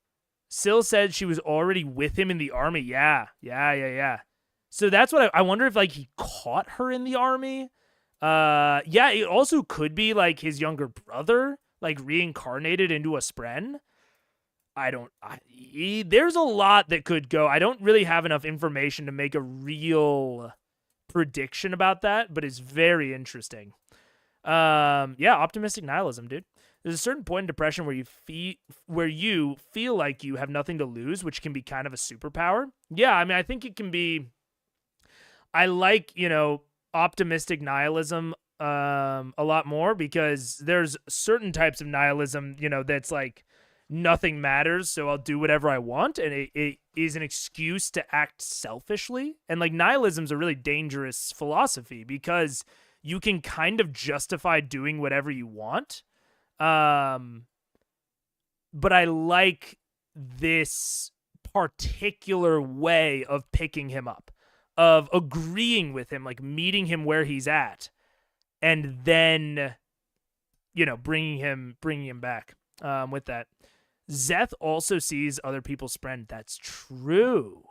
Syl said she was already with him in the army. Yeah. So that's what I wonder if like he caught her in the army. Yeah, it also could be like his younger brother, like reincarnated into a spren. There's a lot that could go. I don't really have enough information to make a real prediction about that, but it's very interesting. Yeah, optimistic nihilism, dude. There's a certain point in depression where you feel like you have nothing to lose, which can be kind of a superpower. Yeah, I mean, I think it can be. I like, you know, optimistic nihilism a lot more because there's certain types of nihilism, you know, that's like nothing matters, so I'll do whatever I want, and it is an excuse to act selfishly. And like nihilism's a really dangerous philosophy because you can kind of justify doing whatever you want. But I like this particular way of picking him up, of agreeing with him, like meeting him where he's at, and then, you know, bringing him back. With that, Zeth also sees other people's spren. That's true.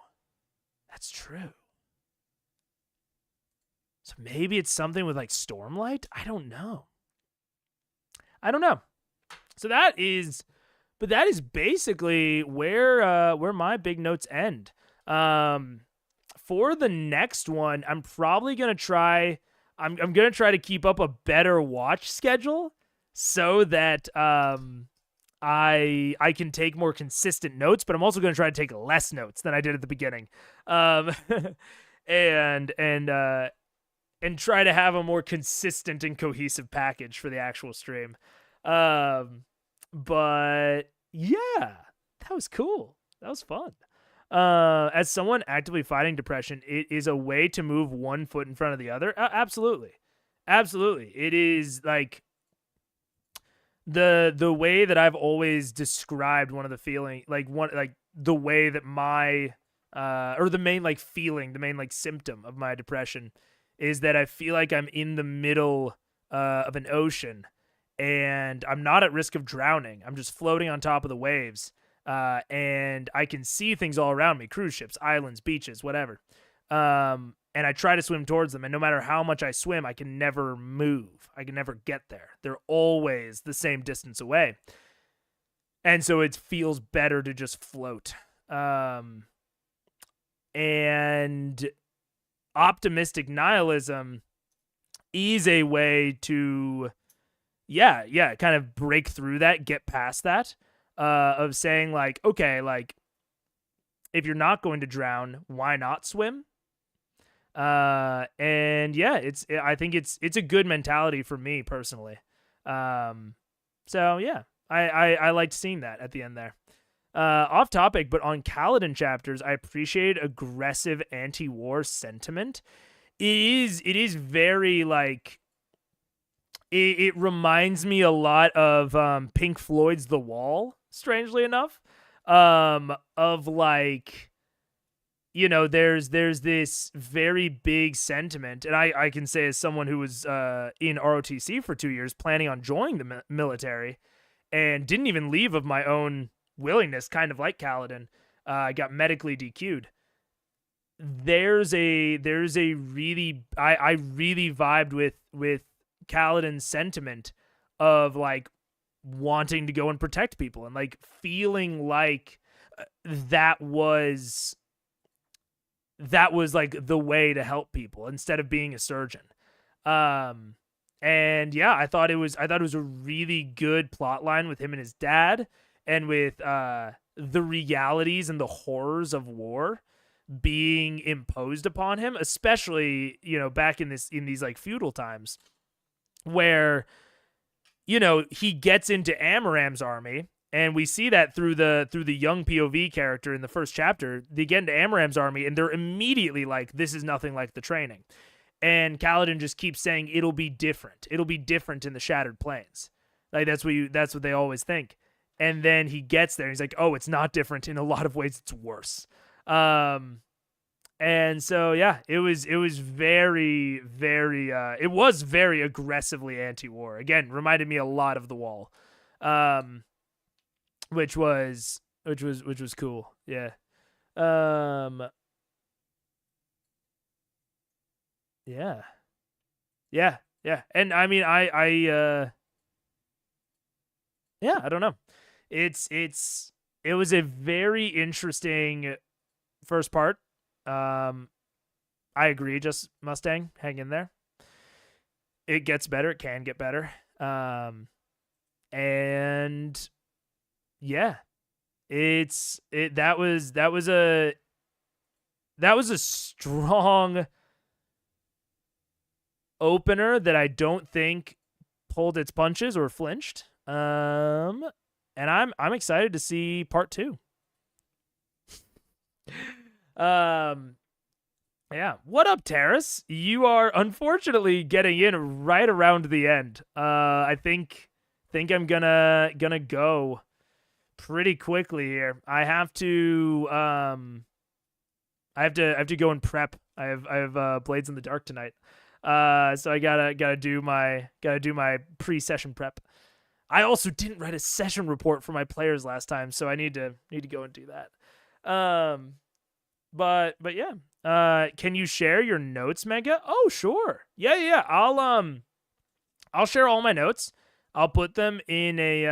So maybe it's something with like Stormlight. I don't know. So that is basically where my big notes end. For the next one, I'm probably gonna try. I'm gonna try to keep up a better watch schedule so that I can take more consistent notes, but I'm also gonna try to take less notes than I did at the beginning, and try to have a more consistent and cohesive package for the actual stream. But yeah, that was cool. That was fun. As someone actively fighting depression, it is a way to move one foot in front of the other. Absolutely. It is like the way that I've always described one of the feeling, like the way that my or the main like feeling, the main like symptom of my depression is that I feel like I'm in the middle of an ocean and I'm not at risk of drowning. I'm just floating on top of the waves. And I can see things all around me, cruise ships, islands, beaches, whatever. And I try to swim towards them. And no matter how much I swim, I can never move. I can never get there. They're always the same distance away. And so it feels better to just float. And optimistic nihilism is a way to, kind of break through that, get past that. Of saying like, okay, like if you're not going to drown, why not swim? And yeah, I think it's a good mentality for me personally. So yeah, I liked seeing that at the end there. Off topic, but on Kaladin chapters, I appreciate aggressive anti-war sentiment. It is very like it reminds me a lot of Pink Floyd's The Wall, strangely enough. Of like, there's this very big sentiment, and I can say as someone who was in ROTC for 2 years, planning on joining the military, and didn't even leave of my own willingness, kind of like Kaladin. I got medically DQ'd. There's a really I really vibed with Kaladin's sentiment of like wanting to go and protect people, and like feeling like that was like the way to help people instead of being a surgeon. And yeah, I thought it was a really good plot line with him and his dad, and with the realities and the horrors of war being imposed upon him, especially, back in these like feudal times, where, he gets into Amaram's army, and we see that through the young POV character in the first chapter. They get into Amaram's army, and they're immediately like, this is nothing like the training. And Kaladin just keeps saying, it'll be different. It'll be different in the Shattered Plains. Like, that's what they always think. And then he gets there, and he's like, oh, it's not different. In a lot of ways, it's worse. And so, yeah, it was very, very, it was very aggressively anti-war. Again, reminded me a lot of The Wall, which was cool. Yeah. Yeah. Yeah. Yeah. And I mean, yeah, I don't know. It was a very interesting first part. I agree, just Mustang, hang in there. It gets better, it can get better. And yeah, that was a strong opener that I don't think pulled its punches or flinched. And I'm excited to see part 2. Yeah. What up, Terrace? You are unfortunately getting in right around the end. I think I'm gonna go pretty quickly here. I have to go and prep. I have Blades in the Dark tonight. So I gotta do my pre-session prep. I also didn't write a session report for my players last time, so I need to go and do that. But yeah. Can you share your notes, Mega? Oh, sure. Yeah. I'll share all my notes. I'll put them in a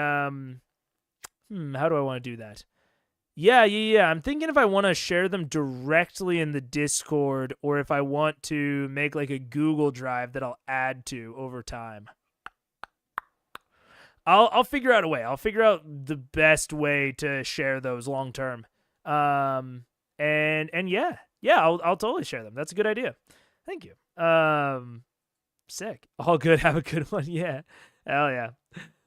how do I want to do that? Yeah. I'm thinking if I want to share them directly in the Discord, or if I want to make like a Google Drive that I'll add to over time. I'll figure out a way. I'll figure out the best way to share those long term. And yeah, I'll totally share them. That's a good idea. Thank you. Sick. All good. Have a good one. Yeah. Hell yeah.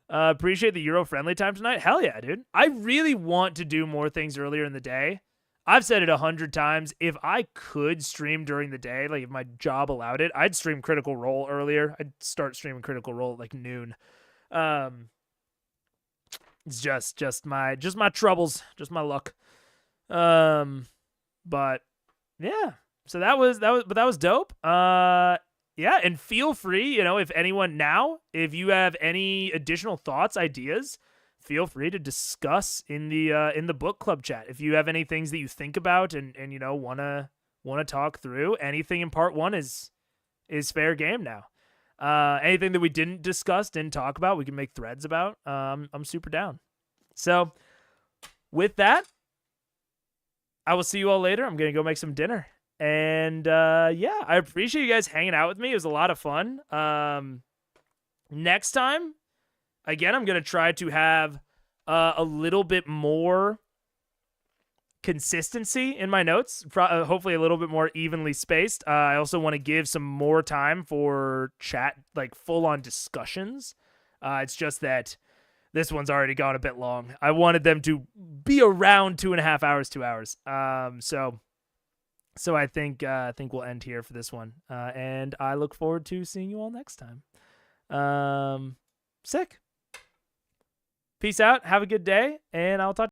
Appreciate the Euro friendly time tonight. Hell yeah, dude. I really want to do more things earlier in the day. I've said it 100 times. If I could stream during the day, like if my job allowed it, I'd stream Critical Role earlier. I'd start streaming Critical Role at like noon. It's just my troubles, just my luck. But yeah, so that was dope. Yeah, and feel free, if anyone now, if you have any additional thoughts, ideas, feel free to discuss in the book club chat. If you have any things that you think about and wanna talk through, anything in part 1 is fair game now. Anything that we didn't discuss, didn't talk about, we can make threads about. I'm super down. So with that, I will see you all later. I'm going to go make some dinner. And yeah, I appreciate you guys hanging out with me. It was a lot of fun. Next time, again, I'm going to try to have a little bit more consistency in my notes, hopefully a little bit more evenly spaced. I also want to give some more time for chat, like full-on discussions. It's just that this one's already gone a bit long. I wanted them to be around 2.5 hours, 2 hours. So I think we'll end here for this one. And I look forward to seeing you all next time. Sick. Peace out. Have a good day, and I'll talk